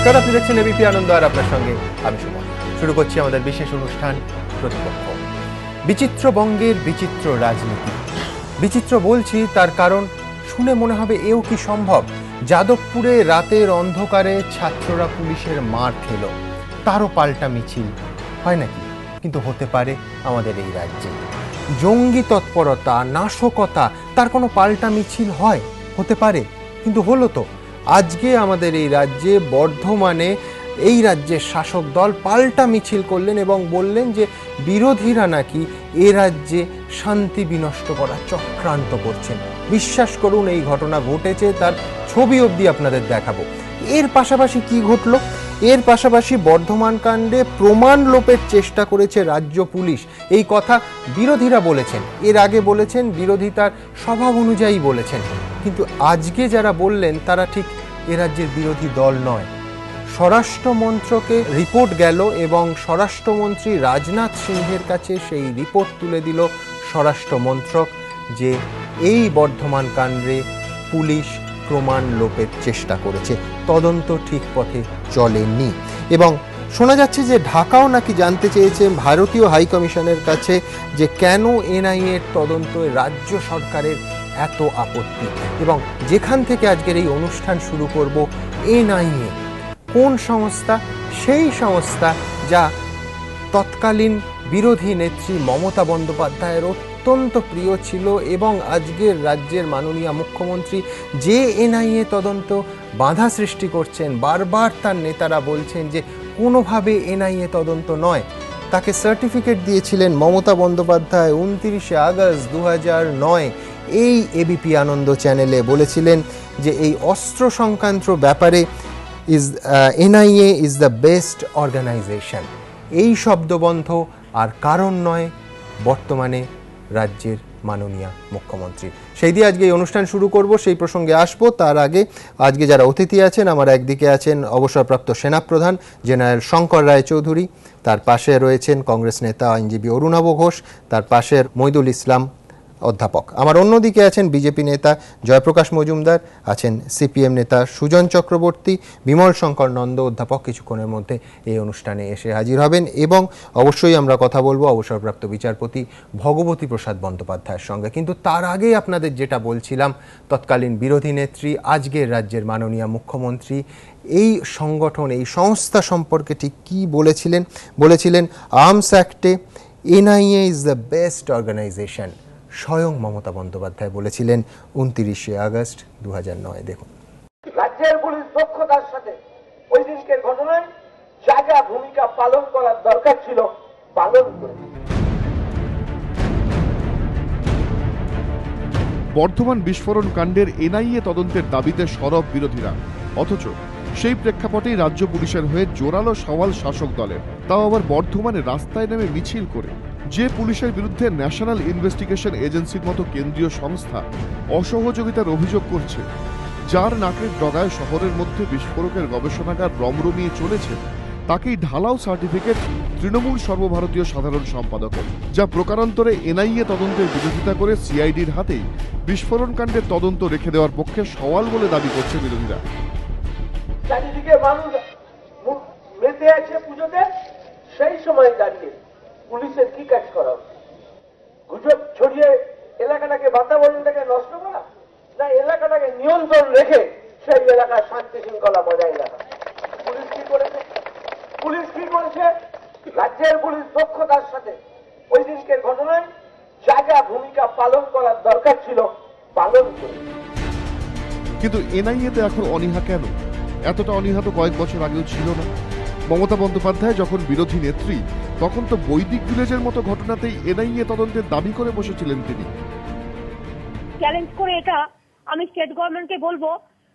নমস্কার, আপনি দেখছেন এবিপি আনন্দ আর আপনার সঙ্গে আমি সুমন। শুরু করছি আমাদের বিশেষ অনুষ্ঠান প্রতিপক্ষ। বিচিত্রবঙ্গের বিচিত্র রাজনীতি। বিচিত্র বলছি তার কারণ শুনে মনে হবে এও কি সম্ভব? যাদবপুরে রাতের অন্ধকারে ছাত্ররা পুলিশের মার খেল, তারও পাল্টা মিছিল হয় নাকি? কিন্তু হতে পারে আমাদের এই রাজ্যে। জঙ্গি তৎপরতা, নাশকতা, তার কোনো পাল্টা মিছিল হয়? হতে পারে, কিন্তু হলো তো। আজকে আমাদের এই রাজ্যে বর্ধমানে এই রাজ্যের শাসক দল পাল্টা মিছিল করলেন এবং বললেন যে বিরোধীরা নাকি এ রাজ্যে শান্তি বিনষ্ট করার চক্রান্ত করছেন। বিশ্বাস করুন, এই ঘটনা ঘটেছে, তার ছবি অবধি আপনাদের দেখাবো। এর পাশাপাশি কি ঘটল? এর পাশাপাশি বর্ধমান কাণ্ডে প্রমাণ লোপের চেষ্টা করেছে রাজ্য পুলিশ, এই কথা বিরোধীরা বলেছেন। এর আগে বলেছেন, বিরোধিতার স্বভাব অনুযায়ী বলেছেন, কিন্তু আজকে যারা বললেন তারা ঠিক এ রাজ্যের বিরোধী দল নয়। স্বরাষ্ট্রমন্ত্রকে রিপোর্ট গেল এবং স্বরাষ্ট্রমন্ত্রী রাজনাথ সিংহের কাছে সেই রিপোর্ট তুলে দিল স্বরাষ্ট্রমন্ত্রক যে এই বর্ধমান কাণ্ডে পুলিশ প্রমাণ লোপের চেষ্টা করেছে, তদন্ত ঠিক পথে চলেনি। এবং শোনা যাচ্ছে যে ঢাকাও নাকি জানতে চেয়েছে ভারতীয় হাইকমিশনের কাছে যে কেন এনআইএ এর তদন্তে রাজ্য সরকারের এত আপত্তি। এবং যেখান থেকে আজকের এই অনুষ্ঠান শুরু করব, এনআইএ কোন সংস্থা? সেই সংস্থা যা তৎকালীন বিরোধী নেত্রী মমতা বন্দ্যোপাধ্যায়ের অত্যন্ত প্রিয় ছিল এবং আজকের রাজ্যের মাননীয় মুখ্যমন্ত্রী যে এনআইএ তদন্ত বাধা সৃষ্টি করছেন, বারবার তার নেতারা বলছেন যে কোনোভাবে এনআইএ তদন্ত নয়। তাকে সার্টিফিকেট দিয়েছিলেন মমতা বন্দ্যোপাধ্যায় 29 আগস্ট 2009 এই এবিপি আনন্দ চ্যানেলে, বলেছিলেন যে এই অস্ত্র সংক্রান্ত ব্যাপারে NIA is the best organization. এই শব্দবন্ধ আর কারণ নয় বর্তমানে রাজ্যের মাননীয় মুখ্যমন্ত্রী। সেই দিয়ে আজকে এই অনুষ্ঠান শুরু করব, সেই প্রসঙ্গে আসবো। তার আগে আজকে যারা অতিথি আছেন, আমার একদিকে আছেন অবসরপ্রাপ্ত সেনাপ্রধান জেনারেল শঙ্কর রায়চৌধুরী, তার পাশে রয়েছেন কংগ্রেস নেতা আইনজীবী অরুণাভ ঘোষ, তার পাশে মইদুল ইসলাম অধ্যাপক। আমার অন্যদিকে আছেন বিজেপি নেতা জয়প্রকাশ মজুমদার, আছেন সিপিএম নেতা সুজন চক্রবর্তী, বিমল শঙ্কর নন্দ অধ্যাপক কিছুক্ষণের মধ্যে এই অনুষ্ঠানে এসে হাজির হবেন। এবং অবশ্যই আমরা কথা বলবো অবসরপ্রাপ্ত বিচারপতি ভগবতী প্রসাদ বন্দ্যোপাধ্যায়ের সঙ্গে। কিন্তু তার আগে আপনাদের যেটা বলছিলাম, তৎকালীন বিরোধী নেত্রী আজকের রাজ্যের মাননীয় মুখ্যমন্ত্রী এই সংগঠন, এই সংস্থা সম্পর্কে ঠিক কী বলেছিলেন। বলেছিলেন আর্মস অ্যাক্টে NIA is the best organisation. স্বয়ং মমতা বন্দ্যোপাধ্যায় বলেছিলেন 29 আগস্ট 2009। দেখুন, রাজ্যের পুলিশ দক্ষতার সাথে ওই দিনকের ঘটনায় জায়গা ভূমিকা পালন করার দরকার ছিল, পালন করেছে। বর্ধমান বিস্ফোরণ কাণ্ডের এনআইএ তদন্তের দাবিতে সরব বিরোধীরা, অথচ সেই প্রেক্ষাপটেই রাজ্য পুলিশের হয়ে জোরালো সওয়াল শাসক দলের, তাও আবার বর্ধমানে রাস্তায় নেমে মিছিল করে। যে পুলিশের বিরুদ্ধে ন্যাশনাল ইনভেস্টিগেশন এজেন্সির মতো কেন্দ্রীয় সংস্থা অসহযোগিতার অভিযোগ করছে, যার নাকের ডগায় শহরের মধ্যে বিস্ফোরকের গবেষণাগার রমরমিয়ে চলেছে, তাকেই ঢালাও সার্টিফিকেট তৃণমূল সর্বভারতীয় সাধারণ সম্পাদকের, যা প্রকারান্তরে এনআইএ তদন্তের বিরোধিতা করে সিআইডির হাতেই বিস্ফোরণ কাণ্ডের তদন্ত রেখে দেওয়ার পক্ষে সওয়াল বলে দাবি করছে বিরোধীরা। চারিদিকে মানুষ মেতে আছে পুজোতে, সেই সময় দাঁড়িয়ে পুলিশের কি কাজ করা উচিত? গুজব ছড়িয়ে এলাকাটাকে, বাতাবরণটাকে নষ্ট করা, না এলাকাটাকে নিয়ন্ত্রণ রেখে সেই এলাকার শান্তি শৃঙ্খলা বজায় রাখা? পুলিশ কি করেছে? পুলিশ কি করেছে? রাজ্যের পুলিশ দক্ষতার সাথে ওই দিনকের ঘটনায় জায়গা ভূমিকা পালন করার দরকার ছিল, পালন করেছে। কিন্তু এনআইএতে এখন অনীহা কেন? এতটা অনীহা তো কয়েক বছর আগেও ছিল না। মমতা বন্দ্যোপাধ্যায় যখন বিরোধী নেত্রী, তখন তো বৈদিক ভিলেজের মতো ঘটনাতেই এনআইএ তদন্তের দাবি করে বসেছিলেন তিনি। চ্যালেঞ্জ করে এটা আমি স্টেট গভর্নমেন্টকে বলবো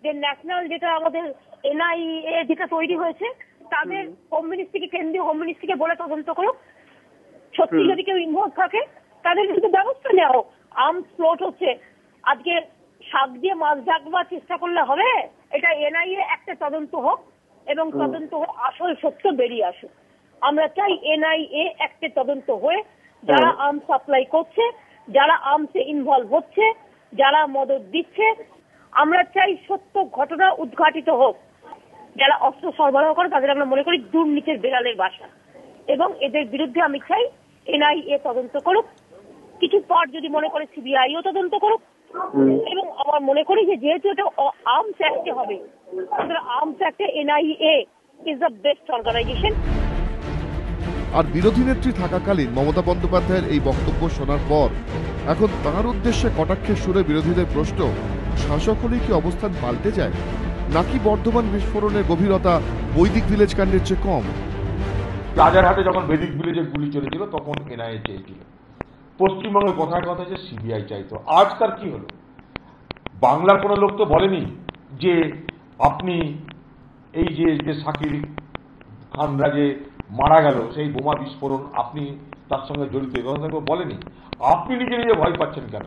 যে ন্যাশনাল যেটা আমাদের এনআইএ যেটা তৈরি হয়েছে, তাদের হোম মিনিস্ট্রিকে, কেন্দ্রীয় হোম মিনিস্ট্রিকে বলে তদন্ত করো। সত্যি যদি কেউ ইনভলভ থাকে তাদের কিন্তু ব্যবস্থা নেওয়া হোক। আর্মস ফ্লোট হচ্ছে, আজকে শাক দিয়ে মাছ ঢাকবার চেষ্টা করলে হবে? এটা এনআইএ একটা তদন্ত হোক এবং তদন্ত আসল সত্য বেরিয়ে আসুক। আমরা চাই এনআইএ একটা তদন্ত হয়ে যারা আর্মস সাপ্লাই করছে, যারা আর্মসে ইনভলভ হচ্ছে, যারা মদত দিচ্ছে, আমরা চাই সত্য ঘটনা উদ্ঘাটিত হোক। যারা অস্ত্র সরবরাহ করে তাদের আমরা মনে করি দুর্নীতির বেড়ালের বাসা, এবং এদের বিরুদ্ধে আমি চাই এনআইএ তদন্ত করুক, কিছু পর যদি মনে করে সিবিআইও তদন্ত করুক, এবং আমার মনে করি যে যেহেতু এটা আর্মস অ্যাক্টে হবে, আর্মস অ্যাক্টে NIA is the best organisation. আর বিরোধী নেত্রী থাকাকালীন মমতা বন্দ্যোপাধ্যায়ের এই বক্তব্য শোনার পর এখন তাঁর উদ্দেশ্যে কটাক্ষের সুরে বিরোধীদের প্রশ্ন, শাসক হলেই কি অবস্থান পাল্টে যায়, নাকি বর্ধমান বিস্ফোরণের গভীরতা বৈদিক ভিলেজ কাণ্ডের চেয়ে কম? রাজারহাটে যখন বৈদিক ভিলেজে গুলি চলেছিল তখন এনআইএ চেয়েছিল, পশ্চিমবঙ্গে কথায় কথা যে সিবিআই চাইতো। আজকাল কি হলো? বাংলার কোনো লোক তো বলেনি যে আপনি এই যে সাকির খানরা যে মারা গেল সেই বোমা বিস্ফোরণ আপনি তার সঙ্গে জড়িত, এই কথা বলেনি। আপনি নিজে নিজে ভয় পাচ্ছেন কেন?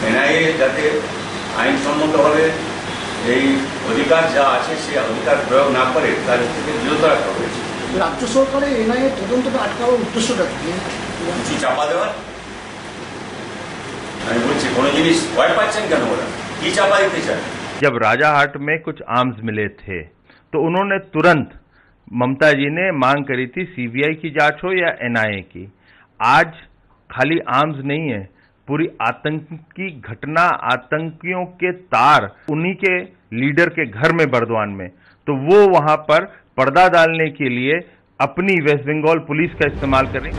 এনআইএ যাতে আইনসম্মতভাবে এই অধিকার যা আছে সেই অধিকার প্রয়োগ না করে তার থেকে বিরত রাখা হয়েছে। রাজ্য সরকারের এনআইএ তদন্তটা আটকানোর উদ্দেশ্যটা কি? কিছু চাপা দেওয়ার। আমি বলছি কোনো জিনিস ভয় পাচ্ছেন কেন? ওরা কি চাপা দিতে চায়? जब राजाहाट में कुछ आर्म्स मिले थे तो उन्होंने तुरंत, ममता जी ने मांग करी थी सीबीआई की जांच हो या एनआईए की। आज खाली आर्म्स नहीं है, पूरी आतंकी घटना, आतंकियों के तार उन्हीं के लीडर के घर में बर्दवान में, तो वो वहां पर पर्दा डालने के लिए अपनी वेस्ट बंगाल पुलिस का इस्तेमाल करें।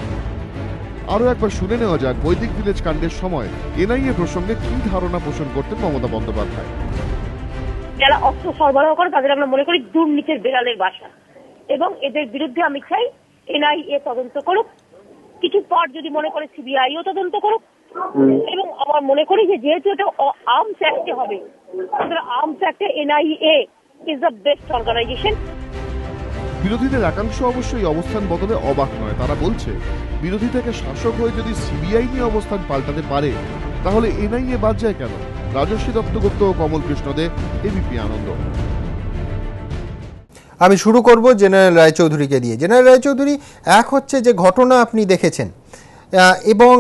আরো একবার শুনে নেওয়া যাক বৈদিক ভিলেজ কাণ্ডের সময় এনআইএ প্রসঙ্গে কি ধারণা পোষণ করতেন মমতা বন্দ্যোপাধ্যায়। যারা অস্ত্র সরবরাহ করে তাদের আমরা মনে করি দুর্নীতির বেড়ালের বাসা, এবং এদের বিরুদ্ধে আমি চাই এনআইএ তদন্ত করুক, কিছু পর যদি মনে করে সিবিআইও তদন্ত করুক, এবং আমার মনে করি যে যেহেতু এটা আর্মস অ্যাক্টে হবে, আর্মস অ্যাক্টে NIA is the best organisation. বিরোধীদের একাংশ অবশ্যই অবস্থান বদলে অবাক নয়। তারা বলছে বিরোধী থেকে শাসক হয়ে যদি সিবিআই নিয়ে অবস্থান পাল্টাতে পারে তাহলে এনআইএ বাদ যায় কেন? রাজস্বী দত্তগুপ্ত ও কমল কৃষ্ণ দে, এবিপি আনন্দ। আমি শুরু করব জেনারেল রায়চৌধুরীকে দিয়ে। জেনারেল রায়চৌধুরী, এক হচ্ছে যে ঘটনা আপনি দেখেছেন, এবং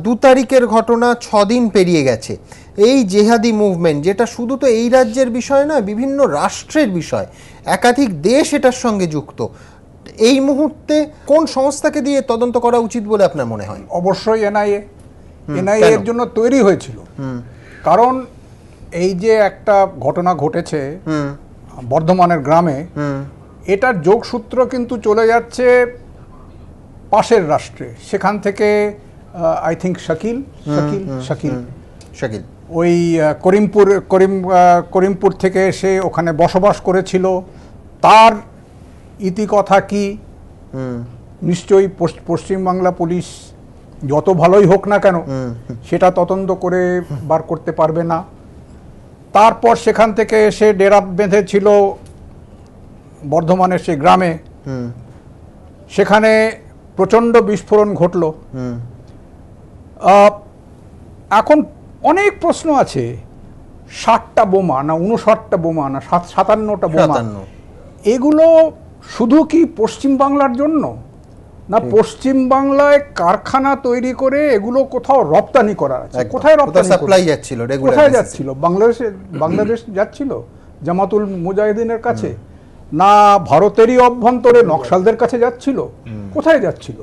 2 তারিখের ঘটনা 6 দিন পেরিয়ে গেছে। এই জেহাদি মুভমেন্ট, যেটা শুধু তো এই রাজ্যের বিষয় নয়, বিভিন্ন রাষ্ট্রের বিষয়, একাধিক দেশ এটার সঙ্গে যুক্ত। এই মুহূর্তে কোন সংস্থাকে দিয়ে তদন্ত করা উচিত বলে আপনার মনে হয়? অবশ্যই এনআইএ এর জন্য তৈরি হয়েছিল। কারণ এই যে একটা ঘটনা ঘটেছে বর্ধমানের গ্রামে, এটার যোগসূত্র কিন্তু চলে যাচ্ছে পাশের রাষ্ট্রে। সেখান থেকে আই থিঙ্ক শাকিল ওই করিমপুর থেকে এসে ওখানে বসবাস করেছিল। তার ইতিকথা কি নিশ্চয়ই পশ্চিমবাংলা পুলিশ যত ভালোই হোক না কেন সেটা তদন্ত করে বার করতে পারবে না। তারপর সেখান থেকে এসে ডেরা বেঁধেছিল বর্ধমানের সে গ্রামে, সেখানে প্রচণ্ড বিস্ফোরণ ঘটল। এখন অনেক প্রশ্ন আছে, 60টা বোমা না 59টা বোমা না 57টা বোমা, এগুলো শুধু কি পশ্চিমবাংলার জন্য, না পশ্চিমবাংলায় কারখানা তৈরি করে এগুলো কোথাও রপ্তানি করা আছে? কোথায় রপ্তানি সাপ্লাই যাচ্ছিল? কোথায় যাচ্ছিল? বাংলাদেশ যাচ্ছিল জামাতুল মুজাহিদিনের কাছে, না ভারতেরই অভ্যন্তরে নকশালদের কাছে যাচ্ছিল? কোথায় যাচ্ছিল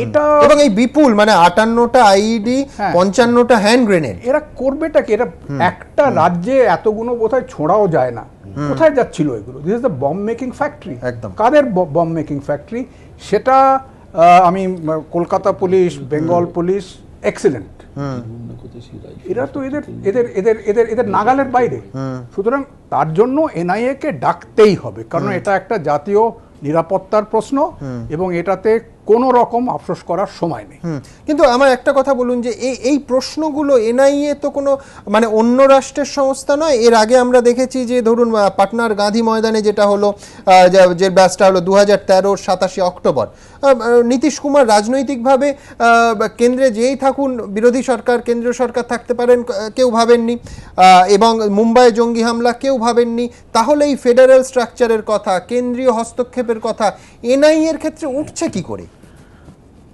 এটা? এবং এই বিপুল মানে 58টা আইইডি, 55টা হ্যান্ড গ্রেনেড, এরা করবেটা কি? এরা একটা রাজ্যে এতগুলো বোধহয় ছোড়াও যায় না। কোথায় যাচ্ছিল এগুলো? This is the bomb making factory. একদম কাদের বম্ব মেকিং ফ্যাক্টরি? সেটা আমি Kolkata police, Bengal police excellent, এরা তো এদের নাগালের বাইরে। সুতরাং তার জন্য এনআইএ কে ডাকতেই হবে, কারণ এটা একটা জাতীয় নিরাপত্তার প্রশ্ন এবং এটাতে কোনো রকম আফসোস করার সময় নেই। কিন্তু আমার একটা কথা বলুন যে এই প্রশ্নগুলো এনআইএ তো কোনো মানে অন্য রাষ্ট্রের সংস্থা নয়। এর আগে আমরা দেখেছি যে ধরুন পাটনার গান্ধী ময়দানে যেটা হলো, যে ব্যাচটা হলো 2013 27 অক্টোবর, নীতিশ কুমার রাজনৈতিকভাবে কেন্দ্রে যেই থাকুন, বিরোধী সরকার, কেন্দ্রীয় সরকার থাকতে পারেন, কেউ ভাবেননি, এবং মুম্বাইয়ে জঙ্গি হামলা কেউ ভাবেননি। তাহলে এই ফেডারেল স্ট্রাকচারের কথা, কেন্দ্রীয় হস্তক্ষেপের কথা এনআইএ এর ক্ষেত্রে উঠছে কি করে?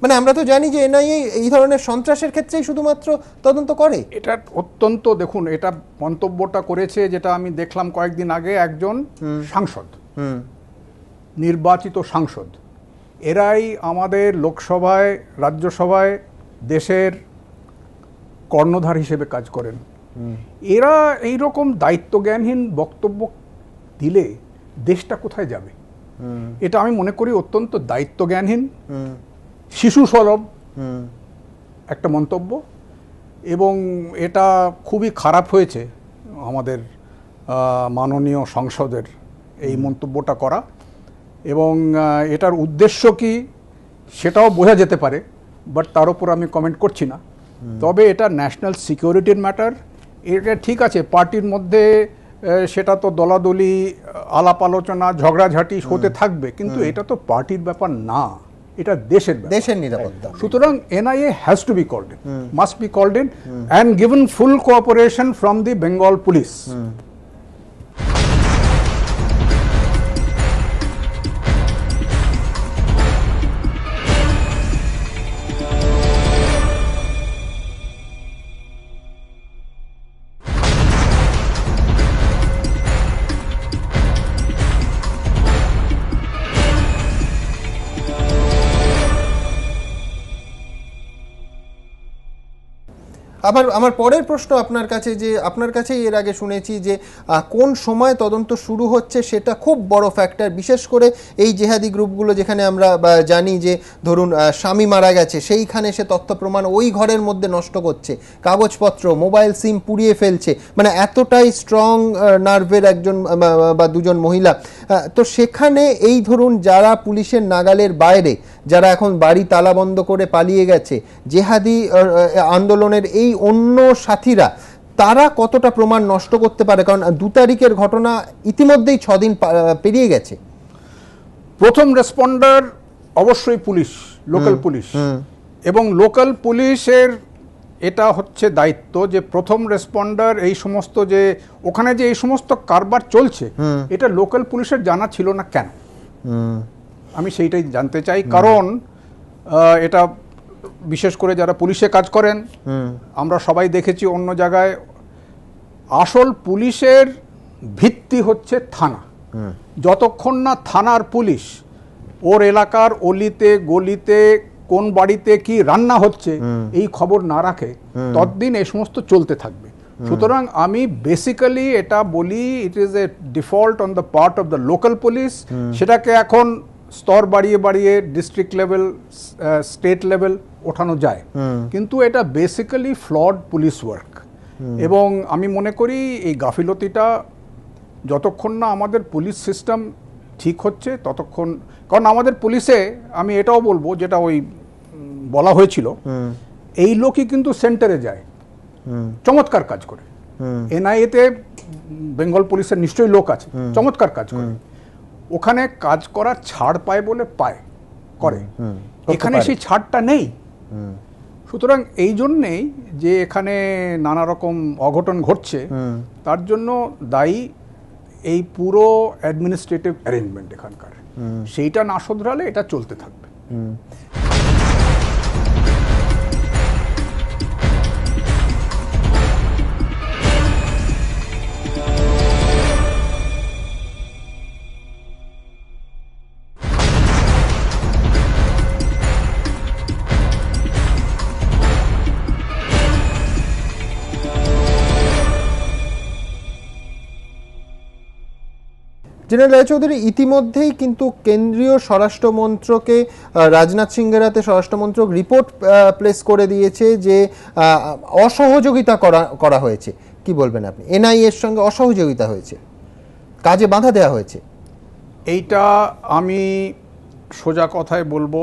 মানে আমরা তো জানি যে এনআইএ এই ধরনের সন্ত্রাসের ক্ষেত্রেই শুধুমাত্র তদন্ত করে। এটা অত্যন্ত, দেখুন এটা মন্তব্যটা করেছে যেটা আমি দেখলাম কয়েকদিন আগে একজন সাংসদ, নির্বাচিত সাংসদ, এরাই আমাদের লোকসভায় রাজ্যসভায় দেশের কর্ণধার হিসেবে কাজ করেন। এরা এই রকম দায়িত্বজ্ঞানহীন বক্তব্য দিলে দেশটা কোথায় যাবে? এটা আমি মনে করি অত্যন্ত দায়িত্বজ্ঞানহীন, শিশু সুলভ একটা মন্তব্য, এবং এটা খুবই খারাপ হয়েছে আমাদের মাননীয় সংসদের এই মন্তব্যটা করা। এবং এটার উদ্দেশ্য কি সেটাও বোঝা যেতে পারে, বাট তার উপর আমি কমেন্ট করছি না। তবে এটা ন্যাশনাল সিকিউরিটির ম্যাটার। এটা ঠিক আছে, পার্টির মধ্যে সেটা তো দলাদলি, আলাপ আলোচনা, ঝগড়াঝাটি হতে থাকবে, কিন্তু এটা তো পার্টির ব্যাপার না, এটা দেশের ব্যাপার, দেশের নিরাপত্তা। সুতরাং NIA has to be called in, must be called in and given full cooperation from the Bengal police. আমার পরের প্রশ্ন আপনার কাছে, যে আপনার কাছেই এর আগে শুনেছি যে কোন সময় তদন্ত শুরু হচ্ছে সেটা খুব বড় ফ্যাক্টর, বিশেষ করে এই জেহাদি গ্রুপগুলো যেখানে আমরা জানি যে ধরুন স্বামী মারা গেছে, সেইখানে সে তথ্য প্রমাণ ওই ঘরের মধ্যে নষ্ট করছে, কাগজপত্র, মোবাইল সিম পুড়িয়ে ফেলছে, মানে এতটাই স্ট্রং নার্ভের একজন বা দুজন মহিলা। তো সেখানে এই ধরুন যারা পুলিশের নাগালের বাইরে, যারা এখন বাড়ি তালাবন্ধ করে পালিয়ে গেছে, জেহাদি আন্দোলনের এই অন্য সাথীরা, তারা কতটা প্রমাণ নষ্ট করতে পারে? কারণ 2 তারিখের ঘটনা ইতিমধ্যেই 6 দিন পেরিয়ে গেছে। প্রথম রেসপন্ডার অবশ্যই পুলিশ, লোকাল পুলিশ, এবং লোকাল পুলিশের এটা হচ্ছে দায়িত্ব যে প্রথম রেসপন্ডার এই সমস্ত যে ওখানে যে এই সমস্ত কারবার চলছে, এটা লোকাল পুলিশের জানা ছিল না কেন? আমি সেইটাই জানতে চাই। কারণ এটা বিশেষ করে যারা পুলিশে কাজ করেন, আমরা সবাই দেখেছি অন্য জায়গায়, আসল পুলিশের ভিত্তি হচ্ছে থানা। যতক্ষণ না থানার পুলিশ ওর এলাকার অলিতে গলিতে কোন বাড়িতে কি রান্না হচ্ছে এই খবর না রাখে, ততদিন এই সমস্ত চলতে থাকবে। সুতরাং আমি বেসিক্যালি এটা বলি, it is a default on the part of the local police. সেটাকে এখন স্তর বাড়িয়ে বাড়িয়ে ডিস্ট্রিক্ট লেভেল, স্টেট লেভেল ওঠানো যায়, কিন্তু এটা বেসিক্যালি ফ্লড পুলিশ ওয়ার্ক। এবং আমি মনে করি এই গাফিলতিটা যতক্ষণ না আমাদের পুলিশ সিস্টেম ঠিক হচ্ছে ততক্ষণ, কারণ আমাদের পুলিশে আমি এটাও বলবো, যেটা ওই বলা হয়েছিল, এই লোকই কিন্তু সেন্টারে যায়, চমৎকার কাজ করে। NIA-তে বেঙ্গল পুলিশের নিশ্চয়ই লোক আছে, চমৎকার কাজ করে, ওখানে কাজ করার ছাড় পায় বলে করে, এখানে সেই ছাড়টা নেই। সুতরাং এই জন্যেই যে এখানে নানা রকম অঘটন ঘটছে, তার জন্য দায়ী এই পুরো অ্যাডমিনিস্ট্রেটিভ অ্যারেঞ্জমেন্ট এখানকার। সেইটা না শোধরালে এটা চলতে থাকবে। জেনারেল রায়চৌধুরী, ইতিমধ্যেই কিন্তু কেন্দ্রীয় স্বরাষ্ট্রমন্ত্রকে, রাজনাথ সিংহের হাতে স্বরাষ্ট্রমন্ত্রক রিপোর্ট প্লেস করে দিয়েছে যে অসহযোগিতা করা হয়েছে। কি বলবেন আপনি? NIA-র সঙ্গে অসহযোগিতা হয়েছে, কাজে বাধা দেওয়া হয়েছে। এইটা আমি সোজা কথায় বলবো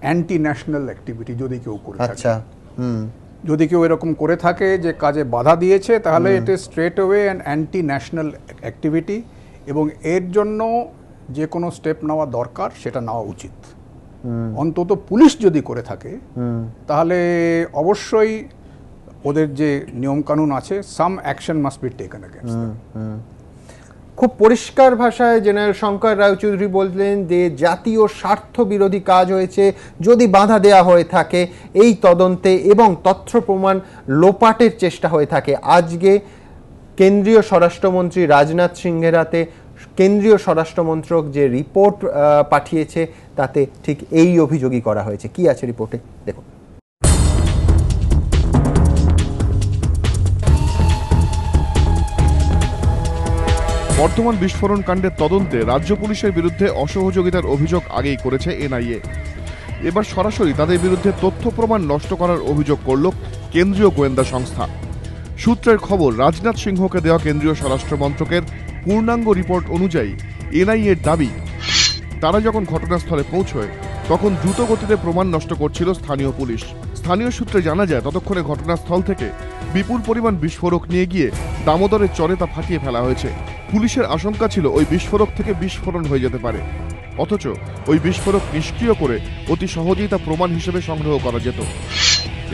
অ্যান্টি ন্যাশনাল অ্যাক্টিভিটি যদি কেউ করে থাকে। আচ্ছা, যদি কেউ এরকম করে থাকে যে কাজে বাধা দিয়েছে, তাহলে it is straight way an anti national activity, এবং এর জন্য যে কোনো স্টেপ নেওয়া দরকার সেটা নেওয়া উচিত। অন্তত পুলিশ যদি করে থাকে তাহলে অবশ্যই ওদের যে নিয়মকানুন আছে, সাম action must be taken against them. খুব পরিষ্কার ভাষায় জেনারেল শঙ্কর রায়চৌধুরী বললেন যে জাতীয় স্বার্থ বিরোধী কাজ হয়েছে যদি বাধা দেয়া হয়ে থাকে এই তদন্তে এবং তথ্য প্রমাণ লোপাটের চেষ্টা হয়ে থাকে। আজকে কেন্দ্রীয় স্বরাষ্ট্রমন্ত্রী রাজনাথ সিংহের হাতে কেন্দ্রীয় স্বরাষ্ট্রমন্ত্রক যে রিপোর্ট পাঠিয়েছে তাতে ঠিক এই অভিযোগই করা হয়েছে। কি আছে রিপোর্টে দেখুন। বর্ধমান বিস্ফোরণ কাণ্ডের তদন্তে রাজ্য পুলিশের বিরুদ্ধে অসহযোগিতার অভিযোগ আগেই করেছে এনআইএ। এবার সরাসরি তাদের বিরুদ্ধে তথ্য প্রমাণ নষ্ট করার অভিযোগ করল কেন্দ্রীয় গোয়েন্দা সংস্থা। সূত্রের খবর, রাজনাথ সিংহকে দেওয়া কেন্দ্রীয় স্বরাষ্ট্র মন্ত্রকের পূর্ণাঙ্গ রিপোর্ট অনুযায়ী এনআইএর দাবি, তারা যখন ঘটনাস্থলে পৌঁছয় তখন দ্রুত গতিতে প্রমাণ নষ্ট করছিল স্থানীয় পুলিশ। স্থানীয় সূত্রে জানা যায়, ততক্ষণে ঘটনাস্থল থেকে বিপুল পরিমাণ বিস্ফোরক নিয়ে গিয়ে দামোদরের চরে তা ফাটিয়ে ফেলা হয়েছে। পুলিশের আশঙ্কা ছিল ওই বিস্ফোরক থেকে বিস্ফোরণ হয়ে যেতে পারে, অথচ ওই বিস্ফোরক নিষ্ক্রিয় করে অতি সহজেই তা প্রমাণ হিসেবে সংগ্রহ করা যেত।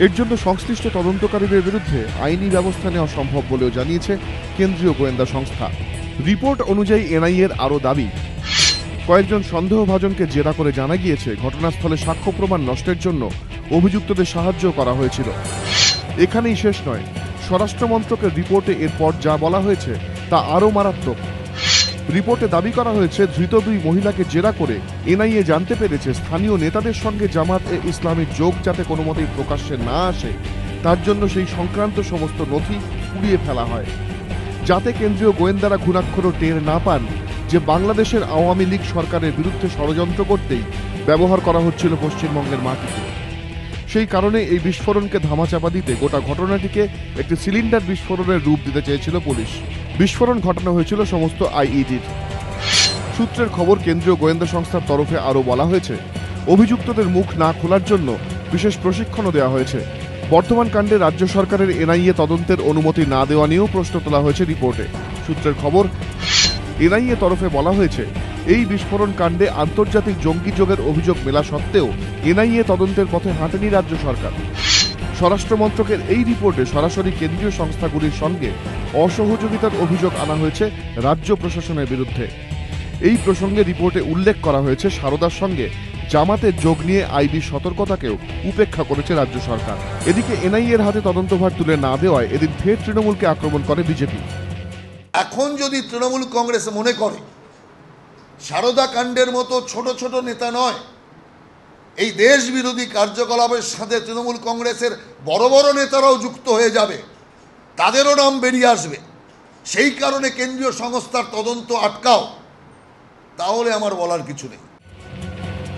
এর জন্য সংশ্লিষ্ট তদন্তকারীদের বিরুদ্ধে আইনি ব্যবস্থা নেওয়া সম্ভব বলেও জানিয়েছে কেন্দ্রীয় গোয়েন্দা সংস্থা। রিপোর্ট অনুযায়ী এনআইএর আরও দাবি, কয়েকজন সন্দেহভাজনকে জেরা করে জানা গিয়েছে ঘটনাস্থলে সাক্ষ্য প্রমাণ নষ্টের জন্য অভিযুক্তদের সাহায্য করা হয়েছিল। এখানেই শেষ নয়, স্বরাষ্ট্র মন্ত্রকের রিপোর্টে এরপর যা বলা হয়েছে তা আরও মারাত্মক। রিপোর্টে দাবি করা হয়েছে, ধৃত দুই মহিলাকে জেরা করে এনআইএ জানতে পেরেছে স্থানীয় নেতাদের সঙ্গে জামাত-এ-ইসলামীর যোগ যাতে কোনো মতেই প্রকাশ্যে না আসে, তার জন্য সেই সংক্রান্ত সমস্ত নথি পুড়িয়ে ফেলা হয়, যাতে কেন্দ্রীয় গোয়েন্দারা ঘুণাক্ষরও টের না পান যে বাংলাদেশের আওয়ামী লীগ সরকারের বিরুদ্ধে ষড়যন্ত্র করতেই ব্যবহার করা হচ্ছিল পশ্চিমবঙ্গের মাটিকে। সেই কারণে এই বিস্ফোরণকে ধামাচাপা দিতে গোটা ঘটনাটিকে একটি সিলিন্ডার বিস্ফোরণের রূপ দিতে চেয়েছিল পুলিশ। বিস্ফোরণ ঘটানো হয়েছিল সমস্ত আইইডির। সূত্রের খবর, কেন্দ্রীয় গোয়েন্দা সংস্থার তরফে আরও বলা হয়েছে, অভিযুক্তদের মুখ না খোলার জন্য বিশেষ প্রশিক্ষণও দেওয়া হয়েছে। বর্ধমান কাণ্ডে রাজ্য সরকারের এনআইএ তদন্তের অনুমতি না দেওয়া নিয়েও প্রশ্ন তোলা হয়েছে রিপোর্টে। সূত্রের খবর, এনআইএ তরফে বলা হয়েছে, এই বিস্ফোরণ কাণ্ডে আন্তর্জাতিক জঙ্গি যোগের অভিযোগ মেলা সত্ত্বেও এনআইএ তদন্তের পথে হাঁটেনি রাজ্য সরকার। স্বরাষ্ট্র মন্ত্রকের এই রিপোর্টে সরাসরি কেন্দ্রীয় সংস্থাগুলির সঙ্গে অসহযোগিতার অভিযোগ আনা হয়েছে রাজ্য প্রশাসনের বিরুদ্ধে। এই প্রসঙ্গে রিপোর্টে উল্লেখ করা হয়েছে, সারদার সঙ্গে জামাতের যোগ নিয়ে আইবি সতর্কতাকেও উপেক্ষা করেছে রাজ্য সরকার। এদিকে এনআইএর হাতে তদন্তভার তুলে না দেওয়ায় এদিন ফের তৃণমূলকে আক্রমণ করে বিজেপি। এখন যদি তৃণমূল কংগ্রেস মনে করে সারদা কাণ্ডের মতো ছোট ছোট নেতা নয়, এই দেশ বিরোধী কার্যকলাপের সাথে তৃণমূল কংগ্রেসের বড় বড় নেতারাও যুক্ত হয়ে যাবে, তাদেরও নাম বেরিয়ে আসবে, সেই কারণে কেন্দ্রীয় সংস্থার তদন্ত আটকাও, তাহলে আমার বলার কিছু নেই।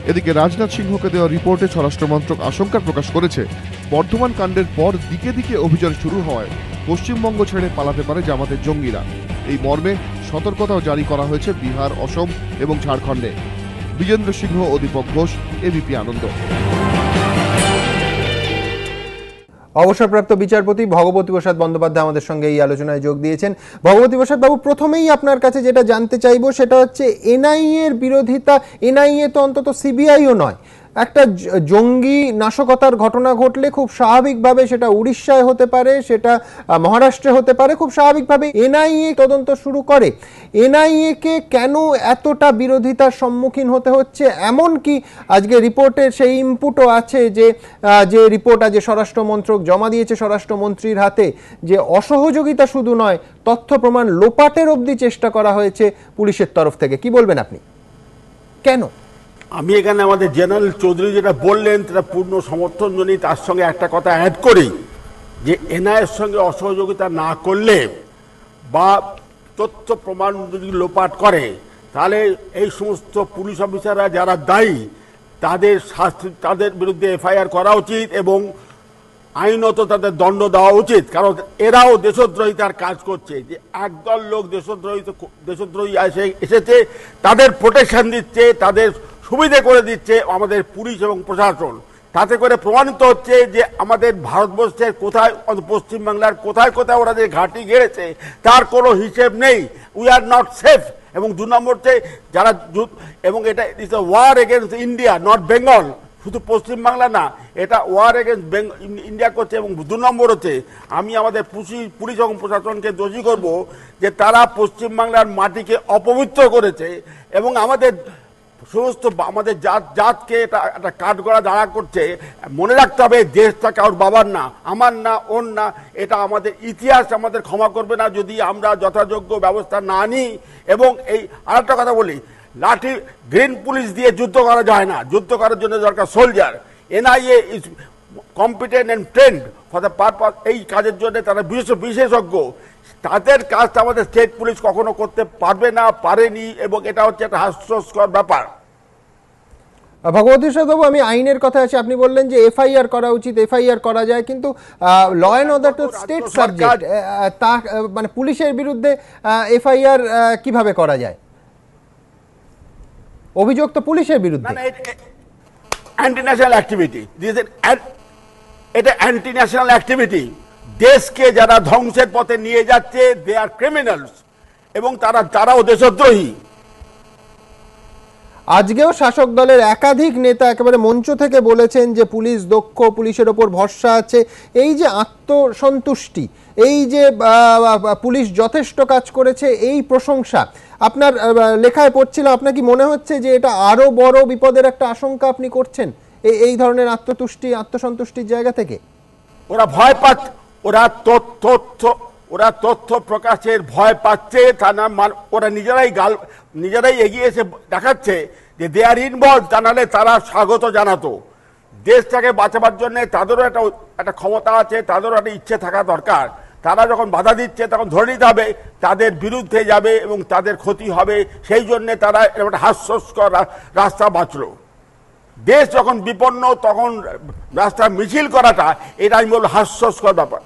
এদিকে রাজনাথ সিংহকে দেওয়া রিপোর্টে স্বরাষ্ট্রমন্ত্রক আশঙ্কা প্রকাশ করেছে, বর্ধমান কাণ্ডের পর দিকে দিকে অভিযান শুরু হওয়ায় পশ্চিমবঙ্গ ছেড়ে পালাতে পারে জামাতের জঙ্গিরা। এই মর্মে সতর্কতাও জারি করা হয়েছে বিহার, অসম এবং ঝাড়খণ্ডে। বিজেন্দ্র সিংহ ও দীপক ঘোষ, এবিপি আনন্দ। অবসরপ্রাপ্ত বিচারপতি ভগবতী প্রসাদ বন্দ্যোপাধ্যায় আমাদের সঙ্গে এই আলোচনায় যোগ দিয়েছেন। ভগবতী প্রসাদ বাবু, প্রথমেই আপনার কাছে যেটা জানতে চাইবো সেটা হচ্ছে এনআইএ এর বিরোধিতা। এনআইএ তো অন্তত সিবিআইও নয়, একটা জঙ্গি নাশকতার ঘটনা ঘটলে খুব স্বাভাবিকভাবে সেটা উড়িষ্যায় হতে পারে, সেটা মহারাষ্ট্রে হতে পারে, খুব স্বাভাবিকভাবে এনআইএ তদন্ত শুরু করে। এনআইএ কে কেন এতটা বিরোধিতার সম্মুখীন হতে হচ্ছে? এমনকি আজকে রিপোর্টের সেই ইনপুটও আছে যে রিপোর্ট আজ স্বরাষ্ট্রমন্ত্রক জমা দিয়েছে স্বরাষ্ট্রমন্ত্রীর হাতে, যে অসহযোগিতা শুধু নয়, তথ্য প্রমাণ লোপাটের অবধি চেষ্টা করা হয়েছে পুলিশের তরফ থেকে। কি বলবেন আপনি, কেন? আমি এখানে আমাদের জেনারেল চৌধুরী যেটা বললেন সেটা পূর্ণ সমর্থন জানি। তার সঙ্গে একটা কথা অ্যাড করি, যে এনআইএর সঙ্গে অসহযোগিতা না করলে বা তথ্য প্রমাণ যদি লোপাট করে, তাহলে এই সমস্ত পুলিশ অফিসাররা যারা দায়ী তাদের বিরুদ্ধে এফআইআর করা উচিত এবং আইনত তাদের দণ্ড দেওয়া উচিত। কারণ এরাও দেশদ্রোহিতার কাজ করছে, যে একদল লোক দেশদ্রোহী এসেছে, তাদের প্রোটেকশন দিচ্ছে, তাদের সুবিধে করে দিচ্ছে আমাদের পুলিশ এবং প্রশাসন। তাতে করে প্রমাণিত হচ্ছে যে আমাদের ভারতবর্ষের কোথায়, পশ্চিমবাংলার কোথায় কোথায় ওরা যে ঘাঁটি গেড়েছে তার কোনো হিসেব নেই। We are not safe. এবং 2 নম্বর হচ্ছে যারা, এবং এটা it's a war against India, not Bengal. শুধু পশ্চিমবাংলা না, এটা ওয়ার এগেনস্ট ইন্ডিয়া করছে। এবং 2 নম্বর হচ্ছে, আমি আমাদের পুলিশ এবং প্রশাসনকে দোষী করব যে তারা পশ্চিমবাংলার মাটিকে অপবিত্র করেছে এবং আমাদের সমস্ত আমাদের জাতকে এটা একটা কাঠগড়া দাঁড়া করছে। মনে রাখতে হবে দেশটা কারোর বাবার না, আমার না, ওর না, এটা আমাদের ইতিহাস আমাদের ক্ষমা করবে না যদি আমরা যথাযোগ্য ব্যবস্থা না নিই। এবং এই আরেকটা কথা বলি, লাঠি গ্রিন পুলিশ দিয়ে যুদ্ধ করা যায় না, যুদ্ধ করার জন্য দরকার soldier. NIA is competent and trend for the purpose, এই কাজের জন্য তারা বিশেষজ্ঞ। তাদের কাজটা আমাদের স্টেট পুলিশ কখনো করতে পারবে না, পারেনি, এবং এটা হচ্ছে একটা হাস্যস্কর ব্যাপার। ভগবতী বাবু, আমি আইনের কথা আছে, আপনি বললেন যে এফআইআর করা উচিত, এফআইআর করা যায়, কিন্তু ল অ্যান্ড অর্ডার তো স্টেট সাবজেক্ট, তা মানে পুলিশের বিরুদ্ধে এফআইআর কিভাবে করা যায়? অভিযোগ তো পুলিশের বিরুদ্ধে। অ্যান্টি ন্যাশনাল অ্যাক্টিভিটি, এটা অ্যান্টি ন্যাশনাল অ্যাক্টিভিটি। দেশকে যারা ধ্বংসের পথে নিয়ে যাচ্ছে, দে আর ক্রিমিনালস, এবং তারাও দেশদ্রোহী। আজকেও শাসক দলের একাধিক নেতা একেবারে মঞ্চ থেকে বলেছেন যে পুলিশ দক্ষ, পুলিশের ওপর ভরসা আছে। এই যে আত্মসন্তুষ্টি, এই যে পুলিশ যথেষ্ট কাজ করেছে, এই প্রশংসা আপনার লেখায় পড়ছিলাম, আপনার কি মনে হচ্ছে যে এটা আরো বড় বিপদের একটা আশঙ্কা আপনি করছেন এই ধরনের আত্মসন্তুষ্টির জায়গা থেকে? ওরা ভয় পাচ্ছে, ওরা তথ্য প্রকাশের ভয় পাচ্ছে, তা না ওরা নিজেরাই এগিয়ে এসে দেখাচ্ছে যে দে আর ইনভলভ, জানালে তারা স্বাগত জানাতো। দেশটাকে বাঁচাবার জন্য তাদেরও একটা ক্ষমতা আছে, তাদেরও একটা ইচ্ছে থাকা দরকার। তারা যখন বাধা দিচ্ছে তখন ধরে নিতে হবে তাদের বিরুদ্ধে যাবে এবং তাদের ক্ষতি হবে। সেই জন্য তারা একটা হাস্যস্কর রাস্তা বাঁচলো। দেশ যখন বিপন্ন তখন রাস্তা মিছিল করাটা, এটা আমি বলবো হাস্যস্কর ব্যাপার।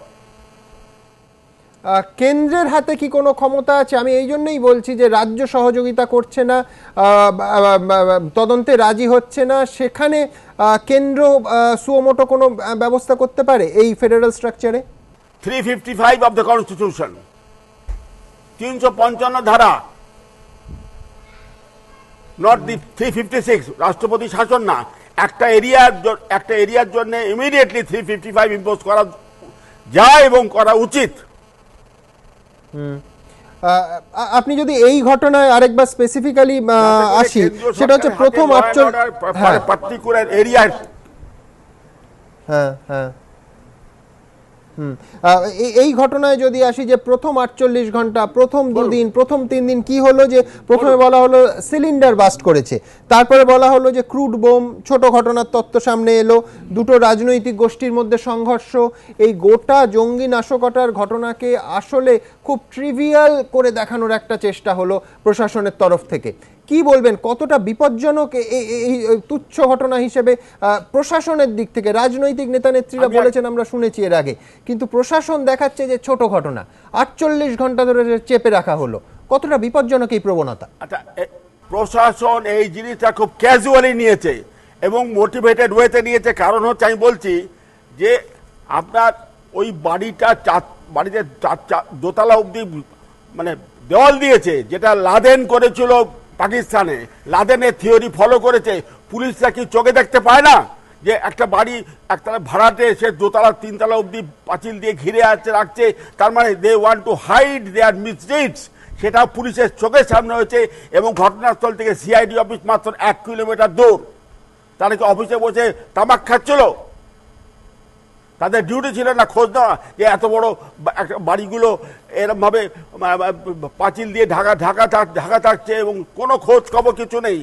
কেন্দ্রের হাতে কি কোনো ক্ষমতা আছে? আমি এই জন্যই বলছি যে রাজ্য সহযোগিতা করছে না, তদন্তে রাজি হচ্ছে না, সেখানে কেন্দ্র সুমোটো কোনো ব্যবস্থা করতে পারে এই ফেডারেল স্ট্রাকচারে। 355 অফ দ্য কনস্টিটিউশন, 355 ধারা, নট দি 356, রাষ্ট্রপতি শাসন না। একটা এরিয়ার জন্য ইমিডিয়েটলি 355 ইম্পোজ করা যায় এবং করা উচিত। আপনি যদি এই ঘটনায় আরেকবার স্পেসিফিক্যালি আসি, সেটা হচ্ছে প্রথম পার্টিকুলার এরিয়া। হ্যাঁ হ্যাঁ, এই ঘটনায় যদি আসি যে প্রথম 48 ঘন্টা, প্রথম 2 দিন, প্রথম 3 দিন কি হলো, যে প্রথমে বলা হলো সিলিন্ডার বাস্ট করেছে, তারপরে বলা হলো যে ক্রুড বোম, ছোট ঘটনার তত্ত্ব সামনে এলো, দুটো রাজনৈতিক গোষ্ঠীর মধ্যে সংঘর্ষ। এই গোটা জঙ্গি নাশকতার ঘটনাকে আসলে খুব ট্রিভিয়াল করে দেখানোর একটা চেষ্টা হলো প্রশাসনের তরফ থেকে। কি বলবেন, কতটা বিপজ্জনক এই তুচ্ছ ঘটনা হিসেবে প্রশাসনের দিক থেকে? রাজনৈতিক নেতা নেত্রীরা বলেছেন, আমরা শুনেছি এর আগে, কিন্তু প্রশাসন দেখাচ্ছে যে ছোট ঘটনা, 48 ঘন্টা ধরে চেপে রাখা হলো। কতটা বিপজ্জনক এই প্রবণতা? আচ্ছা, প্রশাসন এই জিনিসটা খুব ক্যাজুয়ালি নিয়েছে এবং মোটিভেটেড ওয়েতে নিয়েছে। কারণ হচ্ছে, আমি বলছি যে আপনার ওই বাড়িতে দোতলা অবধি মানে দেওয়াল দিয়েছে, যেটা লাদেন করেছিল পাকিস্তানে। লাদেনের থিওরি ফলো করেছে। পুলিশরা কি চোখে দেখতে পায় না যে একটা বাড়ি একতলা ভাড়াটে সে দোতলা 3তলা অবধি পাঁচিল দিয়ে ঘিরে রাখছে? তার মানে দে ওয়ান্ট টু হাইড দেয়ার মিসডিডস। সেটা পুলিশের চোখের সামনে হয়েছে এবং ঘটনাস্থল থেকে সিআইডি অফিস মাত্র 1 কিলোমিটার দূর। তারা কি অফিসে বসে তামাক খাচ্ছিল? তাদের ডিউটি ছিল না খোঁজ নেওয়া যে এত বড় বাড়িগুলো এরমভাবে পাঁচিল দিয়ে ঢাকা থাকছে এবং কোনো খোঁজ খবর কিছু নেই?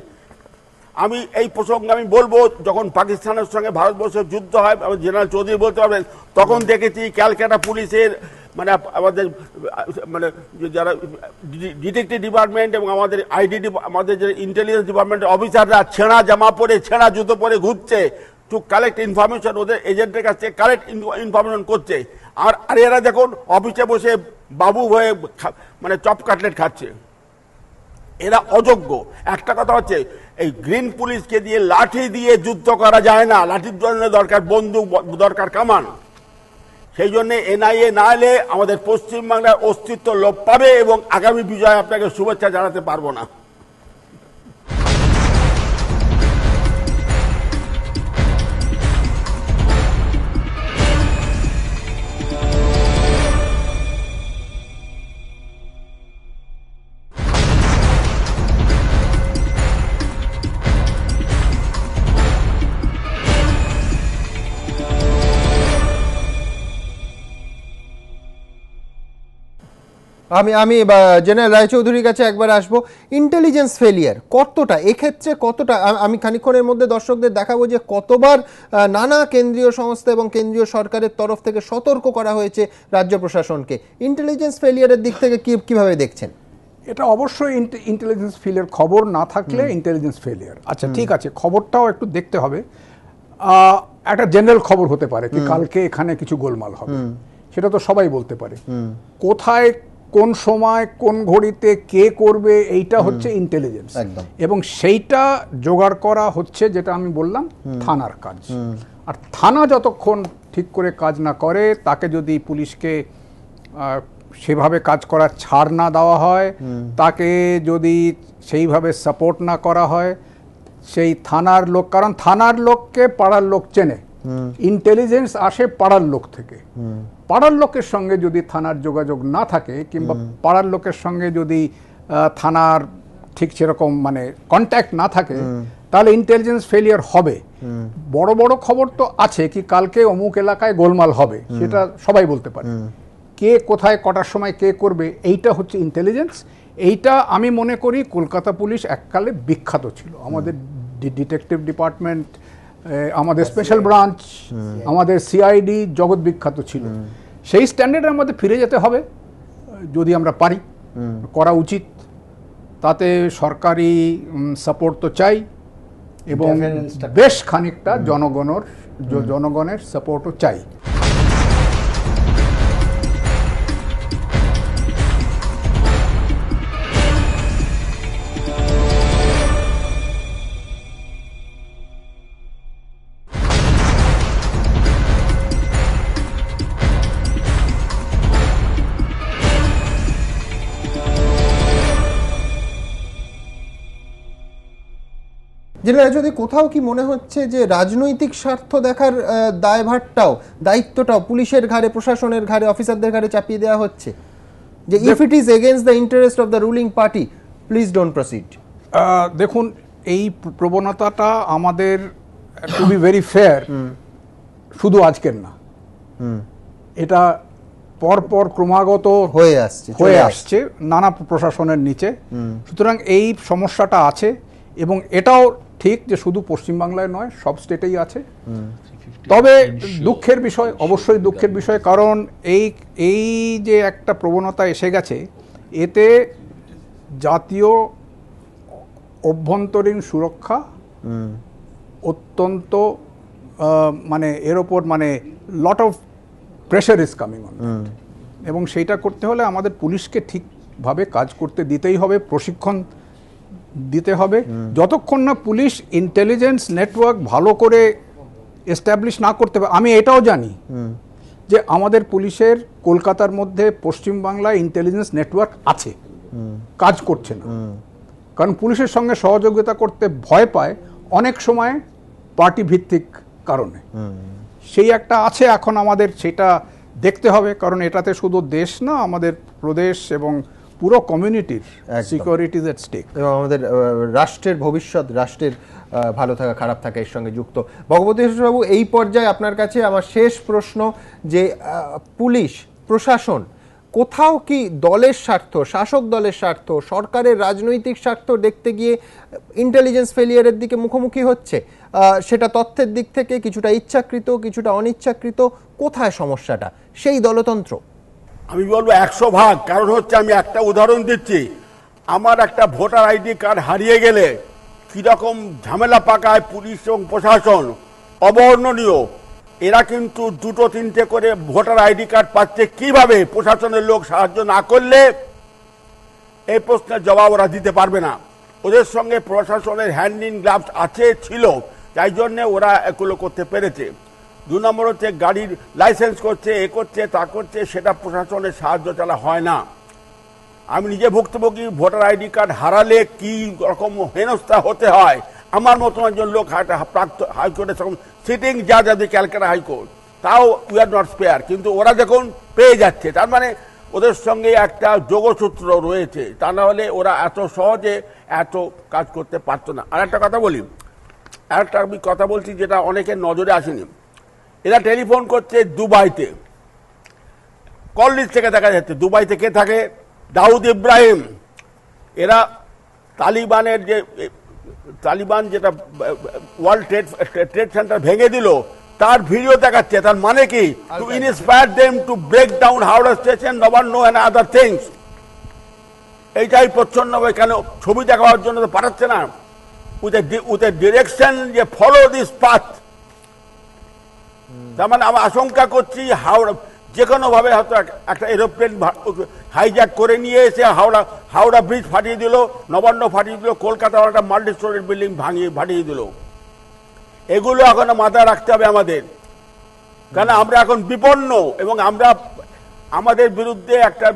আমি এই প্রসঙ্গে আমি বলবো, যখন পাকিস্তানের সঙ্গে ভারতবর্ষের যুদ্ধ হয়, জেনারেল চৌধুরী বলতে পারবেন, তখন দেখেছি ক্যালকাটা পুলিশের মানে আমাদের মানে যারা ডিটেকটিভ ডিপার্টমেন্ট এবং আমাদের আমাদের যে ইন্টেলিজেন্স ডিপার্টমেন্টের অফিসাররা ছেঁড়া জামা পরে, ছেঁড়া জুতো পরে ঘুরছে টু কালেক্ট ইনফরমেশন, ওদের এজেন্টের কাছে কালেক্ট ইনফরমেশন করছে। আর এরা দেখুন অফিসে বসে বাবু হয়ে মানে চপ কাটলেট খাচ্ছে। এরা অযোগ্য। একটা কথা হচ্ছে, এই গ্রিন পুলিশকে দিয়ে লাঠি দিয়ে যুদ্ধ করা যায় না। লাঠির জন্য দরকার বন্দুক, দরকার কামান। সেই জন্য এনআইএ না এলে আমাদের পশ্চিমবাংলার অস্তিত্ব লোপ পাবে এবং আগামী বিজয় আপনাকে শুভেচ্ছা জানাতে পারবো না। আমি জেনারেল রায়চৌধুরীর কাছে একবার আসবো। ইন্টেলিজেন্স ফেলিয়ার কতটা এক্ষেত্রে, কতটা আমি খানিকক্ষণের মধ্যে দর্শকদের দেখাবো যে কতবার নানা কেন্দ্রীয় সংস্থা এবং কেন্দ্রীয় সরকারের তরফ থেকে সতর্ক করা হয়েছে রাজ্য প্রশাসনকে। ইন্টেলিজেন্স ফেলিয়ারের দিক থেকে কিভাবে দেখছেন? এটা অবশ্যই ইন্টেলিজেন্স ফেলিয়ার, খবর না থাকলে ইন্টেলিজেন্স ফেলিয়ার। আচ্ছা ঠিক আছে, খবরটাও একটু দেখতে হবে। একটা জেনারেল খবর হতে পারে কি কালকে এখানে কিছু গোলমাল হবে, সেটা তো সবাই বলতে পারে। কোথায়, কোন সময়, কোন ঘড়িতে কে করবে, এইটা হচ্ছে ইন্টেলিজেন্স, এবং সেইটা জোগাড় করা হচ্ছে, যেটা আমি বললাম, থানার কাজ। আর থানা যতক্ষণ ঠিক করে কাজ না করে, তাকে যদি পুলিশকে সেভাবে কাজ করার ছাড় না দেওয়া হয়, তাকে যদি সেইভাবে সাপোর্ট না করা হয়, সেই থানার লোক, কারণ থানার লোককে পাড়ার লোক চেনে, ইন্টেলিজেন্স আসে পাড়ার লোক থেকে। পাড়ার লোকের সঙ্গে যদি থানার যোগাযোগ না থাকে, কিংবা পাড়ার লোকের সঙ্গে যদি থানার ঠিক সেরকম মানে কন্ট্যাক্ট না থাকে, তাহলে ইন্টেলিজেন্স ফেলিয়ার হবে। বড় বড় খবর তো আছে কি কালকে অমুক এলাকায় গোলমাল হবে, সেটা সবাই বলতে পারে। কে কোথায় কটার সময় কে করবে, এইটা হচ্ছে ইন্টেলিজেন্স। এইটা আমি মনে করি কলকাতা পুলিশ এককালে বিখ্যাত ছিল। আমাদের ডিটেকটিভ ডিপার্টমেন্ট, আমাদের স্পেশাল ব্রাঞ্চ, আমাদের সিআইডি জগৎ বিখ্যাত ছিল। সেই স্ট্যান্ডার্ডের মধ্যে ফিরে যেতে হবে যদি আমরা পারি, করা উচিত। তাতে সরকারি সাপোর্ট তো চাই, এবং বেশ খানিকটা জনগণের সাপোর্টও চাই। যদি কোথাও কি মনে হচ্ছে যে রাজনৈতিক স্বার্থ দেখার দায়িত্বটাও পুলিশের ঘাড়ে, প্রশাসনের ঘাড়ে, অফিসারদের ঘাড়ে চাপিয়ে দেওয়া হচ্ছে, যে if it is against the interest of the ruling party, please don't proceed? দেখুন, এই প্রবণতাটা আমাদের, টু বি ভেরি ফেয়ার, শুধু আজকের না, এটা পরপর ক্রমাগত হয়ে আসছে নানা প্রশাসনের নিচে। সুতরাং এই সমস্যাটা আছে, এবং এটাও ঠিক যে শুধু পশ্চিমবাংলায় নয়, সব স্টেটেই আছে। তবে দুঃখের বিষয়, অবশ্যই দুঃখের বিষয়, কারণ এই যে একটা প্রবণতা এসে গেছে, এতে জাতীয় অভ্যন্তরীণ সুরক্ষা অত্যন্ত মানে এর ওপর মানে lot of pressure is coming on, এবং সেইটা করতে হলে আমাদের পুলিশকে ঠিকভাবে কাজ করতে দিতেই হবে, প্রশিক্ষণ দিতে হবে। যতক্ষণ না পুলিশ ইন্টেলিজেন্স নেটওয়ার্ক ভালো করে এস্টাবলিশ না করতে পারে। আমি এটাও জানি যে আমাদের পুলিশের কলকাতার মধ্যে পশ্চিমবাংলায় ইন্টেলিজেন্স নেটওয়ার্ক আছে, কাজ করছে না, কারণ পুলিশের সঙ্গে সহযোগিতা করতে ভয় পায় অনেক সময় পার্টি ভিত্তিক কারণে। সেই একটা আছে, এখন আমাদের সেটা দেখতে হবে, কারণ এটাতে শুধু দেশ না, আমাদের প্রদেশ এবং পুরো কমিউনিটির সিকিউরিটি এট স্টেক, এবং আমাদের রাষ্ট্রের ভবিষ্যৎ, রাষ্ট্রের ভালো থাকা খারাপ থাকা এর সঙ্গে যুক্ত। ভগবতী বাবু, এই পর্যায়ে আপনার কাছে আমার শেষ প্রশ্ন, যে পুলিশ প্রশাসন কোথাও কি দলের স্বার্থ, শাসক দলের স্বার্থ, সরকারের রাজনৈতিক স্বার্থ দেখতে গিয়ে ইন্টেলিজেন্স ফেলিয়ারের দিকে মুখোমুখি হচ্ছে? সেটা তথ্যের দিক থেকে কিছুটা ইচ্ছাকৃত, কিছুটা অনিচ্ছাকৃত, কোথায় সমস্যাটা? সেই দলতন্ত্র? আমি বলবো 100 ভাগ। কারণ হচ্ছে, আমি একটা উদাহরণ দিচ্ছি, আমার একটা ভোটার আইডি কার্ড হারিয়ে গেলে কিরকম ঝামেলা পাকায় পুলিশ এবং প্রশাসন, অবর্ণনীয়। এরা কিন্তু 2-3টে করে ভোটার আইডি কার্ড পাচ্ছে, কিভাবে প্রশাসনের লোক সাহায্য না করলে? এই প্রশ্নের জবাব ওরা দিতে পারবে না। ওদের সঙ্গে প্রশাসনের হ্যান্ড ইন গ্লাভস আছে, ছিল, তাই জন্যে ওরা এগুলো করতে পেরেছে। 2 নম্বর হচ্ছে, গাড়ির লাইসেন্স করছে, এ করছে, তা করছে, সেটা প্রশাসনের সাহায্য ছাড়া হয় না। আমি নিজে ভুক্তভোগী, ভোটার আইডি কার্ড হারালে কি রকম হেনস্থা হতে হয়। আমার মতন একজন লোক হাইকোর্টে সিটিং জাজ আছে ক্যালকাটা হাইকোর্ট, তাও উই আর নট স্পেয়ার। কিন্তু ওরা যখন পেয়ে যাচ্ছে, তার মানে ওদের সঙ্গে একটা যোগসূত্র রয়েছে, তা না হলে ওরা এত সহজে এত কাজ করতে পারতো না। আর একটা কথা বলি, আমি কথা বলছি যেটা অনেকের নজরে আসেনি। এরা টেলিফোন করছে দুবাইতে, কল লিস্ট থেকে দেখা যাচ্ছে দুবাইতে কে থাকে, দাউদ ইব্রাহিম, এরা তালিবান যেটা ওয়ার্ল্ড ট্রেড সেন্টার ভেঙে দিল তার ভিডিও দেখাচ্ছে। তার মানে কি? To inspire them to break down Howrah station, Nabanna and other things. এইটাই প্রচ্ছন্নভাবে কেন ছবি দেখাবার জন্য তো পাঠাচ্ছে না, উইথ এ ডিরেকশন যে ফলো দিস পাথ। তার মানে আমি আশঙ্কা করছি হাওড়া যে কোনো ভাবে হয়তো একটা এরোপ্লেন হাইজ্যাক করে নিয়ে এসে হাওড়া ব্রিজ ফাটিয়ে দিল, নবান্ন ফাটিয়ে দিল, কলকাতার একটা মাল্টি স্টোরের বিল্ডিং ফাটিয়ে দিল। এগুলো এখন মাথায় রাখতে হবে আমাদের, কারণ আমরা এখন বিপন্ন এবং আমরা আমাদের বিরুদ্ধে একটা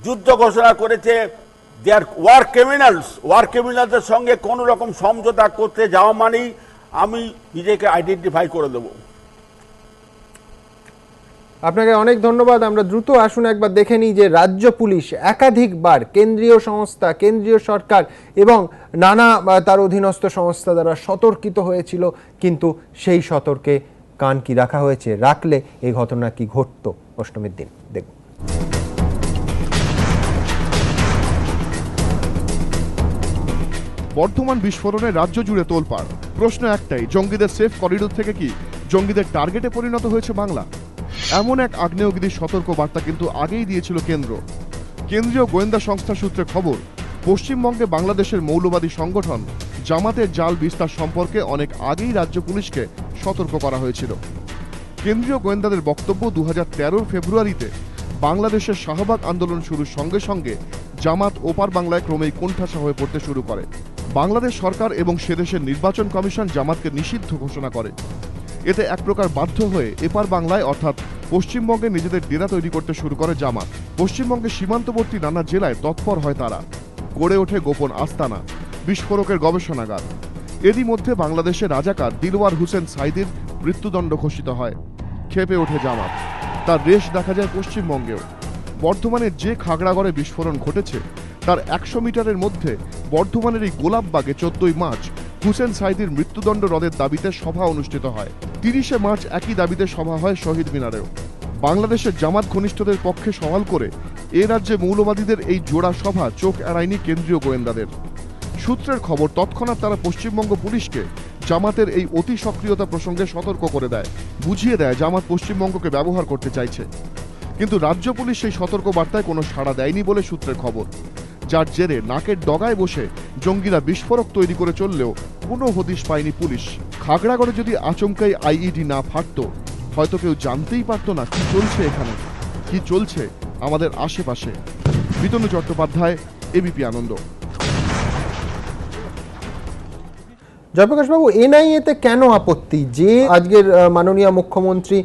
যুদ্ধ ঘোষণা করেছে। দে আর ওয়ার ক্রিমিনালসের সঙ্গে কোন রকম সমঝোতা করতে যাওয়া মানেই আমি নিজেকে আইডেন্টিফাই করে দেব। আপনাকে অনেক ধন্যবাদ। আমরা দ্রুত আসুন একবার দেখে নিই যে রাজ্য পুলিশ একাধিকবার কেন্দ্রীয় সংস্থা, কেন্দ্রীয় সরকার এবং নানা তার অধীনস্থ সংস্থা দ্বারা সতর্কিত হয়েছিল, কিন্তু সেই সতর্কে কান কি রাখা হয়েছে? রাখলে এই ঘটনা কি ঘটতো অষ্টমীর দিন? দেখব। বর্ধমান বিস্ফোরণে রাজ্য জুড়ে তোলপাড়। প্রশ্ন একটাই, জঙ্গিদের সেফ করিডোর থেকে কি জঙ্গিদের টার্গেটে পরিণত হয়েছে বাংলা? এমন এক আগ্নেয়গিরির সতর্ক বার্তা কিন্তু আগেই দিয়েছিল কেন্দ্র। কেন্দ্রীয় গোয়েন্দা সংস্থা সূত্রে খবর, পশ্চিমবঙ্গে বাংলাদেশের মৌলবাদী সংগঠন জামাতের জাল বিস্তার সম্পর্কে অনেক আগেই রাজ্য পুলিশকে সতর্ক করা হয়েছিল। কেন্দ্রীয় গোয়েন্দাদের বক্তব্য, 2013 ফেব্রুয়ারিতে বাংলাদেশের শাহবাগ আন্দোলন শুরুর সঙ্গে সঙ্গে জামাত ওপার বাংলায় ক্রমেই কোণঠাসা হয়ে পড়তে শুরু করে। বাংলাদেশ সরকার এবং সেদেশের নির্বাচন কমিশন জামাতকে নিষিদ্ধ ঘোষণা করে। এতে এক প্রকার বাধ্য হয়ে এপার বাংলায় অর্থাৎ পশ্চিমবঙ্গে নিজেদের ডেরা তৈরি করতে শুরু করে জামাত। পশ্চিমবঙ্গের সীমান্তবর্তী নানা জেলায় তৎপর হয় তারা। গড়ে ওঠে গোপন আস্তানা, বিস্ফোরকের গবেষণাগার। এরই মধ্যে বাংলাদেশের রাজাকার দিলওয়ার হোসেন সাইদির মৃত্যুদণ্ড ঘোষিত হয়। ক্ষেপে ওঠে জামাত। তার রেশ দেখা যায় পশ্চিমবঙ্গেও। বর্ধমানের যে খাগড়াগড়ে বিস্ফোরণ ঘটেছে তার 100 মিটারের মধ্যে বর্ধমানের এই গোলাপবাগে 14ই মার্চ হুসেন সাইদির মৃত্যুদণ্ড রদের দাবিতে সভা অনুষ্ঠিত হয়। 30শে মার্চ একই দাবিতে সভা হয় শহীদ মিনারেও। বাংলাদেশের জামাত ঘনিষ্ঠদের পক্ষে সওয়াল করে এ রাজ্যে মৌলবাদীদের এই জোড়া সভা চোখ এড়ায়নি কেন্দ্রীয় গোয়েন্দাদের। সূত্রের খবর, তৎক্ষণাৎ তারা পশ্চিমবঙ্গ পুলিশকে জামাতের এই অতি সক্রিয়তা প্রসঙ্গে সতর্ক করে দেয়, বুঝিয়ে দেয় জামাত পশ্চিমবঙ্গকে ব্যবহার করতে চাইছে। কিন্তু রাজ্য পুলিশ সেই সতর্ক বার্তায় কোনো সাড়া দেয়নি বলে সূত্রের খবর, যার জেরে নাকের ডগায় বসে জঙ্গিরা বিস্ফোরক তৈরি করে চললেও কোনো হদিশ পায়নি পুলিশ। খাগড়াগড়ে যদি আচমকাই আইইডি না ফাটতো, হয়তো কেউ জানতেই পারতো না কি চলছে এখানে, কি চলছে আমাদের আশেপাশে। বিতনু চট্টোপাধ্যায়, এবিপি আনন্দ। জয়প্রকাশ বাবু, এনআইএতে কেন আপত্তি? যে আজকের মাননীয় মুখ্যমন্ত্রী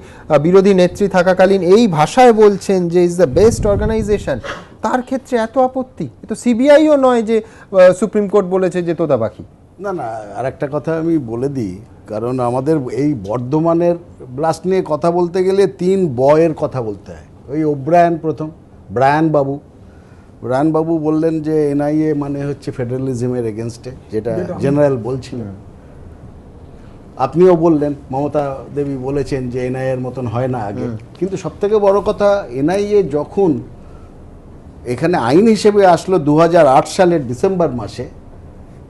বিরোধী নেত্রী থাকাকালীন এই ভাষায় বলছেন যে ইজ দ্য বেস্ট অর্গানাইজেশন, তার ক্ষেত্রে এত আপত্তি? এ তো সিবিআইও নয় যে সুপ্রিম কোর্ট বলেছে যে তোদাবাকি। না, আর একটা কথা আমি বলে দিই, কারণ আমাদের এই বর্ধমানের ব্লাস্ট নিয়ে কথা বলতে গেলে 3 বয়ের কথা বলতে হয়। ওই ওব্রায়ান প্রথম, ব্রায়ান বাবু বললেন যে এনআইএ মানে হচ্ছে ফেডারেলিজমের এগেনস্টে, যেটা জেনারেল বলছিলেন। আপনিও বললেন, মমতা দেবী বলেছেন যে এনআইএর মতন হয় না আগে। কিন্তু সবথেকে বড় কথা, এনআইএ যখন এখানে আইন হিসেবে আসলো 2008 সালের ডিসেম্বর মাসে,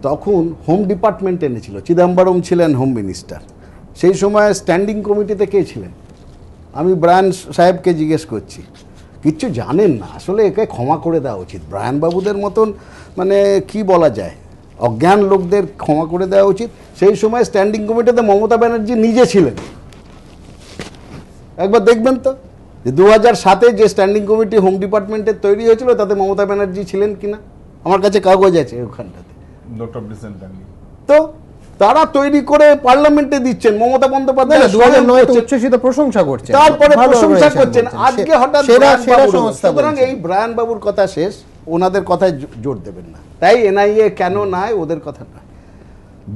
তখন হোম ডিপার্টমেন্ট এনেছিল, চিদম্বরম ছিলেন হোম মিনিস্টার। সেই সময় স্ট্যান্ডিং কমিটিতে কে ছিলেন? আমি ব্রায়ান সাহেবকে জিজ্ঞেস করছি, কিচ্ছু জানেন না। আসলে একে ক্ষমা করে দেওয়া উচিত। ব্রায়ান বাবুদের মতন মানে কি বলা যায়, অজ্ঞান লোকদের ক্ষমা করে দেওয়া উচিত। সেই সময় স্ট্যান্ডিং কমিটিতে মমতা ব্যানার্জি নিজে ছিলেন। একবার দেখবেন তো যে 2007-এ যে স্ট্যান্ডিং কমিটি হোম ডিপার্টমেন্টের তৈরি হয়েছিল তাতে মমতা ব্যানার্জি ছিলেন কিনা, আমার কাছে কাগজ আছে ওখানটাতে। তো তারা তৈরি করে পার্লামেন্টে দিচ্ছেন, মমতা বন্দ্যোপাধ্যায় 2009 উচ্ছ্বসিত প্রশংসা করছেন, তারপরে প্রশংসা করছেন, আজকে হঠাৎ সুতরাং এই ব্রায়ান বাবুর কথা শেষ, ওনাদের কথায় জোর দেবেন না। তাই এনআইএ কেন নাই, ওদের কথা নয়।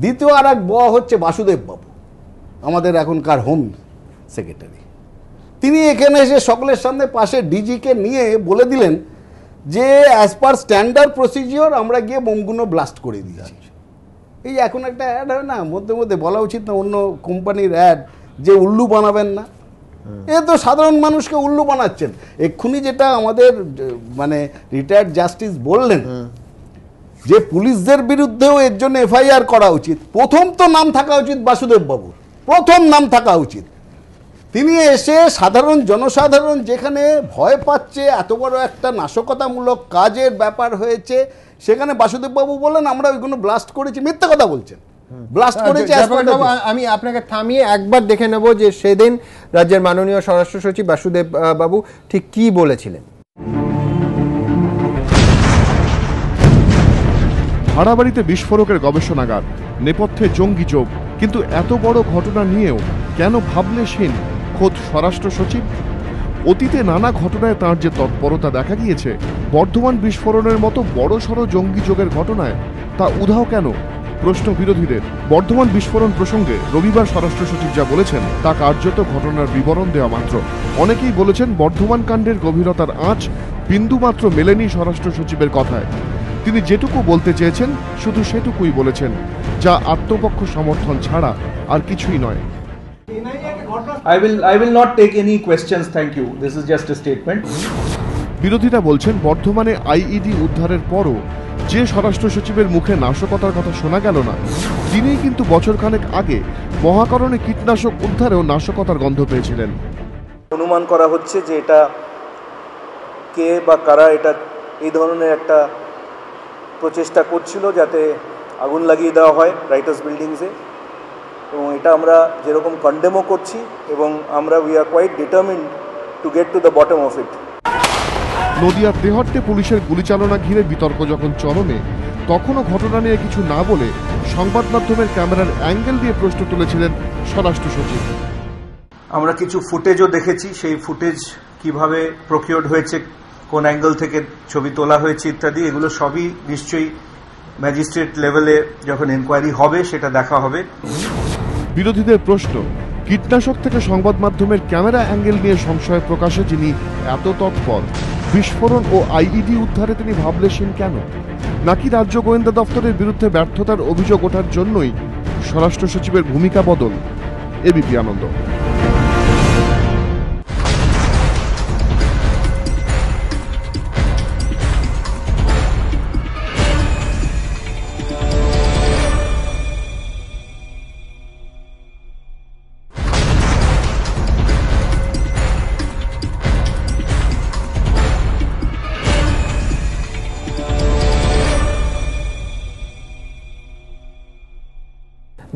দ্বিতীয় আর এক হচ্ছে বাসুদেব বাবু, আমাদের এখনকার হোম সেক্রেটারি। তিনি এখানে এসে সকলের সামনে পাশে ডিজিকে নিয়ে বলে দিলেন যে অ্যাজ পার স্ট্যান্ডার্ড প্রসিজিওর আমরা গিয়ে বোমগুলো ব্লাস্ট করে দিয়েছি। এই এখন একটা অ্যাড হয় না, মধ্যে মধ্যে বলা উচিত না অন্য কোম্পানির অ্যাড, যে উল্লু বানাবেন না, এ তো সাধারণ মানুষকে উল্লু বানাচ্ছেন। এক্ষুনি যেটা আমাদের মানে রিটায়ার্ড জাস্টিস বললেন যে পুলিশদের বিরুদ্ধেও এর জন্য এফআইআর করা উচিত। প্রথম তো নাম থাকা উচিত বাসুদেব বাবুর, প্রথম নাম থাকা উচিত। তিনি এসে সাধারণ জনসাধারণ যেখানে ভয় পাচ্ছে, এত বড় একটা নাশকতামূলক কাজের ব্যাপার হয়েছে, সেখানে বাসুদেব বাবু বললেন আমরা ওইগুলো ব্লাস্ট করেছি। মিথ্যা কথা বলছেন, ব্লাস্ট করেছে। আমি আপনাকে থামিয়ে একবার দেখে নেব যে সেদিন রাজ্যের মাননীয় স্বরাষ্ট্র সচিব বাসুদেব বাবু ঠিক কি বলেছিলেন। ভাড়াবাড়িতে বিস্ফোরকের গবেষণাগার, নেপথ্যে জঙ্গি যোগ, কিন্তু এত বড় ঘটনা নিয়েও কেন ভাবলেশহীন খোদ স্বরাষ্ট্র সচিব? অতীতে নানা ঘটনায় তাঁর যে তৎপরতা দেখা গিয়েছে, বর্ধমান বিস্ফোরণের মতো বড়সড় জঙ্গি যোগের ঘটনায় তা উধাও কেন? প্রশ্ন বিরোধীদের। বর্ধমান বিস্ফোরণ প্রসঙ্গে রবিবার স্বরাষ্ট্র সচিব যা বলেছেন তা কার্যত ঘটনার বিবরণ দেওয়া মাত্র। অনেকেই বলেছেন বর্ধমান কাণ্ডের গভীরতার আঁচ বিন্দুমাত্র মেলেনি স্বরাষ্ট্র সচিবের কথায়। তিনি যেটুকু বলতে চেয়েছেন শুধু সেটুকুই বলেছেন, যা আত্মপক্ষ সমর্থন ছাড়া আর কিছুই নয়। I will not take any questions, thank you. This is just a statement. বিরোধীরা বলছেন বর্ধমানে আইইডি উদ্ধারের পরও যে স্বরাষ্ট্র সচিবের মুখে নাশকতার কথা শোনা গেল না, তিনিই কিন্তু বছরখানেক আগে মহাকরণে কীটনাশক উদ্ধারেও নাশকতার গন্ধ পেয়েছিলেন। অনুমান করা হচ্ছে যে এটা কে বা কারা এটা এই ধরনের একটা প্রচেষ্টা করছিল যাতে আগুন লাগিয়ে দেওয়া হয় রাইটার্স বিল্ডিংসে, এবং এটা আমরা যেরকম কন্ডেমও করছি এবং আমরা we are quite determined to get to the bottom of it. নদিয়ার তেহট্টে পুলিশের গুলিচালনা ঘিরে বিতর্ক যখন চরমে, তখনও ঘটনা নিয়ে কিছু না বলে সংবাদ মাধ্যমের ক্যামেরার অ্যাঙ্গেল দিয়ে প্রশ্ন তুলেছিলেন স্বরাষ্ট্র সচিব। আমরা কিছু ফুটেজও দেখেছি, সেই ফুটেজ কিভাবে প্রকিউরড হয়েছে, কোন অ্যাঙ্গেল থেকে ছবি তোলা হয়েছে ইত্যাদি, এগুলো সবই নিশ্চয়ই ম্যাজিস্ট্রেট লেভেলে যখন এনকোয়ারি হবে সেটা দেখা হবে। বিরোধীদের প্রশ্ন, কীটনাশক থেকে সংবাদ মাধ্যমের ক্যামেরা অ্যাঙ্গেল নিয়ে সংশয় প্রকাশে যিনি এত তৎপর, বিস্ফোরণ ও আইইডি উদ্ধারে তিনি ভাবলেশহীন কেন? নাকি রাজ্য গোয়েন্দা দপ্তরের বিরুদ্ধে ব্যর্থতার অভিযোগ ওঠার জন্যই স্বরাষ্ট্র সচিবের ভূমিকা বদল? এবিপি আনন্দ।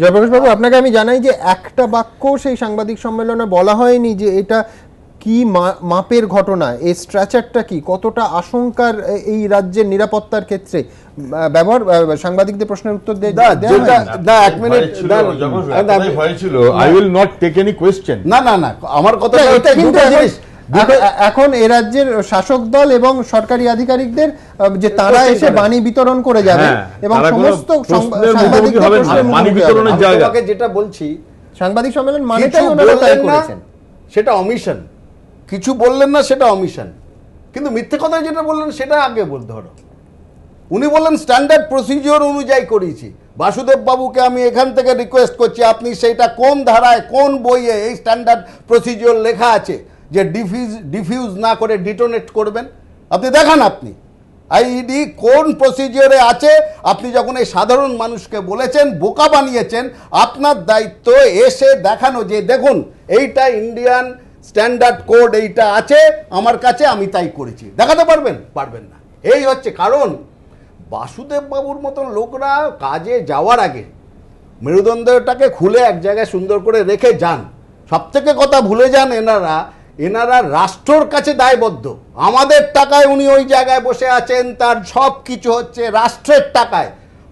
জয়প্রকাশ বাবু, আপনাকে আমি জানাই যে একটা বাক্য সেই সাংবাদিক সম্মেলনে বলা হয়নি যে এটা কি মাপের ঘটনা, এই স্ট্রাচারটা কি, কতটা আশঙ্কার এই রাজ্যের নিরাপত্তার ক্ষেত্রে ব্যবহার, সাংবাদিকদের প্রশ্নের উত্তর দেয়। আমার কথা এখন এ রাজ্যের শাসক দল এবং সরকারি আধিকারিকদের যে তারা এসে বাণী বিতরণ করে যাবে এবং সমস্ত সাংবাদিকদের যেটা বলছি, সাংবাদিক সম্মেলন মানেটাই ওনারা তাই করেছেন, সেটা অমিশন। কিছু বললেন না, সেটা অমিশন। কিন্তু মিথ্যে কথা যেটা বললেন সেটা আগে বলতে হলো। উনি বললেন স্ট্যান্ডার্ড প্রসিজিওর অনুযায়ী করেছি। বাসুদেব বাবুকে আমি এখান থেকে রিকোয়েস্ট করছি, আপনি সেইটা কোন ধারায় কোন বইয়ে এই স্ট্যান্ডার্ড প্রসিজিওর লেখা আছে যে ডিফিউজ না করে ডিটোনেট করবেন? আপনি দেখান, আপনি আইইডি কোন প্রসিজিওরে আছে? আপনি যখন এই সাধারণ মানুষকে বলেছেন, বোকা বানিয়েছেন, আপনার দায়িত্ব এসে দেখানো যে দেখুন এইটা ইন্ডিয়ান স্ট্যান্ডার্ড কোড, এইটা আছে আমার কাছে, আমি তাই করেছি। দেখাতে পারবেন? পারবেন না। এই হচ্ছে কারণ। বাসুদেব বাবুর মতন লোকরা কাজে যাওয়ার আগে মেরুদণ্ডটাকে খুলে এক জায়গায় সুন্দর করে রেখে যান। সব থেকে কথা ভুলে যান এনারা রাষ্ট্রর কাছে দায়বদ্ধ। আমাদের টাকায় উনি ওই জায়গায় বসে আছেন, তার সব কিছু হচ্ছে রাষ্ট্রের টাকায়,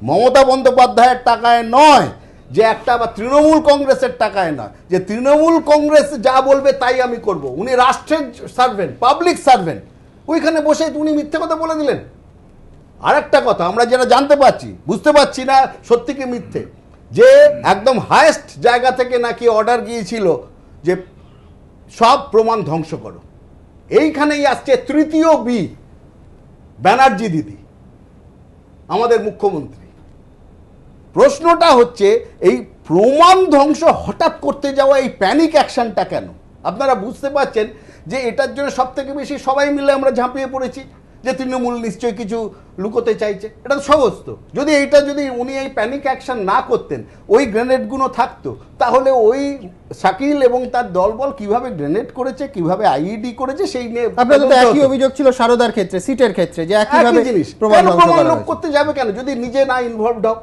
মমতা বন্দ্যোপাধ্যায়ের টাকায় নয়, যে একটা বা তৃণমূল কংগ্রেসের টাকায় নয়, যে তৃণমূল কংগ্রেস যা বলবে তাই আমি করব। উনি রাষ্ট্রের সার্ভেন্ট, পাবলিক সার্ভেন্ট। ওইখানে বসে উনি মিথ্যে কথা বলে দিলেন। আর একটা কথা আমরা যেটা জানতে পারছি, বুঝতে পারছি না সত্যি কি মিথ্যে, যে একদম হায়েস্ট জায়গা থেকে নাকি অর্ডার গিয়েছিল যে সব প্রমাণ ধ্বংস করো। এইখানেই আসছে তৃতীয় বি, ব্যানার্জি দিদি, আমাদের মুখ্যমন্ত্রী। প্রশ্নটা হচ্ছে এই প্রমাণ ধ্বংস হঠাৎ করতে যাওয়া এই প্যানিক অ্যাকশনটা কেন? আপনারা বুঝতে পারছেন যে এটার জন্য সব থেকে বেশি সবাই মিলে আমরা ঝাঁপিয়ে পড়েছি যে তৃণমূল নিশ্চয়ই কিছু লুকোতে চাইছে। এটা তো সহজ তো। যদি উনি এই প্যানিক অ্যাকশন না করতেন, ওই গ্রেনেডগুলো থাকতো, তাহলে ওই শাকিল এবং তার দলবল কিভাবে গ্রেনেড করেছে, কিভাবে আইইডি করেছে সেই নিয়ে আপনাদের তো একই অভিযোগ ছিল সারদার ক্ষেত্রে, সিটের ক্ষেত্রে, যে একইভাবে জিনিস প্রমাণ লোক করতে যাবে কেন যদি নিজে না ইনভলভড হোক।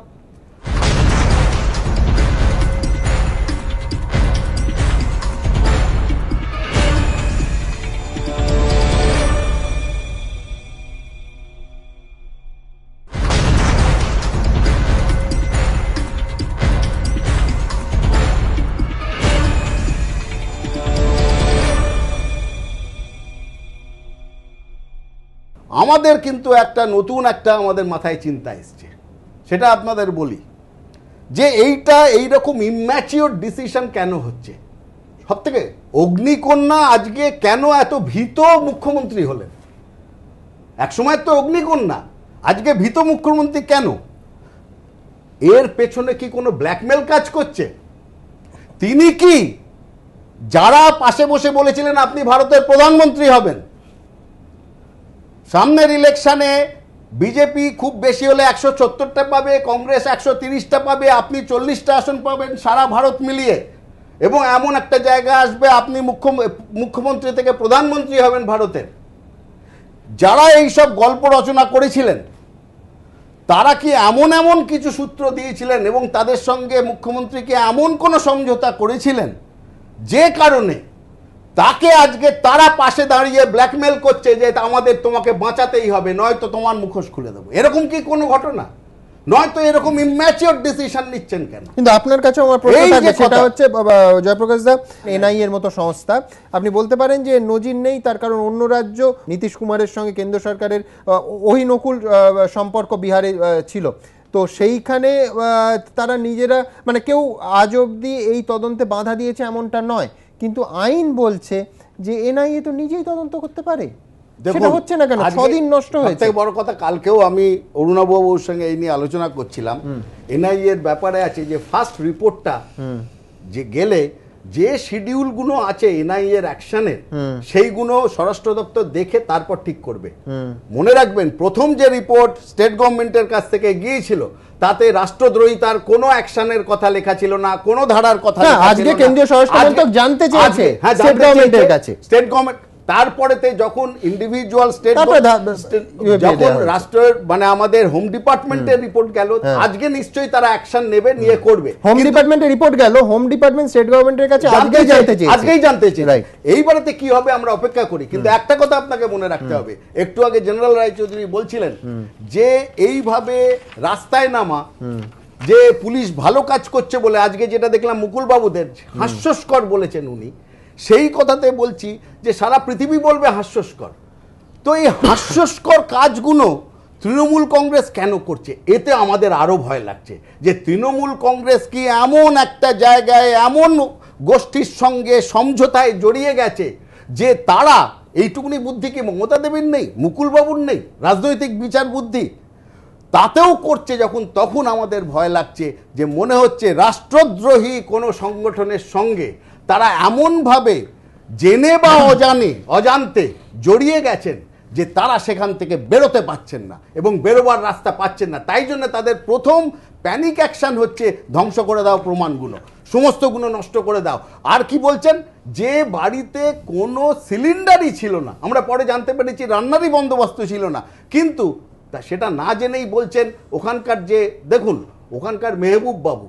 আমাদের কিন্তু নতুন আমাদের মাথায় চিন্তা এসছে, সেটা আপনাদের বলি যে এইরকম ইম্যাচিওর ডিসিশন কেন হচ্ছে। সব থেকে অগ্নিকন্যা আজকে কেন এত ভীত মুখ্যমন্ত্রী হলেন? একসময় তো অগ্নিকন্যা, আজকে ভীত মুখ্যমন্ত্রী কেন? এর পেছনে কি কোনো ব্ল্যাকমেল কাজ করছে? তিনি কি যারা পাশে বসে বলেছিলেন আপনি ভারতের প্রধানমন্ত্রী হবেন, সামনের ইলেকশনে বিজেপি খুব বেশি হলে 170টা পাবে, কংগ্রেস 130টা পাবে, আপনি 40টা আসন পাবেন সারা ভারত মিলিয়ে, এবং এমন একটা জায়গা আসবে আপনি মুখ্যমন্ত্রী থেকে প্রধানমন্ত্রী হবেন ভারতের। যারা এই সব গল্প রচনা করেছিলেন তারা কি এমন কিছু সূত্র দিয়েছিলেন এবং তাদের সঙ্গে মুখ্যমন্ত্রীকে এমন কোনো সমঝোতা করেছিলেন যে কারণে তাকে আজকে তারা পাশে দাঁড়িয়ে ব্ল্যাকমেল করছে যে তোমাকে বাঁচাতেই হবে, নয়তো তোমার মুখোশ খুলে দেবো? এরকম কি কোনো ঘটনা? নয়তো এরকম ইম্যাচিওর ডিসিশন নিচ্ছেন কেন? কিন্তু আপনার কাছে আমার প্রশ্ন থাকবে, সেটা হচ্ছে জয়প্রকাশ দা, এনআইএ এর মতো সংস্থা, আপনি বলতে পারেন যে নজির নেই, তার কারণ অন্য রাজ্য নীতিশ কুমারের সঙ্গে কেন্দ্র সরকারের অহিনকুল সম্পর্ক বিহারে ছিল, তো সেইখানে তারা নিজেরা কেউ আজ অবধি এই তদন্তে বাধা দিয়েছে এমনটা নয়, কিন্তু আইন বলছে যে এনআইএ তো নিজেই তদন্ত করতে পারে, সেটা হচ্ছে না কেন? 6 দিন নষ্ট হয়েছে। সবথেকে বড় কথা, কালকেও আমি অরুণাবুর সঙ্গে এই নিয়ে আলোচনা করছিলাম, এনআইএ এর ব্যাপারে আছে যে ফার্স্ট রিপোর্টটা যে গেলে যে শিডিউলগুলো আছে এনআইএ এর অ্যাকশনের, সেইগুলো স্বরাষ্ট্র দপ্তর দেখে তারপর ঠিক করবে। মনে রাখবেন, প্রথম যে রিপোর্ট স্টেট গভর্নমেন্টের কাছ থেকে গিয়েছিল তাতে রাষ্ট্রদ্রোহিতার কোনো অ্যাকশনের কথা লেখা ছিল না, কোনো ধারার কথা লেখা ছিল না। আজকে কেন্দ্রীয় স্বরাষ্ট্র মন্ত্রক জানতে চেয়েছে স্টেট গভর্নমেন্টের কাছে, স্টেট গভর্নমেন্ট তারপরেতে যখন ইন্ডিভিজুয়াল স্টেট যখন রাষ্ট্রের আমাদের হোম ডিপার্টমেন্টের রিপোর্ট গেল, আজকে নিশ্চয়ই তারা অ্যাকশন নেবে, নিয়ে করবে। হোম ডিপার্টমেন্টের রিপোর্ট গেল, হোম ডিপার্টমেন্ট স্টেট গভর্নমেন্টের কাছে আজকেই জানতে চেয়েছে। এইবারেতে কি হবে আমরা অপেক্ষা করি। কিন্তু একটা কথা আপনাকে মনে রাখতে হবে, একটু আগে জেনারেল রায়চৌধুরী বলছিলেন যে এইভাবে রাস্তায় নামা, যে পুলিশ ভালো কাজ করছে বলে আজকে যেটা দেখলাম মুকুল বাবুদের হাস্যস্কর বলেছেন উনি, সেই কথাতে বলছি যে সারা পৃথিবী বলবে হাস্যস্কর। তো এই হাস্যস্কর কাজগুলো তৃণমূল কংগ্রেস কেন করছে, এতে আমাদের আরো ভয় লাগছে যে তৃণমূল কংগ্রেস কি এমন একটা জায়গায় এমন গোষ্ঠীর সঙ্গে সমঝোতায় জড়িয়ে গেছে যে তারা এইটুকুনি বুদ্ধি কি মমতা দেবীর নেই, মুকুল বাবুর নেই, রাজনৈতিক বিচার বুদ্ধি তাতেও করছে যখন, তখন আমাদের ভয় লাগছে যে মনে হচ্ছে রাষ্ট্রদ্রোহী কোনো সংগঠনের সঙ্গে তারা এমনভাবে জেনে বা অজান্তে জড়িয়ে গেছেন যে তারা সেখান থেকে বেরোতে পারছেন না এবং বেরোবার রাস্তা পাচ্ছেন না। তাই জন্য তাদের প্রথম প্যানিক অ্যাকশন হচ্ছে ধ্বংস করে দাও প্রমাণগুলো, সমস্তগুলো নষ্ট করে দাও। আর কি বলছেন, যে বাড়িতে কোনো সিলিন্ডারই ছিল না, আমরা পরে জানতে পেরেছি রান্নারই বন্দোবস্ত ছিল না, কিন্তু সেটা না জেনেই বলছেন ওখানকার যে দেখুন ওখানকার মেহবুব বাবু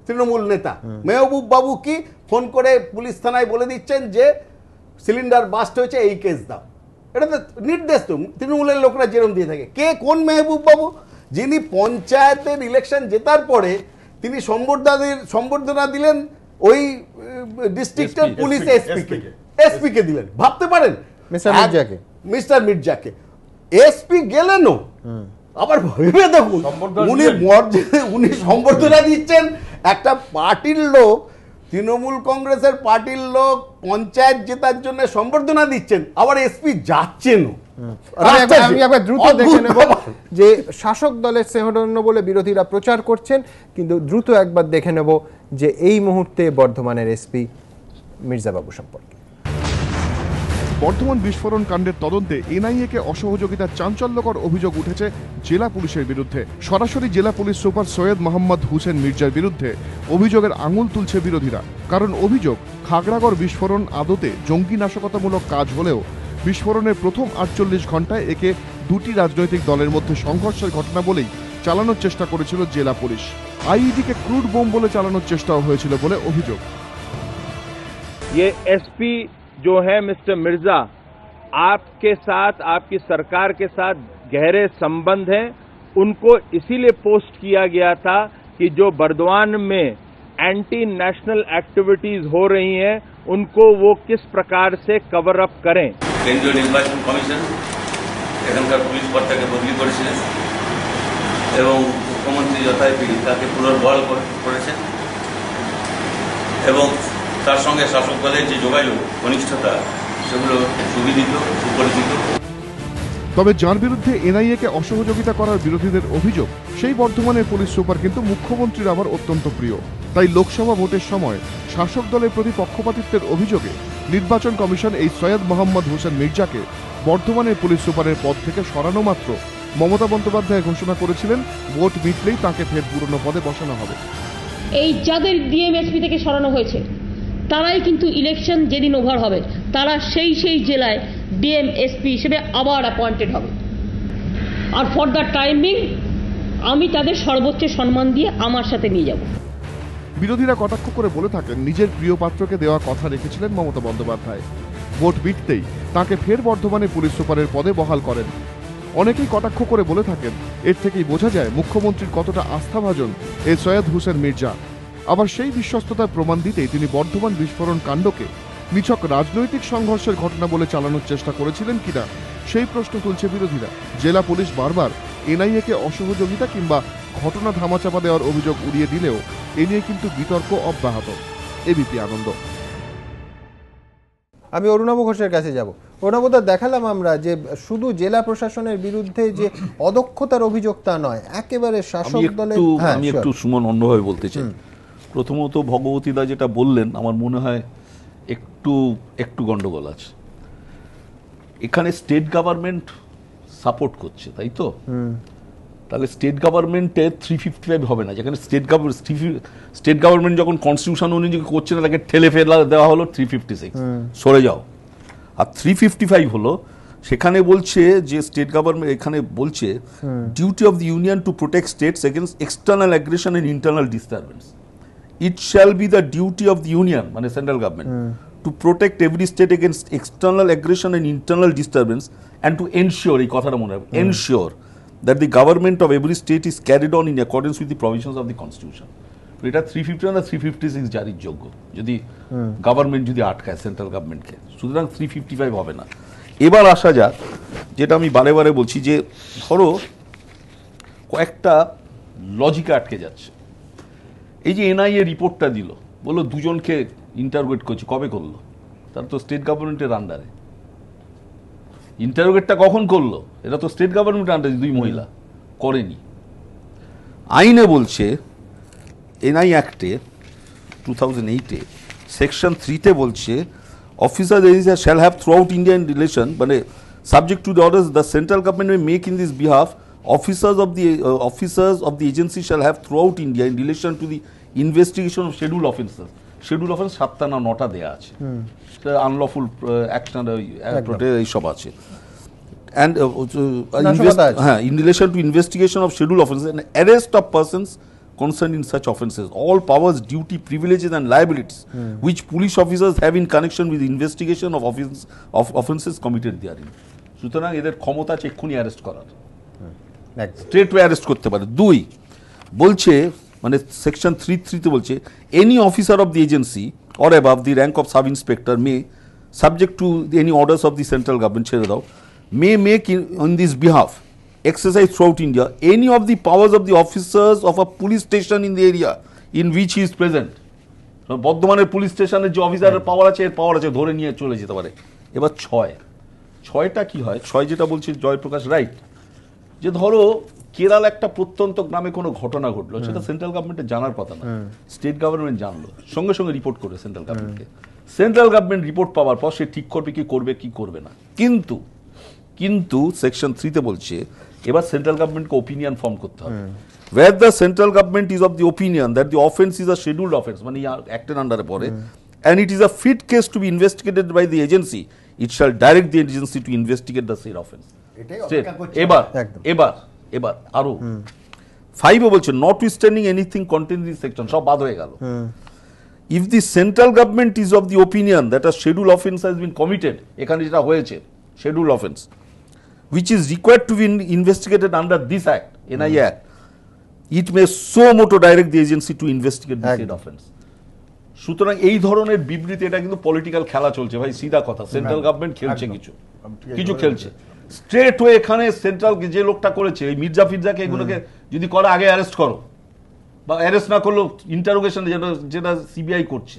তৃণমূল নেতা, মেহবুব বাবু কি ফোন করে পুলিশ থানায় বলে দিচ্ছেন যে সিলিন্ডার বাস্ট হয়েছে, এই কেস দাও। এটা তো নির্দেশ তো তৃণমূলের লোকরা যেরকম দিয়ে থাকে। কে কোন মেহবুব বাবু? যিনি পঞ্চায়েতের ইলেকশন জেতার পরে তিনি সম্বর্ধনা দিলেন ওই ডিস্ট্রিক্টের পুলিশ এসপিকে দিলেন, ভাবতে পারেন, মিস্টার মির্জাকে। এসপি গেলেনও, আবার ভেবে দেখুন উনি সম্বর্ধনা দিচ্ছেন একটা পার্টির লোক, তৃণমূল কংগ্রেসের পার্টির লোক পঞ্চায়েত জেতার জন্য সম্বর্ধনা দিচ্ছেন, আবার এসপি যাচ্ছেনও। আমি আবার দ্রুত দেখে নেব যে শাসক দলের স্নেহধন্য বলে বিরোধীরা প্রচার করছেন, কিন্তু দ্রুত একবার দেখে নেব যে এই মুহূর্তে বর্ধমানের এসপি মির্জাবাবু সম্পর্কে। বর্ধমান বিস্ফোরণ কাণ্ডের তদন্তে এনআইএকে অসহযোগিতার চাঞ্চল্যকর অভিযোগ উঠেছে জেলা পুলিশের বিরুদ্ধে। সরাসরি জেলা পুলিশ সুপার সৈয়দ মোহাম্মদ হুসেন মির্জার বিরুদ্ধে অভিযোগের আঙুল তুলছে বিরোধীরা। কারণ অভিযোগ, খাগড়াগড় বিস্ফোরণ আদতে জঙ্গি নাশকতামূলক কাজ হলেও বিস্ফোরণের প্রথম 48 ঘণ্টায় একে দুটি রাজনৈতিক দলের মধ্যে সংঘর্ষের ঘটনা বলেই চালানোর চেষ্টা করেছিল জেলা পুলিশ। আইইডিকে ক্রুড বোম বলে চালানোর চেষ্টাও হয়েছিল বলে অভিযোগ। ये एसपी जो है मिस्टर मिर्जा, आपके साथ, आपकी सरकार के साथ गहरे संबंध हैं। उनको इसीलिए पोस्ट किया गया था कि जो बर्दवान में एंटी नेशनल एक्टिविटीज हो रही हैं उनको वो किस प्रकार से कवर अप करें। কেন্দ্রীয় নির্বাচন কমিশন এখানকার পুলিশ কর্তাকে বদলি করেছিলেন এবং মুখ্যমন্ত্রী যথারীতি তাকে পুনর্বহাল করেছেন এবং তার সঙ্গে শাসক দলের যে যোগাযোগ ঘনিষ্ঠতা সেগুলো সুবিদিত, সুপরিচিত। তবে যার বিরুদ্ধে এনআইএকে অসহযোগিতা করার বিরোধীদের অভিযোগ, সেই বর্ধমানের পুলিশ সুপার কিন্তু মুখ্যমন্ত্রীর আবার অত্যন্ত প্রিয়। তাই লোকসভা ভোটের সময় শাসক দলের প্রতি পক্ষপাতিত্বের অভিযোগে নির্বাচন কমিশন এই সৈয়দ মোহাম্মদ হোসেন মির্জাকে বর্ধমানের পুলিশ সুপারের পদ থেকে সরানো মাত্র মমতা বন্দ্যোপাধ্যায় ঘোষণা করেছিলেন ভোট মিটলেই তাকে ফের পুরনো পদে বসানো হবে। এই যাদের ডিএমএসপি থেকে সরানো হয়েছে তারাই কিন্তু ইলেকশন যেদিন ওভার হবে তারা সেই জেলায় ডিএমএসপি হিসেবে আবার অ্যাপয়েন্টেড হবে। আর ফর দ্য টাইমিং আমি তাদের সর্বোচ্চ সম্মান দিয়ে আমার সাথে নিয়ে যাব। বিরোধীরা কটাক্ষ করে বলে থাকেন, নিজের প্রিয় পাত্রকে দেওয়া কথা রেখেছিলেন মমতা বন্দ্যোপাধ্যায়। ভোট মিটতেই তাকে ফের বর্ধমানে পুলিশ সুপারের পদে বহাল করেন। অনেকেই কটাক্ষ করে বলে থাকেন, এর থেকেই বোঝা যায় মুখ্যমন্ত্রীর কতটা আস্থাভাজন এই সৈয়দ হোসেন মির্জা। আবার সেই বিশ্বস্ততার প্রমাণ দিতেই তিনি বর্ধমান বিস্ফোরণ কাণ্ডকে নিছক রাজনৈতিক সংঘর্ষের ঘটনা বলে চালানোর চেষ্টা করেছিলেন কিনা সেই প্রশ্ন তুলছে বিরোধীরা। জেলা পুলিশ বারবার এনআইএকে অসহযোগিতা কিংবা ঘটনা ধামাচাপা দেওয়ার অভিযোগ উড়িয়ে দিলেও এ নিয়ে কিন্তু বিতর্ক অব্যাহত। এবিপি আনন্দ। আমি অরুণাভ ঘোষের কাছে যাব। অরুণাভদা, দেখালাম আমরা যে শুধু জেলা প্রশাসনের বিরুদ্ধে যে অদক্ষতার অভিযোগ তা নয়, একেবারে শাসক দলের। আমি একটু সুমন অন্যভাবে বলতে চাই। প্রথমত ভগবতীদা যেটা বললেন আমার মনে হয় একটু গন্ডগোল আছে। এখানে স্টেট গভর্নমেন্ট সাপোর্ট করছে, তাই তো? তাহলে স্টেট গভর্নমেন্টের 355 হবে না। যেখানে স্টেট গভর্নমেন্ট যখন কনস্টিটিউশন অনুযায়ী করছে না, তাকে ঠেলে ফেলা দেওয়া হলো 356, সরে যাও। আর 355 হলো, সেখানে বলছে যে স্টেট গভর্নমেন্ট এখানে বলছে duty of the union to protect states against external aggression and internal disturbance. It shall be the duty of the union, মানে central government, to protect every state against external aggression and internal disturbance and to ensure, এই কথাটা মনে রাখবেন, ensure that the government of every state is carried on in accordance with the provisions of the constitution. এটা 351 আর 356 জারির যোগ্য যদি government যদি আটকায় সেন্ট্রাল গভর্নমেন্টকে, সুতরাং 355 হবে না। এবার আসা যাক, যেটা আমি বারে বারে বলছি যে ধরো কয়েকটা লজিকে আটকে যাচ্ছে। এই যে এনআইএ রিপোর্টটা দিল, বললো দুজনকে ইন্টারোগেট করছে, কবে করলো? তারা তো স্টেট গভর্নমেন্টের আন্ডারে। ইন্টারোগেটটা কখন করলো? এটা তো স্টেট গভর্নমেন্টের আন্ডারে, দুই মহিলা করেনি। আইনে বলছে, এনআই অ্যাক্টে 2008-এ সেকশন 3-তে বলছে officer shall have throughout Indian relation, মানে subject to the orders the central government may make in this behalf, officers of the agency shall have throughout India in relation to the investigation of scheduled offences. Scheduled offense 7টা না 9টা দেয়া আছে, unlawful action এইসব আছে। And in relation to investigation of scheduled offences and arrest of persons concerned in such offences, all powers, duty, privileges and liabilities which police officers have in connection with the investigation of offences committed therein. সুতরাং এদের ক্ষমতা আছে এক্ষুনি arrest করার, straight way arrest করতে পারে। 2 বলছে, মানে সেকশন 3(3)তে বলছে any officer of the agency or above the rank of sub inspector May, subject to any orders of the central government, ছেড়ে দাও, মে make in this behalf exercise through out India any of the powers of the officers of a police station in the area in which he is present. বর্ধমানের police স্টেশনের যে অফিসারের পাওয়ার আছে, এর পাওয়ার আছে, ধরে নিয়ে চলে যেতে পারে। এবার 6টা কি হয়? 6 যেটা বলছে জয়প্রকাশ রাইট, যে ধরো কেরাল একটা প্রত্যন্ত গ্রামে কোনো ঘটনা ঘটলো, সেটা সেন্ট্রাল গভর্নমেন্টের জানার কথা না, স্টেট গভর্নমেন্ট জানলো, সঙ্গে সঙ্গে রিপোর্ট করে সেন্ট্রাল গভর্নমেন্টকে। সেন্ট্রাল গভর্নমেন্ট রিপোর্ট পাওয়ার পর সে ঠিক করবে কি করবে না। কিন্তু সেকশন 3-তে বলছে এবার সেন্ট্রাল গভর্নমেন্টকে ওপিনিয়ন ফর্ম করতে হবে। Where the central government is of the opinion that the offence is a scheduled offence, মানে অ্যাক্টের আন্ডারে পড়ে, and it is a fit case to be investigated by the agency, it shall direct the agency to investigate the said offence. এবার আরো 5 বলছে notwithstanding anything contained in this section, সব বাদ হয়ে গেল। If the central government is of the opinion that a scheduled offence has been committed, এখানে যেটা হয়েছে scheduled offence, which is required to be investigated under this act, NIA Act, it may so moto direct the agency to investigate the said offence. সুতরাং এই ধরনের বিবৃতি, এটা কিন্তু political খেলা চলছে ভাই, সিধা কথা। সেন্ট্রাল গভর্নমেন্ট খেলছে কিছু খেলছে স্ট্রেট হয়ে। এখানে সেন্ট্রাল যে লোকটা করেছে এই মির্জা ফিরজাকে, এগুলোকে যদি করে আগে অ্যারেস্ট করো, বা অ্যারেস্ট না করলেও ইন্টারোগেশন যেটা সিবিআই করছে।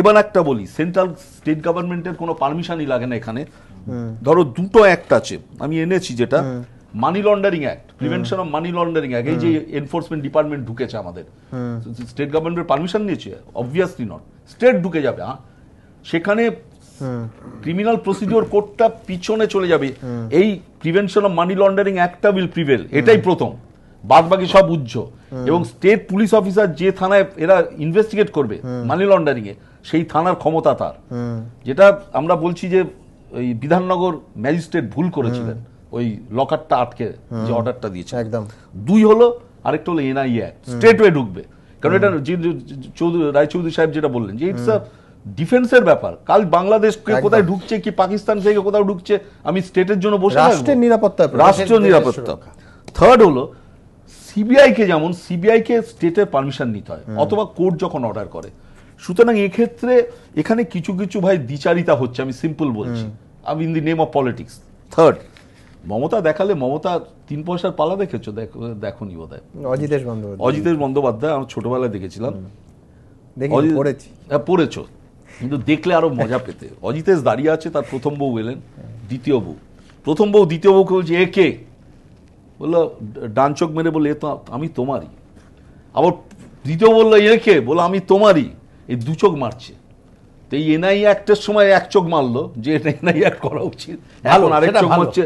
এবার একটা বলি, সেন্ট্রাল স্টেট গভর্নমেন্টের কোনো পারমিশনই লাগে না এখানে। ধরো দুটো অ্যাক্ট আছে আমি এনেছি, যেটা money laundering act, prevention of money laundering act, এই যে এনফোর্সমেন্ট ডিপার্টমেন্ট ঢুকেছে আমাদের, স্টেট গভর্নমেন্টের পারমিশন নিয়েছে? Obviously not. স্টেট ঢুকে যাবে, সেখানে ক্রিমিনাল প্রসিডিওর কোডটা পিছনে চলে যাবে। এই প্রিভেনশন অফ মানি লন্ডারিং অ্যাক্টটা উইল প্রিভেল, এটাই প্রথম, বাদ বাকি সব উজ্জ। এবং স্টেট পুলিশ অফিসার যে থানায় এরা ইনভেস্টিগেট করবে মানি লন্ডারিং এ, সেই থানার ক্ষমতা তার। যেটা আমরা বলছি যে ওই বিধাননগর ম্যাজিস্ট্রেট ভুল করেছিলেন ওই লকারটা আটকে যে অর্ডারটা দিয়েছে। একদম। 2 হলো, আরেকটা হলো এনআইএ অ্যাক্ট, স্টেট ওয়ে ঢুকবে। কারণ এটা রায়চৌধুরী সাহেব যেটা বললেন যে ইটস আ ডিফেন্সের ব্যাপার। কাল বাংলাদেশ কোথায় ঢুকছে কি পাকিস্তান থেকে কোথাও ঢুকছে, আমি স্টেটের জন্য বসে রাষ্ট্রের নিরাপত্তা, রাষ্ট্রীয় নিরাপত্তা। থার্ড হলো সিবিআই কে, যেমন সিবিআই কে স্টেটের পারমিশন নিতে হয়, অথবা কোর্ট যখন অর্ডার করে। সুতরাং এক্ষেত্রে এখানে কিছু ভাই দ্বিচারিতা হচ্ছে, আমি সিম্পল বলছি, আমি in the name of politics. Third, Mamata দেখালে, মমতা 3 পয়সার পালা দেখেছো? দেখোনি বোধহয়। অজিতেশ বন্দ্যোপাধ্যায় আমি ছোটবেলায় দেখেছিলাম, পড়েছো, কিন্তু দেখলে আরো মজা পেতে। অজিতেশ দাঁড়িয়ে আছে, তার প্রথম বউ এলেন, দ্বিতীয় বউ, দ্বিতীয় বউকে বলছে এ কে? বললো ডান চোখ মেরে বললো এ তো আমি তোমারই। আবার দ্বিতীয় বললো এ কে? বললো আমি তোমারই। এই 2 চোখ মারছে। তো এই এনআই অ্যাক্টের সময় 1 চোখ মারলো, যে এনআই অ্যাক্ট করা উচিত, এখন আরেক চোখ মারছে।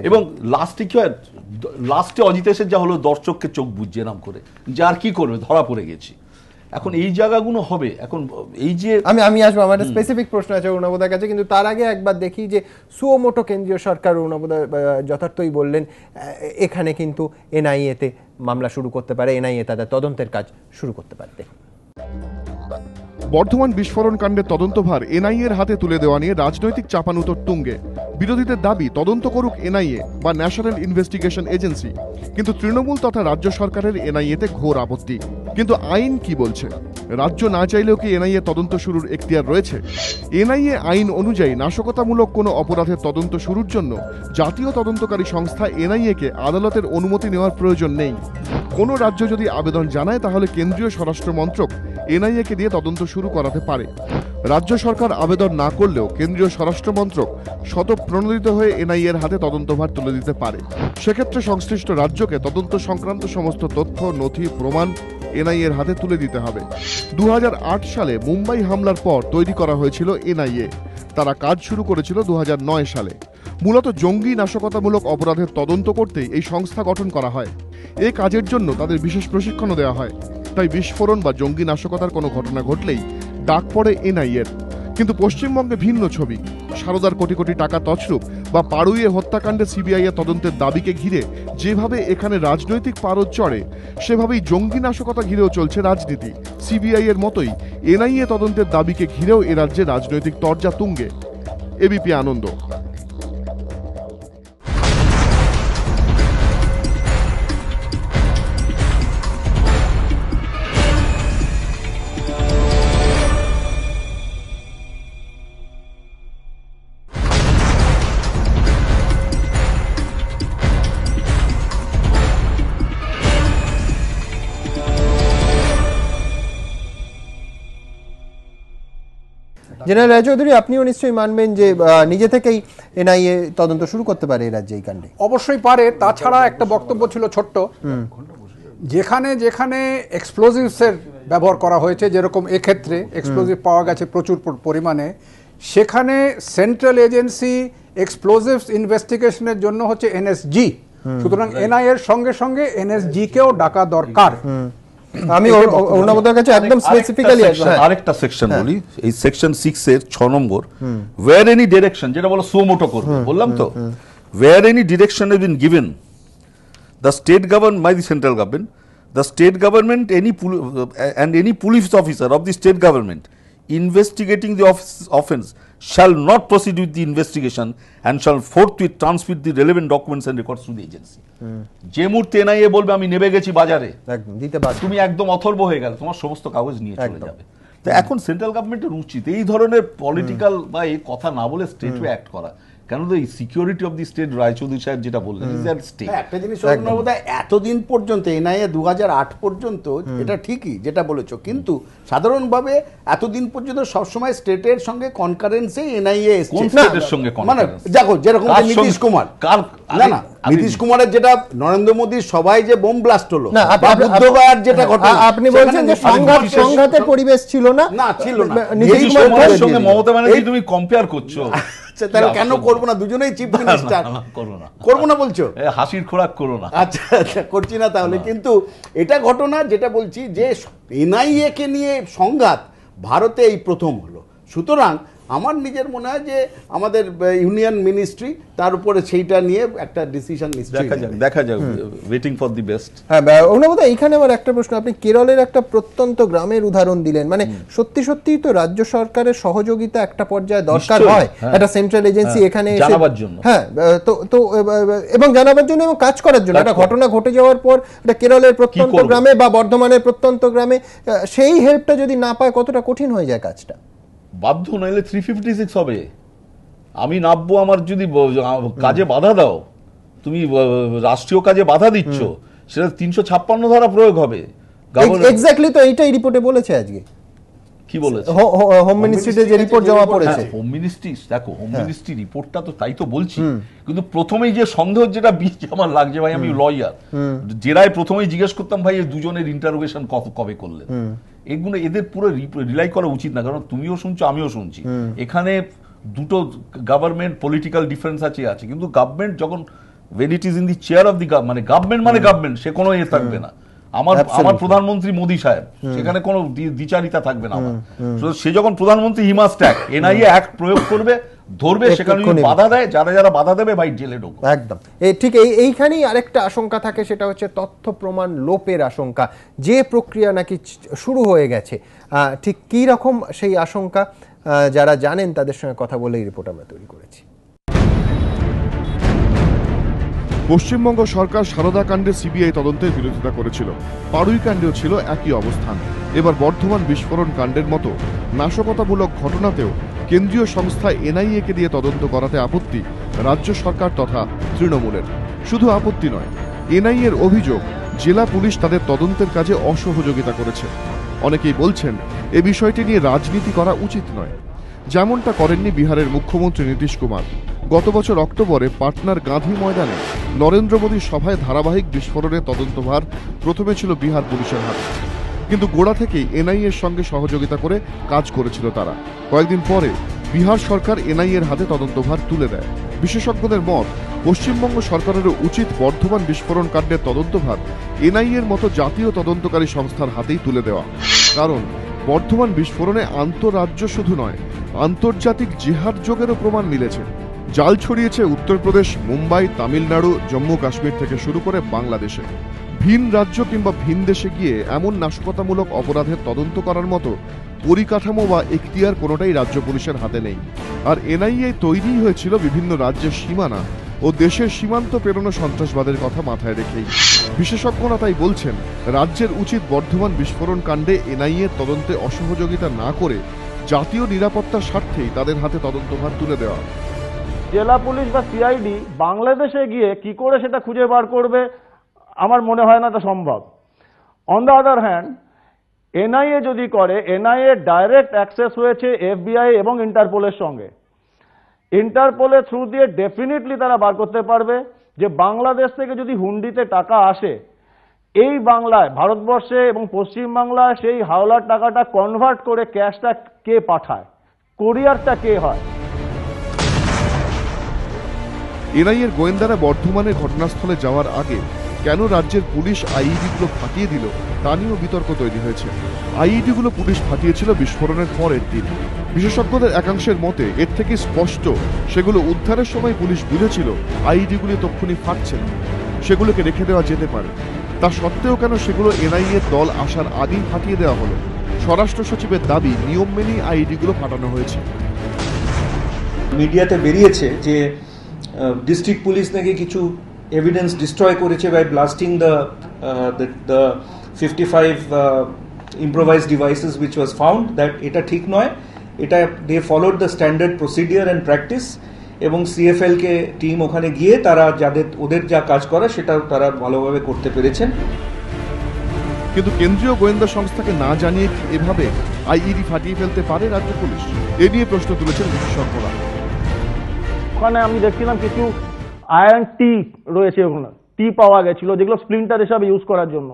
এবং লাস্টে কি হয়, লাস্টে অজিতেশের যা হলো, দর্শককে চোখ বুঝছে নাম করে, যে আর কি করবে, ধরা পড়ে গেছি। এখন এই জায়গাগুলো হবে। এখন এই যে আমি আসবো, আমার একটা স্পেসিফিক প্রশ্ন আছে অরুণাবদার কাছে, কিন্তু তার আগে একবার দেখি যে সুমোটো কেন্দ্রীয় সরকার, অরুণাবদা যথার্থই বললেন, এখানে কিন্তু এনআইএতে মামলা শুরু করতে পারে, এনআইএ তাদের তদন্তের কাজ শুরু করতে পারে। দেখুন, বর্ধমান বিস্ফোরণ কাণ্ডের তদন্তভার এনআইএর হাতে তুলে দেওয়া নিয়ে রাজনৈতিক চাপানুতোর তুঙ্গে। বিরোধীদের দাবি তদন্ত করুক এনআইএ বা ন্যাশনাল ইনভেস্টিগেশন এজেন্সি, কিন্তু তৃণমূল তথা রাজ্য সরকারের এনআইএতে ঘোর আপত্তি। কিন্তু আইন কি বলছে? রাজ্য না চাইলেও কি এনআইএ তদন্ত শুরুর এখতিয়ার রয়েছে? এনআইএ আইন অনুযায়ী নাশকতামূলক কোনো অপরাধের তদন্ত শুরুর জন্য জাতীয় তদন্তকারী সংস্থা এনআইএ-কে আদালতের অনুমতি নেওয়ার প্রয়োজন নেই। কোনো রাজ্য যদি আবেদন জানায়, তাহলে কেন্দ্রীয় স্বরাষ্ট্র মন্ত্রক এনআইএ-কে দিয়ে তদন্ত শুরু করাতে পারে। রাজ্য সরকার আবেদন না করলেও কেন্দ্রীয় স্বরাষ্ট্র মন্ত্রক স্বতঃপ্রণোদিত হয়ে এনআইএর হাতে তদন্তভার তুলে দিতে পারে। সেক্ষেত্রে সংশ্লিষ্ট রাজ্যকে তদন্ত সংক্রান্ত সমস্ত তথ্য, নথি, প্রমাণ এনআইএর হাতে তুলে দিতে হবে। 2008 সালে মুম্বাই হামলার পর তৈরি করা হয়েছিল এনআইএ। তারা কাজ শুরু করেছিল 2009 সালে। মূলত জঙ্গি নাশকতামূলক অপরাধের তদন্ত করতেই এই সংস্থা গঠন করা হয়। এই কাজের জন্য তাদের বিশেষ প্রশিক্ষণও দেওয়া হয়। তাই বিস্ফোরণ বা জঙ্গি নাশকতার কোনো ঘটনা ঘটলেই ডাক পড়ে এনআইএর। কিন্তু পশ্চিমবঙ্গে ভিন্ন ছবি। সারদার কোটি কোটি টাকা তছরূপ বা পাড়ুইয়ে হত্যাকাণ্ডে সিবিআই এর তদন্তের দাবিকে ঘিরে যেভাবে এখানে রাজনৈতিক পারদ চড়ে, সেভাবেই জঙ্গি নাশকতা ঘিরেও চলছে রাজনীতি। সিবিআই এর মতোই এনআইএ তদন্তের দাবিকে ঘিরেও এ রাজ্যে রাজনৈতিক তরজা তুঙ্গে। এবিপি আনন্দ। জেনারেল রায়চৌধুরী, আপনিও নিশ্চয়ই মানবেন যে নিজে থেকেই এনআইএ তদন্ত শুরু করতে পারে এই রাজ্যে এই কাণ্ডে? অবশ্যই পারে। তাছাড়া একটা বক্তব্য ছিল ছোট্ট, যেখানে যেখানে এক্সপ্লোজিভসের ব্যবহার করা হয়েছে, যেরকম এক্ষেত্রে এক্সপ্লোজিভ পাওয়া গেছে প্রচুর পরিমাণে, সেখানে সেন্ট্রাল এজেন্সি এক্সপ্লোজিভস ইনভেস্টিগেশনের জন্য হচ্ছে এনএসজি। সুতরাং এনআইএ এর সঙ্গে সঙ্গে এনএসজি কেও ডাকা দরকার। আমি অরুণাবদার কাছে একদম স্পেসিফিক্যালি আরেকটা সেকশন বলি, এই সেকশন 6 এর 6 নম্বর, ওয়্যার এনি ডিরেকশন, যেটা বলো সুমোটো করবে, বললাম তো, where any direction has been given the state government by the central government, the state government and any police officer of the state government investigating the offence shall not proceed with the investigation and shall forthwith transmit the relevant documents and records to the agency. যে মুহূর্তে NIA বলবে আমি নেমে গেছি বাজারে, একদম দিতে পারবে, তুমি একদম অথর্ব হয়ে গেল, তোমার সমস্ত কাগজ নিয়ে চলে যাবে। তো এখন সেন্ট্রাল গভর্নমেন্টের উচিত এই ধরনের পলিটিক্যাল বা এই কথা না বলে স্টেট ওয়ে অ্যাক্ট করা। কেন এই security of the state, Raychaudhuri সাহেব যেটা বললেন, একটা জিনিস এতদিন পর্যন্ত এনআইএ 2008 পর্যন্ত, এটা ঠিকই যেটা বলেছো, কিন্তু সাধারণভাবে এতদিন পর্যন্ত সবসময় স্টেটের সঙ্গে কনকারেন্সে এনআইএ এসছে। মানে দেখো যেরকম নীতিশ কুমার, না না নীতিশ কুমারের যেটা নরেন্দ্র মোদীর সবাই যে বোম ব্লাস্ট হলো, বুদ্ধগয়ার যেটা ঘটনা, আপনি বলছেন যে সংঘাতের পরিবেশ ছিল না? না ছিল না। নীতিশ কুমারের সঙ্গে মমতা ব্যানার্জি তুমি কম্পেয়ার করছো, তাহলে কেন করবো না? দুজনেই চিফ মিনিস্টার, করবো না বলছো? হাসির খোরাক করো না। আচ্ছা করছি না তাহলে, কিন্তু এটা ঘটনা যেটা বলছি যে এনআইএ কে নিয়ে সংঘাত ভারতে এই প্রথম হলো। সুতরাং আমার নিজের মনে হয় যে আমাদের ইউনিয়ন মিনিস্ট্রি তার উপরে সেইটা নিয়ে একটা ডিসিশন দেখা যাক, ওয়েটিং ফর দি বেস্ট। হ্যাঁ অরুণাবদা, এইখানে আমার একটা প্রশ্ন, আপনি কেরলের একটা প্রত্যন্ত গ্রামের উদাহরণ দিলেন, মানে সত্যি সত্যিই তো রাজ্য সরকারের সহযোগিতা একটা পর্যায়ে দরকার হয়, একটা সেন্ট্রাল এজেন্সি এখানে জানাবার জন্য, হ্যাঁ তো এবং জানাবার জন্য এবং কাজ করার জন্য। একটা ঘটনা ঘটে যাওয়ার পর এটা কেরলের প্রত্যন্ত গ্রামে বা বর্ধমানের প্রত্যন্ত গ্রামে সেই হেল্পটা যদি না পায় কতটা কঠিন হয়ে যায় কাজটা? বাধ্য নইলে 356 হবে। আমি নামবো, আমার যদি কাজে বাধা দাও, তুমি রাষ্ট্রীয় কাজে বাধা দিচ্ছ, সেটা 356 ধারা প্রয়োগ হবে। এক্স্যাক্টলি, তো এইটাই রিপোর্টে বলেছে আজকে। কি বলেছে? হোম মিনিস্ট্রিতে যে রিপোর্ট জমা পড়েছে, হোম মিনিস্ট্রি, দেখো হোম মিনিস্ট্রি রিপোর্টটা তো তাই তো বলছি, কিন্তু প্রথমেই যে সন্দেহ যেটা বীজ আমার লাগছে, ভাই আমি লয়ার, জেরায় প্রথমেই জিজ্ঞেস করতাম ভাই এই দুজনের ইন্টারোগেশন কবে করলেন, এগুলো এদের পুরো রিলাই করা উচিত না, কারণ তুমিও শুনছো আমিও শুনছি, এখানে দুটো গভর্নমেন্ট পলিটিক্যাল ডিফারেন্স আছে, কিন্তু গভর্নমেন্ট যখন when it is in the chair of the মানে গভর্নমেন্ট সে কোনো এ থাকবে না। আমার প্রধানমন্ত্রী মোদী সাহেব, সেখানে কোনো দ্বিচারিতা থাকবে না আমার। সে যখন প্রধানমন্ত্রী he must act, NIA act প্রয়োগ করবে, ধরবে, সেখানে বাধা দেয়, যারা বাধা দেবে ভাই জেলে ঢোকো। একদম ঠিক। এইখানেই আরেকটা আশঙ্কা থাকে, সেটা হচ্ছে তথ্য প্রমাণ লোপের আশঙ্কা, যে প্রক্রিয়া নাকি শুরু হয়ে গেছে। ঠিক কি রকম সেই আশঙ্কা যারা জানেন তাদের সঙ্গে কথা বলে এই রিপোর্ট আমরা তৈরি করেছি। পশ্চিমবঙ্গ সরকার সারদা কাণ্ডে সিবিআই তদন্তের বিরোধিতা করেছিল, পাড়ুই কাণ্ডেও ছিল একই অবস্থান। এবার বর্ধমান বিস্ফোরণ কাণ্ডের মতো নাশকতামূলক ঘটনাতেও কেন্দ্রীয় সংস্থা এনআইএ কে দিয়ে তদন্ত করাতে আপত্তি রাজ্য সরকার তথা তৃণমূলের। শুধু আপত্তি নয়, এনআইএ এর অভিযোগ জেলা পুলিশ তাদের তদন্তের কাজে অসহযোগিতা করেছে। অনেকেই বলছেন এ বিষয়টি নিয়ে রাজনীতি করা উচিত নয়, যেমনটা করেননি বিহারের মুখ্যমন্ত্রী নীতিশ কুমার। গত বছর অক্টোবরে পাটনার গাঁধী ময়দানে নরেন্দ্র মোদীর সভায় ধারাবাহিক বিস্ফোরণের তদন্তভার প্রথমে ছিল বিহার পুলিশের হাতে, কিন্তু গোড়া থেকেই এনআইএ এর সঙ্গে সহযোগিতা করে কাজ করেছিল তারা। কয়েকদিন পরে বিহার সরকার এনআইএ এর হাতে তদন্তভার তুলে দেয়। বিশেষজ্ঞদের মত, পশ্চিমবঙ্গ সরকারের উচিত বর্ধমান বিস্ফোরণ কাণ্ডের তদন্তভার এনআইএ এর মতো জাতীয় তদন্তকারী সংস্থার হাতেই তুলে দেওয়া। কারণ বর্ধমান বিস্ফোরণে আন্তঃরাজ্য শুধু নয়, আন্তর্জাতিক জিহাদ যোগেরও প্রমাণ মিলেছে। জাল ছড়িয়েছে উত্তরপ্রদেশ, মুম্বাই, তামিলনাড়ু, জম্মু কাশ্মীর থেকে শুরু করে বাংলাদেশে। ভিন রাজ্য কিংবা ভিন দেশে গিয়ে এমন নাশকতামূলক অপরাধের তদন্ত করার মতো পরিকাঠামো বা এখতিয়ার কোনোটাই রাজ্য পুলিশের হাতে নেই। আর এনআইএ তৈরি হয়েছিল বিভিন্ন রাজ্যের সীমানা ও দেশের সীমান্ত পেরোনো সন্ত্রাসবাদের কথা মাথায় রেখেই। বিশেষজ্ঞরা তাই বলছেন, রাজ্যের উচিত বর্ধমান বিস্ফোরণ কাণ্ডে এনআইএ তদন্তে অসহযোগিতা না করে জাতীয় নিরাপত্তার স্বার্থেই তাদের হাতে তদন্তভার তুলে দেওয়া। জেলা পুলিশ বা সিআইডি বাংলাদেশে গিয়ে কি করে সেটা খুঁজে বার করবে, আমার মনে হয় না এটা সম্ভব। On the other hand, NIA যদি করে, এনআইএ ডাইরেক্ট অ্যাক্সেস হয়েছে এফবিআই এবং ইন্টারপোলের সঙ্গে। ইন্টারপোলের থ্রু দিয়ে ডেফিনেটলি তারা বার করতে পারবে যে বাংলাদেশ থেকে যদি হুন্ডিতে টাকা আসে, এই বাংলায়, ভারতবর্ষে এবং পশ্চিমবাংলায় সেই হাওলার টাকাটা কনভার্ট করে ক্যাশটা কে পাঠায়, কোরিয়ারটা কে হয়। এনআইএর গোয়েন্দারা বর্ধমানের ঘটনাস্থলে যাওয়ার আগে কেন রাজ্যের পুলিশ আইইডিগুলো ফাটিয়ে দিল তা নিয়েও বিতর্ক তৈরি হয়েছে। আইইডিগুলো পুলিশ ফাটিয়েছিল বিস্ফোরণের পরের দিন। বিশেষজ্ঞদের একাংশের মতে এর থেকে স্পষ্ট সেগুলো উদ্ধারের সময় পুলিশ বুঝেছিল আইইডিগুলি তক্ষুনি ফাটছে না, সেগুলোকে রেখে দেওয়া যেতে পারে। তা সত্ত্বেও কেন সেগুলো এনআইএ দল আসার আগেই ফাটিয়ে দেওয়া হলো? স্বরাষ্ট্র সচিবের দাবি নিয়ম মেনেই আইইডিগুলো ফাটানো হয়েছে। মিডিয়াতে বেরিয়েছে যে ডিস্ট্রিক্ট পুলিশ নাকি কিছু এভিডেন্স ডিস্ট্রয় করেছে by blasting the 55 improvised devices which was found, that এটা ঠিক নয়। এটা they followed the standard procedure and practice, এবং সিএফএল কে টিম ওখানে গিয়ে তারা ওদের যা কাজ করা সেটা তারা ভালোভাবে করতে পেরেছেন। কিন্তু কেন্দ্রীয় গোয়েন্দা সংস্থাকে না জানিয়ে কি এভাবে আইইডি ফাটিয়ে ফেলতে পারে রাজ্য পুলিশ? এ নিয়ে প্রশ্ন তুলেছেন বিশেষজ্ঞরা। ওখানে আমি দেখছিলাম কিছু আয়রন টি রয়েছে, ওখানে টি পাওয়া গেছিল যেগুলো স্প্লিন্টার হিসাবে ইউজ করার জন্য।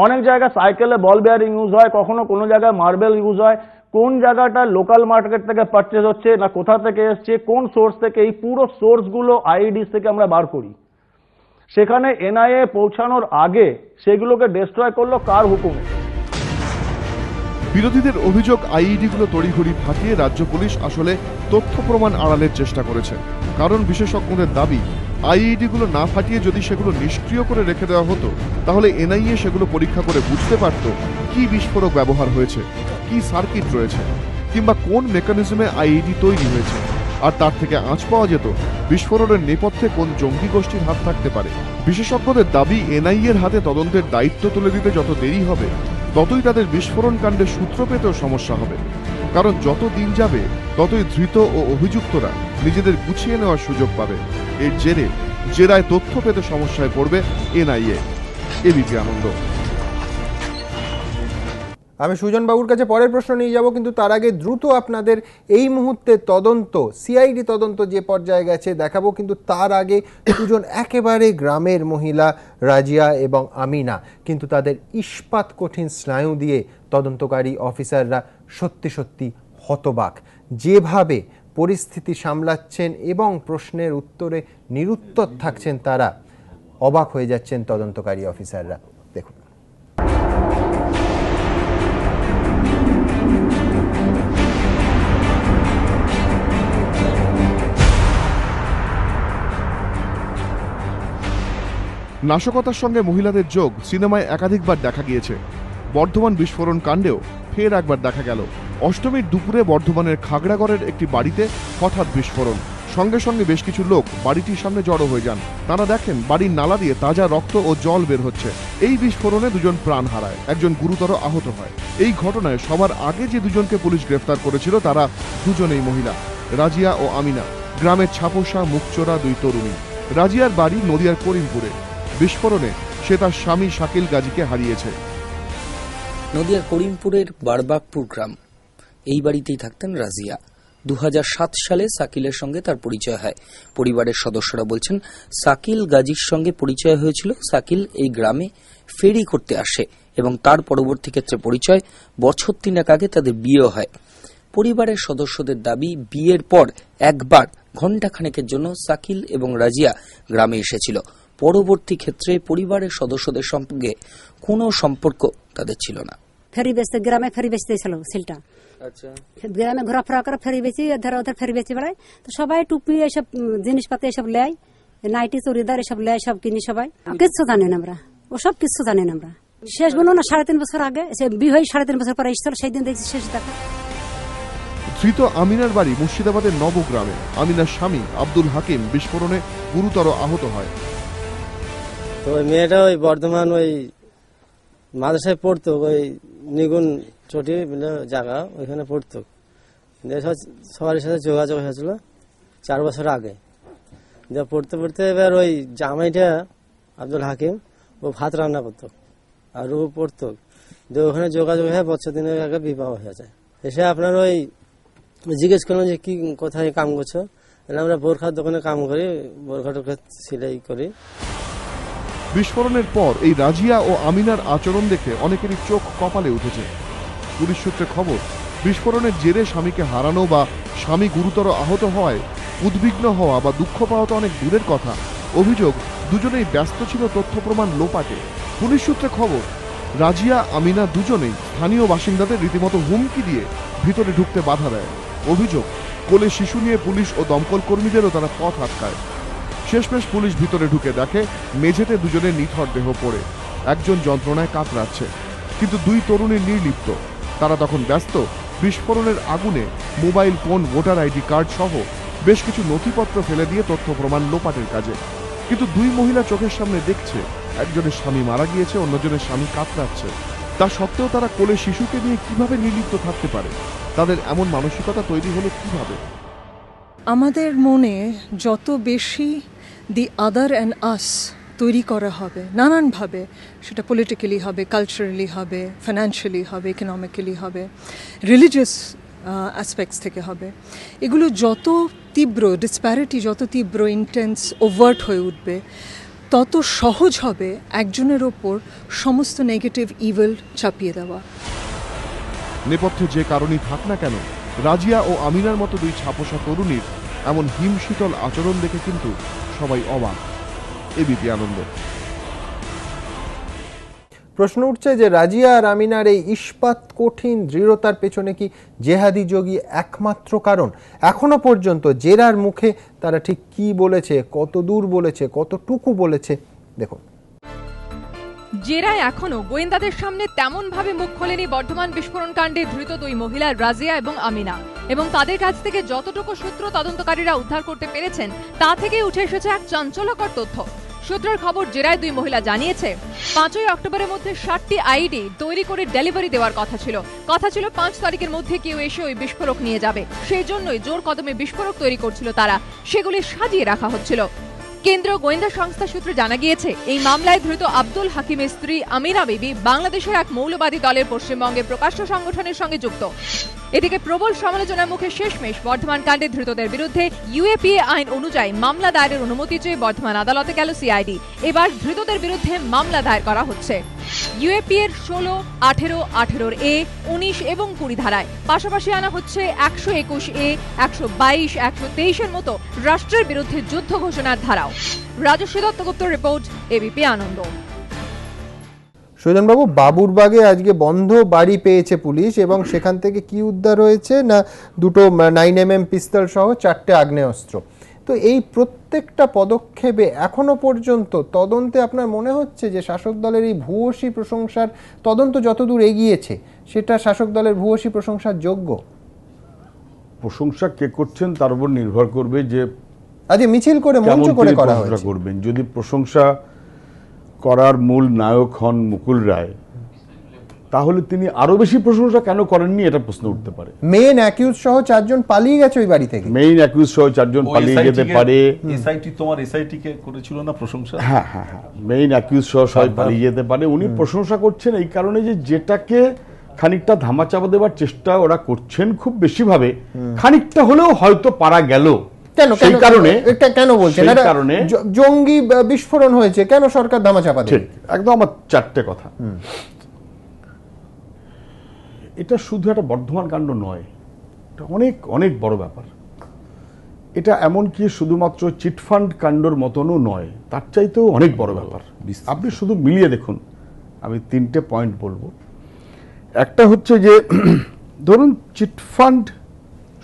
অনেক জায়গায় সাইকেলে বল বেয়ারিং ইউজ হয়, কখনো কোনো জায়গায় মার্বেল ইউজ হয়। কোন জায়গাটা লোকাল মার্কেট থেকে পারচেজ হচ্ছে না কোথা থেকে এসছে, কোন সোর্স থেকে, এই পুরো সোর্সগুলো আইইডি থেকে আমরা বার করি। সেখানে এনআইএ পৌঁছানোর আগে সেগুলোকে ডিস্ট্রয় করলো কার হুকুমে? বিরোধীদের অভিযোগ আইইডিগুলো তড়িঘড়ি ফাটিয়ে রাজ্য পুলিশ আসলে তথ্য প্রমাণ আড়ালের চেষ্টা করেছে। কারণ বিশেষজ্ঞদের দাবি আইইডিগুলো না ফাটিয়ে যদি সেগুলো নিষ্ক্রিয় করে রেখে দেওয়া হতো তাহলে এনআইএ সেগুলো পরীক্ষা করে বুঝতে পারত কি বিস্ফোরক ব্যবহার হয়েছে, কি সার্কিট রয়েছে, কিংবা কোন মেকানিজমে আইইডি তৈরি হয়েছে। আর তার থেকে আঁচ পাওয়া যেত বিস্ফোরণের নেপথ্যে কোন জঙ্গি গোষ্ঠীর হাত থাকতে পারে। বিশেষজ্ঞদের দাবি এনআইএর হাতে তদন্তের দায়িত্ব তুলে দিতে যত দেরি হবে ততই তাদের বিস্ফোরণ কাণ্ডের সূত্র পেতেও সমস্যা হবে। কারণ যত দিন যাবে ততই ধৃত ও অভিযুক্তরা নিজেদের গুছিয়ে নেওয়ার সুযোগ পাবে। এর জেরায় তথ্য পেতে সমস্যায় পড়বে এনআইএ। এবিপি আনন্দ। আমি সুজন বাবুর কাছে পরের প্রশ্ন নিয়ে যাব, কিন্তু তার আগে দ্রুত আপনাদের এই মুহূর্তে তদন্ত, সিআইডি তদন্ত যে পর্যায়ে গেছে দেখাবো। কিন্তু তার আগে দুজন একেবারে গ্রামের মহিলা রাজিয়া এবং আমিনা, কিন্তু তাদের ইস্পাত কঠিন স্নায়ু দিয়ে তদন্তকারী অফিসাররা সত্যি সত্যি হতবাক। যেভাবে পরিস্থিতি সামলাচ্ছেন এবং প্রশ্নের উত্তরে নিরুত্তর থাকছেন তারা, অবাক হয়ে যাচ্ছেন তদন্তকারী অফিসাররা। দেখুন। নাশকতার সঙ্গে মহিলাদের যোগ সিনেমায় একাধিকবার দেখা গিয়েছে। বর্ধমান বিস্ফোরণ কাণ্ডেও ফের একবার দেখা গেল। অষ্টমীর দুপুরে বর্ধমানের খাগড়াগড়ের একটি বাড়িতে হঠাৎ বিস্ফোরণ। সঙ্গে সঙ্গে বেশ কিছু লোক বাড়িটির সামনে জড়ো হয়ে যান। তারা দেখেন বাড়ির নালা দিয়ে তাজা রক্ত ও জল বের হচ্ছে। এই বিস্ফোরণে দুজন প্রাণ হারায়, একজন গুরুতর আহত হয়। এই ঘটনায় সবার আগে যে দুজনকে পুলিশ গ্রেফতার করেছিল তারা দুজনেই মহিলা, রাজিয়া ও আমিনা, গ্রামের ছাপোষা মুখচোরা দুই তরুণী। রাজিয়ার বাড়ি নদিয়ার করিমপুরে। বিস্ফোরণে সে তার স্বামী শাকিল গাজীকে হারিয়েছে। নদিয়ার করিমপুরের বারবাকপুর গ্রাম, এই বাড়িতেই থাকতেন রাজিয়া। 2007 সালে সাকিলের সঙ্গে তার পরিচয় হয়। পরিবারের সদস্যরা বলছেন সাকিল গাজীর সঙ্গে পরিচয় হয়েছিল। সাকিল এই গ্রামে ফেরি করতে আসে এবং তার পরবর্তী ক্ষেত্রে পরিচয়। বছর 3 আগে তাদের বিয়ে হয়। পরিবারের সদস্যদের দাবি বিয়ের পর একবার ঘণ্টাখানেকের জন্য সাকিল এবং রাজিয়া গ্রামে এসেছিল। পরবর্তী ক্ষেত্রে পরিবারের সদস্যদের সঙ্গে কোনো সম্পর্ক তাদের ছিল না। ফেরি বেচতে, গ্রামে ফেরি বেচতে ছিল ছেলেটা। আচ্ছা, গ্রামে ঘোরাফেরা করে ফেরি বেচি, ধর ওদের ফেরি বেচি বেড়ায়। তো সবাই টুপি এসব জিনিসপাতি এসব লেয়, নাইটি চুড়িদার এসব লেয়, সব কিনি সবাই। কিচ্ছু জানেন আমরা, ওসব কিচ্ছু জানেন আমরা। শেষ বলুন না 3.5 বছর আগে, বিয়ে হয়ে 3.5 বছর পরে এসেছিল, সেই দিন দেখছি শেষ দেখা। ধৃত আমিনার বাড়ি মুর্শিদাবাদের নবগ্রামে। আমিনার স্বামী আব্দুল হাকিম বিস্ফোরণে গুরুতর আহত হয়। তো ওই মেয়েটা ওই বর্ধমান ওই মাদ্রাসায় পড়তো, ওই নিগুন চটি জায়গা, ওইখানে পড়তো। সবার সাথে যোগাযোগ হয়েছিল 4 বছর আগে। পড়তে পড়তে এবার ওই জামাইটা আব্দুল হাকিম ও ভাত রান্না করতো আর ও পড়তো। যে ওখানে যোগাযোগ হয়ে বছর দিনের আগে বিবাহ হয়ে যায়। এসে আপনার ওই জিজ্ঞেস করলাম যে কি কোথায় কাম করছো, আমরা বোরখার দোকানে কাম করি, বোরখা টোরখা সেলাই করি। বিস্ফোরণের পর এই রাজিয়া ও আমিনার আচরণ দেখে অনেকেরই চোখ কপালে উঠেছে। পুলিশ সূত্রে খবর, বিস্ফোরণের জেরে স্বামীকে হারানো বা স্বামী গুরুতর আহত হওয়ায় উদ্বিগ্ন হওয়া বা দুঃখ পাওয়া তো অনেক দূরের কথা, অভিযোগ দুজনেই ব্যস্ত ছিল তথ্য প্রমাণ লোপাটে। পুলিশ সূত্রে খবর, রাজিয়া আমিনা দুজনেই স্থানীয় বাসিন্দাদের রীতিমতো হুমকি দিয়ে ভিতরে ঢুকতে বাধা দেয়। অভিযোগ, কোলে শিশু নিয়ে পুলিশ ও দমকল কর্মীদেরও তারা পথ আটকায়। শেষমেশ পুলিশ ভিতরে ঢুকে দেখে মেঝেতে দুজনের নিথর দেহ পড়ে, একজন যন্ত্রণায় কাতরাচ্ছে, কিন্তু দুই তরুণী নির্লিপ্ত। তারা তখন ব্যস্ত বিস্ফোরণের আগুনে mobile phone, voter ID card সহ বেশ কিছু নথিপত্র ফেলে দিয়ে তথ্য প্রমাণ লোপাটের কাজে। কিন্তু দুই মহিলা চোখের সামনে দেখছে একজনের স্বামী মারা গিয়েছে, অন্যজনের স্বামী কাতরাচ্ছে। তা সত্ত্বেও তারা কোলে শিশুকে নিয়ে কিভাবে নির্লিপ্ত থাকতে পারে? তাদের এমন মানসিকতা তৈরি হলো কিভাবে? আমাদের মনে যত বেশি দি আদার অ্যান্ড আস তৈরি করা হবে নানানভাবে, সেটা পলিটিক্যালি হবে, কালচারালি হবে, ফাইন্যান্সিয়ালি হবে, ইকোনমিক্যালি হবে, রিলিজিয়াস অ্যাসপেক্টস থেকে হবে, এগুলো যত তীব্র, ডিসপ্যারিটি যত তীব্র, ইন্টেন্স, ওভার্ট হয়ে উঠবে, তত সহজ হবে একজনের ওপর সমস্ত নেগেটিভ ইভিল চাপিয়ে দেওয়া। নেপথ্যে যে কারণই থাক না কেন, রাজিয়া ও আমিনার মতো দুই ছাপোষা তরুণীর এমন হিমশীতল আচরণ দেখে কিন্তু সবাই অবাক। এবিপি আনন্দ। প্রশ্ন উঠছে যে রাজিয়া আর আমিনার এই ইস্পাত কঠিন দৃঢ়তার পেছনে কি জেহাদি যোগী একমাত্র কারণ? এখনো পর্যন্ত জেরার মুখে তারা ঠিক কি বলেছে, কত দূর বলেছে, কতটুকু বলেছে, দেখুন। জেরায় এখনো গোয়েন্দাদের সামনে তেমন ভাবে মুখ খোলেনি বর্ধমান বিস্ফোরণ কাণ্ডে ধৃত দুই মহিলা রাজিয়া এবং আমিনা, এবং তাদের কাছ থেকে যতটুকু সূত্র তদন্তকারীরা উদ্ধার করতে পেরেছেন তা থেকে উঠে এসেছে এক চাঞ্চল্যকর তথ্য। সূত্রের খবর, জেরায় দুই মহিলা জানিয়েছে 5ই অক্টোবরের মধ্যে 60টি আইডি তৈরি করে ডেলিভারি দেওয়ার কথা ছিল। 5 তারিখের মধ্যে কেউ এসে ওই বিস্ফোরক নিয়ে যাবে, সেই জন্যই জোর কদমে বিস্ফোরক তৈরি করছিল তারা, সেগুলি সাজিয়ে রাখা হচ্ছিল। কেন্দ্রীয় গোয়েন্দা সংস্থা সূত্রে জানা গিয়েছে, এই মামলায় ধৃত আব্দুল হাকিমের স্ত্রী আমিনা বিবি বাংলাদেশের এক মৌলবাদী দলের পশ্চিমবঙ্গের প্রকাশ্য সংগঠনের সঙ্গে যুক্ত। এদিকে প্রবল সমালোচনার মুখে শেষমেশ বর্ধমান কাণ্ডে ধৃতদের বিরুদ্ধে ইউএপিএ আইন অনুযায়ী মামলা দায়েরের অনুমতি চেয়ে বর্ধমান আদালতে গেল সিআইডি। এবার ধৃতদের বিরুদ্ধে মামলা দায়ের করা হচ্ছে ইউএপিএ এর 16, 18, 18 এ, 19 এবং 20 ধারায়। পাশাপাশি আনা হচ্ছে 121 এ, 122, 123 এর মতো রাষ্ট্রের বিরুদ্ধে যুদ্ধ ঘোষণার ধারাও। রাজশ্রী দত্তগুপ্ত রিপোর্ট, এবিপি আনন্দ। সুজনবাবু, বাবুরবাগে আজকে বন্ধ বাড়ি পেয়েছে পুলিশ এবং সেখান থেকে কি উদ্ধার হয়েছে না দুটো 9mm পিস্তল সহ 4টে আগ্নেয়াস্ত্র। তো এই প্রত্যেকটা পদক্ষেপে এখনো পর্যন্ত তদন্তে আপনার মনে হচ্ছে যে শাসক দলের এই ভূয়সী প্রশংসার তদন্ত যতদূর এগিয়েছে সেটা শাসক দলের ভূয়সী প্রশংসার যোগ্য? প্রশংসা কে করছেন তার উপর নির্ভর করবে যে আজ মিছিল করে মঞ্চ করে করা হয়েছে। করবেন যদি প্রশংসা করার মূল নায়ক হন মুকুল রায়, তাহলে তিনি আরো বেশি প্রশংসা কেন করেননি এটা প্রশ্ন উঠতে পারে। মেইন অ্যাকিউজ সহ 4 জন পালিয়ে গেছে ওই বাড়ি থেকে। মেইন অ্যাকিউজ সহ 4 জন পালিয়ে যেতে পারে। এসআইটি তোমার এসআইটি কে করেছিল না প্রশংসা? হ্যাঁ হ্যাঁ হ্যাঁ, মেইন অ্যাকিউজ সহ সবাই পালিয়ে যেতে পারে। উনি প্রশংসা করছেন এই কারণে যে যেটাকে খানিকটা ধামাচাপা দেওয়ার চেষ্টা ওরা করছেন খুব বেশি ভাবে, খানিকটা হলেও হয়তো পারা গেল। কেন সেই কারণে এটা কেন বলছেন? সেই কারণে জঙ্গি বিস্ফোরণ হয়েছে, কেন সরকার ধামাচাপা দেবে? ঠিক, একদম আমার 4টে কথা। এটা শুধু একটা বর্ধমান কাণ্ড নয়, এটা অনেক অনেক বড় ব্যাপার। এটা এমনকি শুধুমাত্র চিটফান্ড কাণ্ডর মতনও নয়, তার চাইতেও অনেক বড় ব্যাপার। আপনি শুধু মিলিয়ে দেখুন, আমি 3টে পয়েন্ট বলবো। একটা হচ্ছে যে ধরুন চিটফান্ড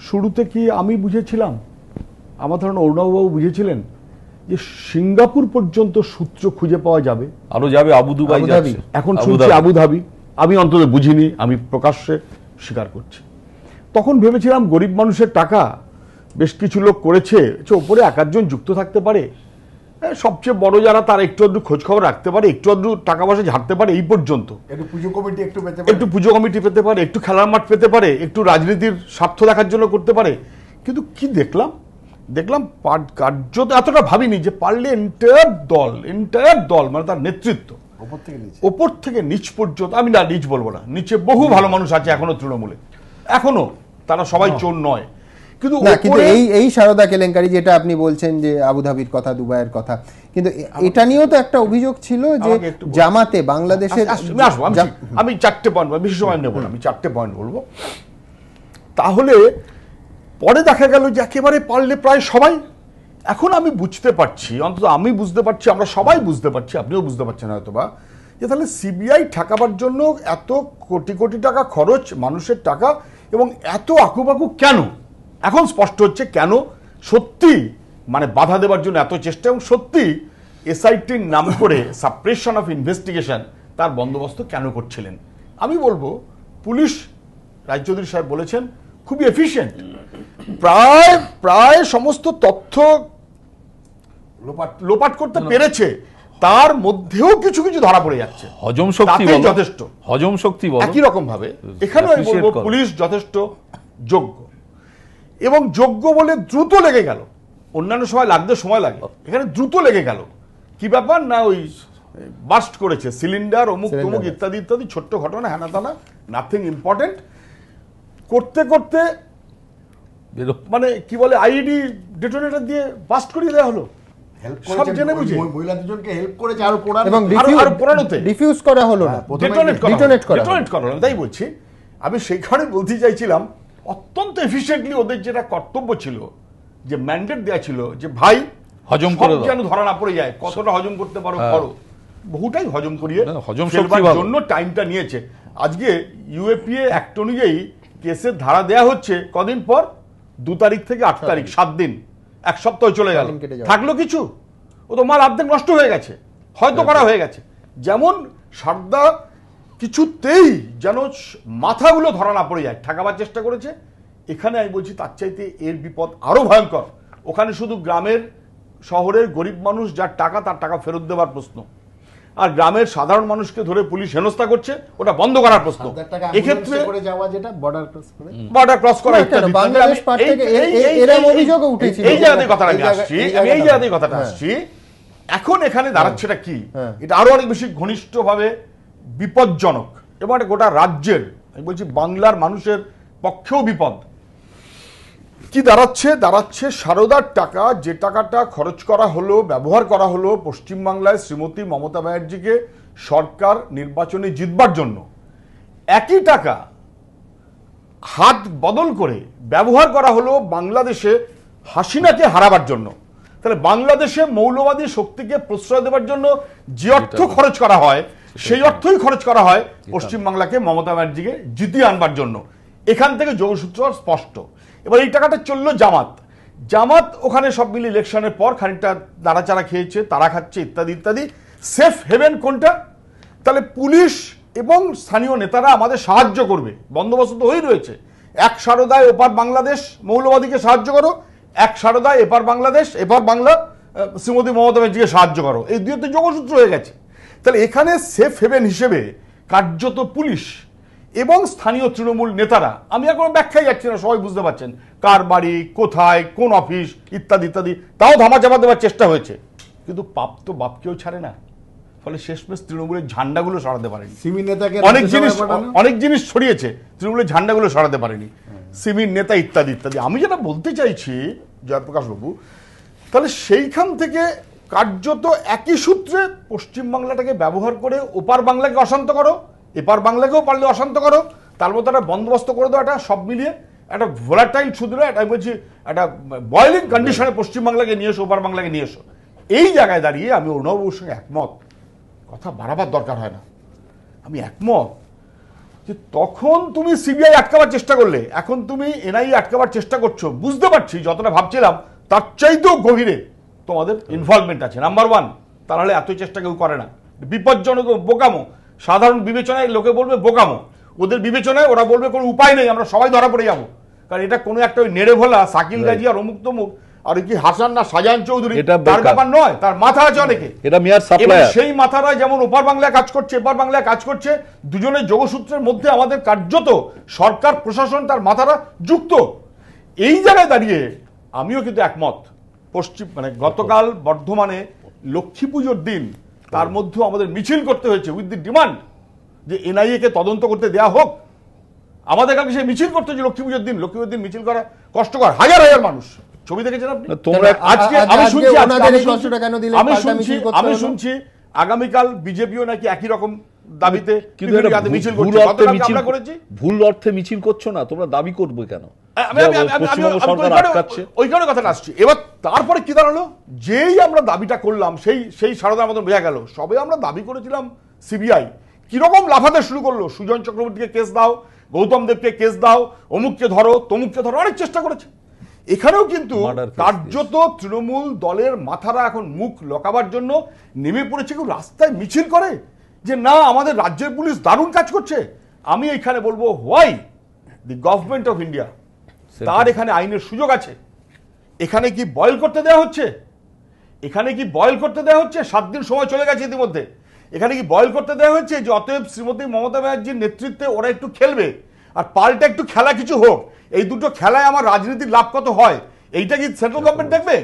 শুরুতে কি আমি বুঝেছিলাম, আমার ধারণা অরুণবাবু বুঝেছিলেন যে সিঙ্গাপুর পর্যন্ত সূত্র খুঁজে পাওয়া যাবে, আরো যাবে আবুধাবি। এখন শুনছি আবুধাবি, আমি অন্তত বুঝিনি, আমি প্রকাশ্যে স্বীকার করছি। তখন ভেবেছিলাম গরিব মানুষের টাকা বেশ কিছু লোক করেছে, ওপরে 1-2 যুক্ত থাকতে পারে, সবচেয়ে বড় যারা তার একটু আধটু খোঁজ খবর রাখতে পারে, একটু আধটু টাকা পয়সা ঝাড়তে পারে, এই পর্যন্ত। একটু পুজো কমিটি পেতে পারে, একটু খেলার মাঠ পেতে পারে, একটু রাজনীতির স্বার্থ দেখার জন্য করতে পারে। কিন্তু কি দেখলাম কার্যত এতটা ভাবিনি যে পারলে এন্টায়ার দল মানে তার নেতৃত্ব ওপর থেকে নিচ পর্যন্ত, আমি না নিচ বলবো না, নিচে বহু ভালো মানুষ আছে এখনো তৃণমূলে, এখনো তারা সবাই চোর নয়, কিন্তু এই সারদা কেলেঙ্কারি যেটা আপনি বলছেন যে আবুধাবির কথা, দুবাইয়ের কথা, কিন্তু এটা নিয়েও তো একটা অভিযোগ ছিল যে জামাতে বাংলাদেশের, আমি 4টে পয়েন্ট, বেশি সময় নেব না, আমি 4টে পয়েন্ট বলবো। তাহলে পরে দেখা গেল যে একেবারে পারলে প্রায় সবাই, এখন আমি বুঝতে পারছি, অন্তত আমি বুঝতে পারছি, আমরা সবাই বুঝতে পারছি, আপনিও বুঝতে পারছেন হয়তোবা, যে তাহলে সিবিআই ঠেকাবার জন্য এত কোটি কোটি টাকা খরচ, মানুষের টাকা, এবং এত আকুপাকু কেন? এখন স্পষ্ট হচ্ছে কেন, সত্যি মানে বাধা দেওয়ার জন্য এত চেষ্টা, এবং সত্যি এসআইটির নাম করে সাপ্রেশন অফ ইনভেস্টিগেশন তার বন্দোবস্ত কেন করছিলেন। আমি বলবো পুলিশ, রায়চৌধুরী সাহেব বলেছেন, খুবই এফিশিয়েন্ট, প্রায় সমস্ত তথ্য লোপাট করতে পেরেছে, তার মধ্যেও কিছু কিছু ধরা পড়ে যাচ্ছে, হজম শক্তি যথেষ্ট, হজম শক্তি একই রকম ভাবে এখানে আমি বলবো পুলিশ যথেষ্ট যোগ্য, এবং যোগ্য বলে দ্রুত লেগে গেল, অন্যান্য সময় লাগতে সময় লাগে, এখানে দ্রুত লেগে গেল। কি ব্যাপার না, ওই বাস্ট করেছে সিলিন্ডার, অমুক তমুক ইত্যাদি ইত্যাদি, ছোট্ট ঘটনা, হ্যানা তানা, নাথিং ইম্পর্টেন্ট, করতে করতে মানে কি বলে আইডি ডেটোনেটর দিয়ে বাস্ট করিয়ে দেওয়া হলো, সব জেনে বুঝে মহিলা দুজনকে হেল্প করেছে, আরো পোড়ানো, এবং পোড়ানোতে ডিফিউজ করা হলো না, ডিটোনেট করা হলো, তাই বলছি। আমি সেইখানে বলতে চাইছিলাম অত্যন্ত এফিশিয়েন্টলি ওদের যেটা কর্তব্য ছিল, যে ম্যান্ডেট দেওয়া ছিল, যে ভাই হজম করে যেন ধরা না পড়ে যায়, কতটা হজম করতে পারো করো, বহুটাই হজম করিয়ে জন্য টাইমটা নিয়েছে। আজকে ইউএপিএ অ্যাক্ট অনুযায়ী কেসের ধারা দেয়া হচ্ছে কদিন পর, 2 তারিখ থেকে 8 তারিখ, 7 দিন, 1 সপ্তাহ চলে গেল, থাকলো কিছু? ও তো মাল অর্ধেক নষ্ট হয়ে গেছে, হয়তো করা হয়ে গেছে। যেমন সারদা কিছুতেই যেন মাথাগুলো ধরা না পড়ে যায়, ঠেকাবার চেষ্টা করেছে, এখানে আমি বলছি তার চাইতে এর বিপদ আরো ভয়ঙ্কর। ওখানে শুধু গ্রামের শহরের গরিব মানুষ যার টাকা, তার টাকা ফেরত দেওয়ার প্রশ্ন, আর গ্রামের সাধারণ মানুষকে ধরে পুলিশ হেনস্থা করছে, ওটা বন্ধ করার প্রশ্ন। এক্ষেত্রে বর্ডার ক্রস করা ইত্যাদি, এই জায়গাতে কথাটা আমি আসছি, এই জায়গাতে কথাটা আসছি। এখন এখানে দাঁড়াচ্ছেটা কি, এটা আরো অনেক বেশি ঘনিষ্ঠভাবে বিপজ্জনক, এবং এটা গোটা রাজ্যের, আমি বলছি বাংলার মানুষের পক্ষেও বিপদ। কি দাঁড়াচ্ছে সারদার টাকা, যে টাকাটা খরচ করা হলো, ব্যবহার করা হলো পশ্চিমবাংলায় শ্রীমতী মমতা ব্যানার্জিকে সরকার নির্বাচনে জিতবার জন্য, একই টাকা হাত বদল করে ব্যবহার করা হলো বাংলাদেশে হাসিনাকে হারাবার জন্য। তাহলে বাংলাদেশে মৌলবাদী শক্তিকে প্রশ্রয় দেওয়ার জন্য যে অর্থ খরচ করা হয়, সেই অর্থই খরচ করা হয় পশ্চিমবাংলাকে মমতা ব্যানার্জিকে জিতিয়ে আনবার জন্য। এখান থেকে যোগসূত্র স্পষ্ট। এবার এই টাকাটা চললো জামাত ওখানে সব মিলে ইলেকশনের পর খানিকটা দাঁড়াচাড়া খেয়েছে, তারা খাচ্ছে ইত্যাদি ইত্যাদি। সেফ হেভেন কোনটা? তাহলে পুলিশ এবং স্থানীয় নেতারা আমাদের সাহায্য করবে, বন্দোবস্ত তো হয়েই রয়েছে। এক সারদায় ওপার বাংলাদেশ মৌলবাদীকে সাহায্য করো, এক সারদায় এপার বাংলাদেশ এপার বাংলা শ্রীমতী মমতা ব্যানার্জিকে সাহায্য করো, এই দুইতে যোগসূত্র হয়ে গেছে। তাহলে এখানে সেফ হেভেন হিসেবে কার্যত পুলিশ এবং স্থানীয় তৃণমূল নেতারা, আমি আর কোনো ব্যাখ্যাই যাচ্ছি না, সবাই বুঝতে পারছেন কার বাড়ি কোথায়, কোন অফিস ইত্যাদি ইত্যাদি, তাও ধামাচাপা দেওয়ার চেষ্টা হয়েছে। কিন্তু পাপ তো বাপকেও ছাড়ে না, ফলে শেষমেশ তৃণমূলের ঝান্ডাগুলো সরাতে পারেনি। অনেক জিনিস ছড়িয়েছে, তৃণমূলের ঝান্ডাগুলো সরাতে পারেনি, সিমির নেতা ইত্যাদি ইত্যাদি। আমি যেটা বলতে চাইছি জয়প্রকাশ বাবু, তাহলে সেইখান থেকে কার্যত একই সূত্রে পশ্চিমবাংলাটাকে ব্যবহার করে ওপার বাংলাকে অশান্ত করো, এপার বাংলাকেও পারলে অশান্ত করো, তার মতো একটা বন্দোবস্ত করে দাও, একটা সব মিলিয়ে একটা ভোলাটাইল শুধু না, এটা বলছি একটা বয়লিং কন্ডিশনে পশ্চিমবাংলাকে নিয়ে এসো, ওপার বাংলাকে নিয়ে এসো। এই জায়গায় দাঁড়িয়ে আমি অর্ণববাবুর সঙ্গে একমত, কথা বাড়াবার দরকার হয় না, আমি একমত যে তখন তুমি সিবিআই আটকাবার চেষ্টা করলে, এখন তুমি এনআইএ আটকাবার চেষ্টা করছো। বুঝতে পারছি যতটা ভাবছিলাম তার চাইতেও গভীরে তোমাদের ইনভলভমেন্ট আছে, নাম্বার 1। তাহলে এত চেষ্টা কেউ করে না, বিপজ্জনক, বোকামো। সাধারণ বিবেচনায় লোকে বলবে বোকামো, ওদের বিবেচনায় ওরা বলবে কোনো উপায় নেই, আমরা সবাই ধরা পড়ে যাবো। কারণ এটা কোনো একটা ওই নেড়ে ভোলা শাকিল গাজী আর অমুক তমুক আর কি হাসান না শাহজাহান চৌধুরী, তার ব্যাপার নয়, তার মাথা আছে অনেকে। সেই মাথারা যেমন ওপার বাংলায় কাজ করছে, এপার বাংলায় কাজ করছে, দুজনের যোগসূত্রের মধ্যে আমাদের কার্যত সরকার প্রশাসন তার মাথারা যুক্ত। এই জায়গায় দাঁড়িয়ে আমিও কিন্তু একমত। মানে গতকাল বর্ধমানে লক্ষ্মী পুজোর দিন তার মধ্যেও আমাদের মিছিল করতে হয়েছে উইথ দি ডিমান্ড যে এনআইএ কে তদন্ত করতে দেয়া হোক। আমাদের কাছে সেই মিছিল করতে হচ্ছে লক্ষ্মী পুজোর দিন মিছিল করা কষ্টকর, হাজার হাজার মানুষ, ছবি দেখেছেন আপনি। আজকে আমি শুনছি আগামীকাল বিজেপিও নাকি একই রকম দাবিতে মিছিল করছে। ভুল অর্থে মিছিল করছো না তোমরা, দাবি করবে কেন? ওইখানে কথা আসছি। এবার তারপরে কি দাঁড়ালো, যেই আমরা দাবিটা করলাম সেই সারদার মতন বোঝা গেল। সবে আমরা দাবি করেছিলাম সিবিআই কিরকম লাফাতে শুরু করলো, সুজন চক্রবর্তীকে কেস দাও, গৌতম দেবকে কেস দাও, অমুককে ধরো তমুককে ধরো, অনেক চেষ্টা করেছে। এখানেও কিন্তু কার্যত তৃণমূল দলের মাথারা এখন মুখ লকাবার জন্য নেমে পড়েছে। কেউ রাস্তায় মিছিল করে যে না আমাদের রাজ্যের পুলিশ দারুণ কাজ করছে। আমি এখানে বলবো why the government of India, তার এখানে আইনের সুযোগ আছে। এখানে কি বয়েল করতে দেওয়া হচ্ছে? 7 দিন সময় চলে গেছে ইতিমধ্যে। এখানে কি বয়েল করতে দেওয়া হচ্ছে যে অতএব শ্রীমতী মমতা ব্যানার্জির নেতৃত্বে ওরা একটু খেলবে আর পাল্টা একটু খেলা কিছু হোক, এই দুটো খেলায় আমার রাজনীতির লাভ কত হয়, এইটা কি সেন্ট্রাল গভর্নমেন্ট দেখবে?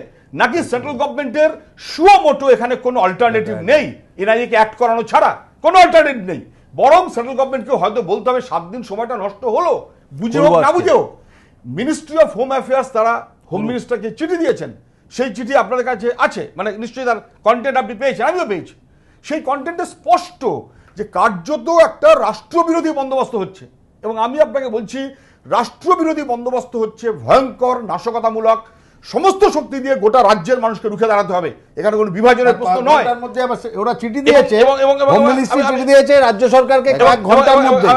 নাকি সেন্ট্রাল গভর্নমেন্টের সুমোটো এখানে কোনো অল্টারনেটিভ নেই, এনআইএ কে অ্যাক্ট করানো ছাড়া কোনো অল্টারনেটিভ নেই, বরং সেন্ট্রাল গভর্নমেন্টকে হয়তো বলতে হবে 7 দিন সময়টা নষ্ট হলো, বুঝে হোক না বুঝেও। মিনিস্ট্রি অফ হোম অ্যাফেয়ার্স তারা হোম মিনিস্টারকে চিঠি দিয়েছেন, সেই চিঠি আপনাদের কাছে আছে, মানে নিশ্চয়ই তার কন্টেন্ট আপনি পেয়েছেন, আমিও পেয়েছি। সেই কন্টেন্টে স্পষ্ট যে কার্যত একটা রাষ্ট্রবিরোধী বন্দোবস্ত হচ্ছে। এবং আমি আপনাকে বলছি রাষ্ট্রবিরোধী বন্দোবস্ত হচ্ছে ভয়ঙ্কর, নাশকতামূলক, সমস্ত শক্তি দিয়ে গোটা রাজ্যের মানুষকে রুখে দাঁড়াতে হবে। এখানে কোনো বিভাজনের প্রশ্ন নয়। তার মধ্যে ওরা চিঠি দিয়েছে, হোম মিনিস্ট্রি চিঠি দিয়েছে রাজ্য সরকারকে 1 ঘন্টার মধ্যে।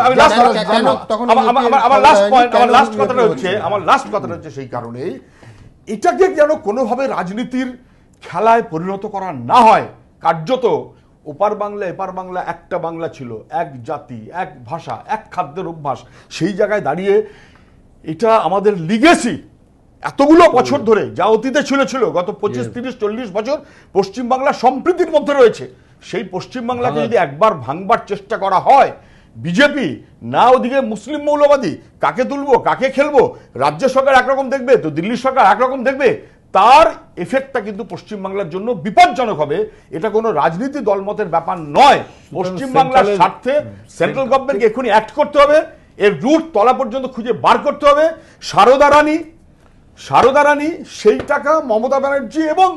আমার লাস্ট কথাটা হচ্ছে সেই কারণেই এটাকে যেন কোনোভাবে রাজনীতির খেলায় পরিণত করা না হয়। কার্যত ওপার বাংলা এপার বাংলা একটা বাংলা ছিল, এক জাতি, এক ভাষা, এক খাদ্যের অভ্যাস। সেই জায়গায় দাঁড়িয়ে এটা আমাদের লিগেসি এতগুলো বছর ধরে যা অতীতে ছিল গত 25, 30, 40 বছর পশ্চিমবাংলা সম্প্রীতির মধ্যে রয়েছে। সেই পশ্চিমবাংলাকে যদি একবার ভাঙবার চেষ্টা করা হয়, বিজেপি না ওদিকে মুসলিম মৌলবাদী, কাকে তুলবো কাকে খেলবো, রাজ্য সরকার একরকম দেখবে তো দিল্লি সরকার একরকম দেখবে, তার এফেক্টটা কিন্তু পশ্চিমবাংলার জন্য বিপজ্জনক হবে। এটা কোনো রাজনীতি দলমতের ব্যাপার নয়। পশ্চিমবাংলার স্বার্থে সেন্ট্রাল গভর্নমেন্টকে এক্ষুনি অ্যাক্ট করতে হবে, এর রুট তলা পর্যন্ত খুঁজে বার করতে হবে। সারদা রানী সেই টাকা মমতা ব্যানার্জি এবং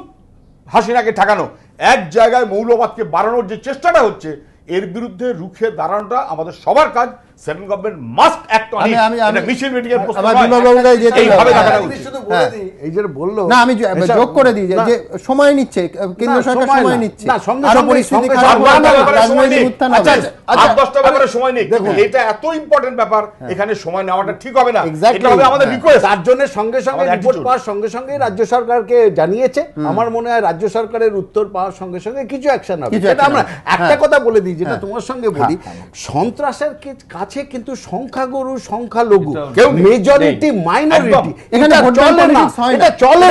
হাসিনাকে ঠেকানো, এক জায়গায় মৌলবাদকে বাড়ানোর যে চেষ্টাটা হচ্ছে, এর বিরুদ্ধে রুখে দাঁড়ানোটা আমাদের সবার কাজ। Central government must act on it. এটা মিছিল মিটিং এর প্রশ্ন নয়, এইভাবে দেখানো উচিত। শুধু বলে দিই, এই যে বললো না, আমি যোগ করে দিই যে সময় নিচ্ছে কেন্দ্র সরকার, সময় নিচ্ছে না, আরো পরিস্থিতি খারাপ হবে, রাজনৈতিক উত্থান হবে। আচ্ছা 10টা ব্যাপারে সময় নেই, এটা এত ইম্পর্টেন্ট ব্যাপার, এখানে সময় নেওয়াটা ঠিক হবে না। এটা হবে আমাদের রিকোয়েস্ট। তার জন্য সঙ্গে সঙ্গে রিপোর্ট পাওয়ার সঙ্গে সঙ্গে রাজ্য সরকারকে জানিয়েছে। আমার মনে হয় রাজ্য সরকারের উত্তর পাওয়ার সঙ্গে সঙ্গে কিছু অ্যাকশন হবে। এটা আমরা একটা কথা বলে দিই, যেটা তোমার সঙ্গে বলি, সন্ত্রাসের কাছে কিন্তু সংখ্যাগুরু সংখ্যালঘু, মেজরিটি মাইনরিটি, এটা চলে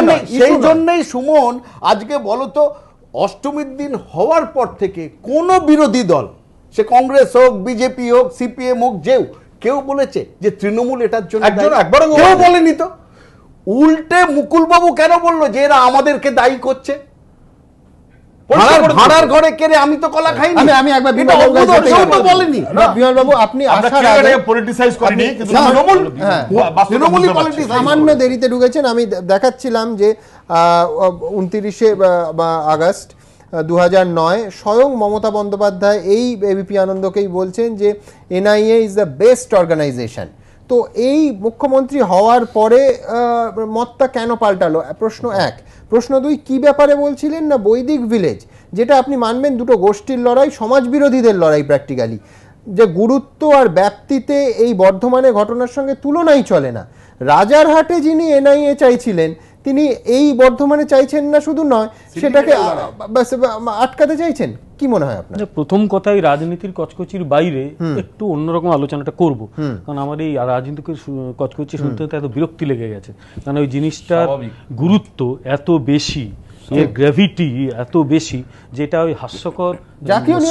না। সেই জন্যই সুমন আজকে বলতো অষ্টমীর দিন হওয়ার পর থেকে কোন বিরোধী দল, সে কংগ্রেস হোক, বিজেপি হোক, সিপিএম হোক, কেউ বলেছে যে তৃণমূল এটার জন্য কেউ বলেনি তো। উল্টে মুকুলবাবু কেন বললো যে এরা আমাদেরকে দায়ী করছে? ভাড়ার ঘরে কেড়ে আমি তো কলা খাইনি। আমি একবার বলেনি বিমল বাবু, আপনি আসার আগে পলিটিসাইজ করেনি, কিন্তু তৃণমূলই পলিটিক্স সামান্য দেরিতে ঢুকেছেন। আমি দেখাচ্ছিলাম যে 29শে আগস্ট 2009 স্বয়ং মমতা বন্দ্যোপাধ্যায় এই এবিপি আনন্দকেই বলছেন যে NIA is the best organisation. তো এই মুখ্যমন্ত্রী হওয়ার পরে মতটা কেন পাল্টালো? প্রশ্ন 1। প্রশ্ন 2, কি ব্যাপারে বলছিলেন না বৈদিক ভিলেজ, যেটা আপনি মানবেন দুটো গোষ্ঠীর লড়াই, সমাজ বিরোধীদের লড়াই, প্র্যাকটিক্যালি যে গুরুত্ব আর ব্যাপ্তিতে এই বর্ধমানে ঘটনার সঙ্গে তুলনাই চলে না। রাজারহাটে যিনি এনআইএ চাইছিলেন, তিনি এই বর্ধমানে চাইছেন না শুধু নয়, সেটাকে আটকাতে চাইছেন। কি মনে হয় আপনার? প্রথম কথাই রাজনীতির কচকচির বাইরে একটু অন্যরকম আলোচনাটা করব, কারণ আমার এই রাজনীতিকে কচকচি শুনতে এত বিরক্তি লেগে গেছে। কারণ ওই জিনিসটার গুরুত্ব এত বেশি, এর গ্র্যাভিটি এত বেশি, যেটা ওই হাস্যকর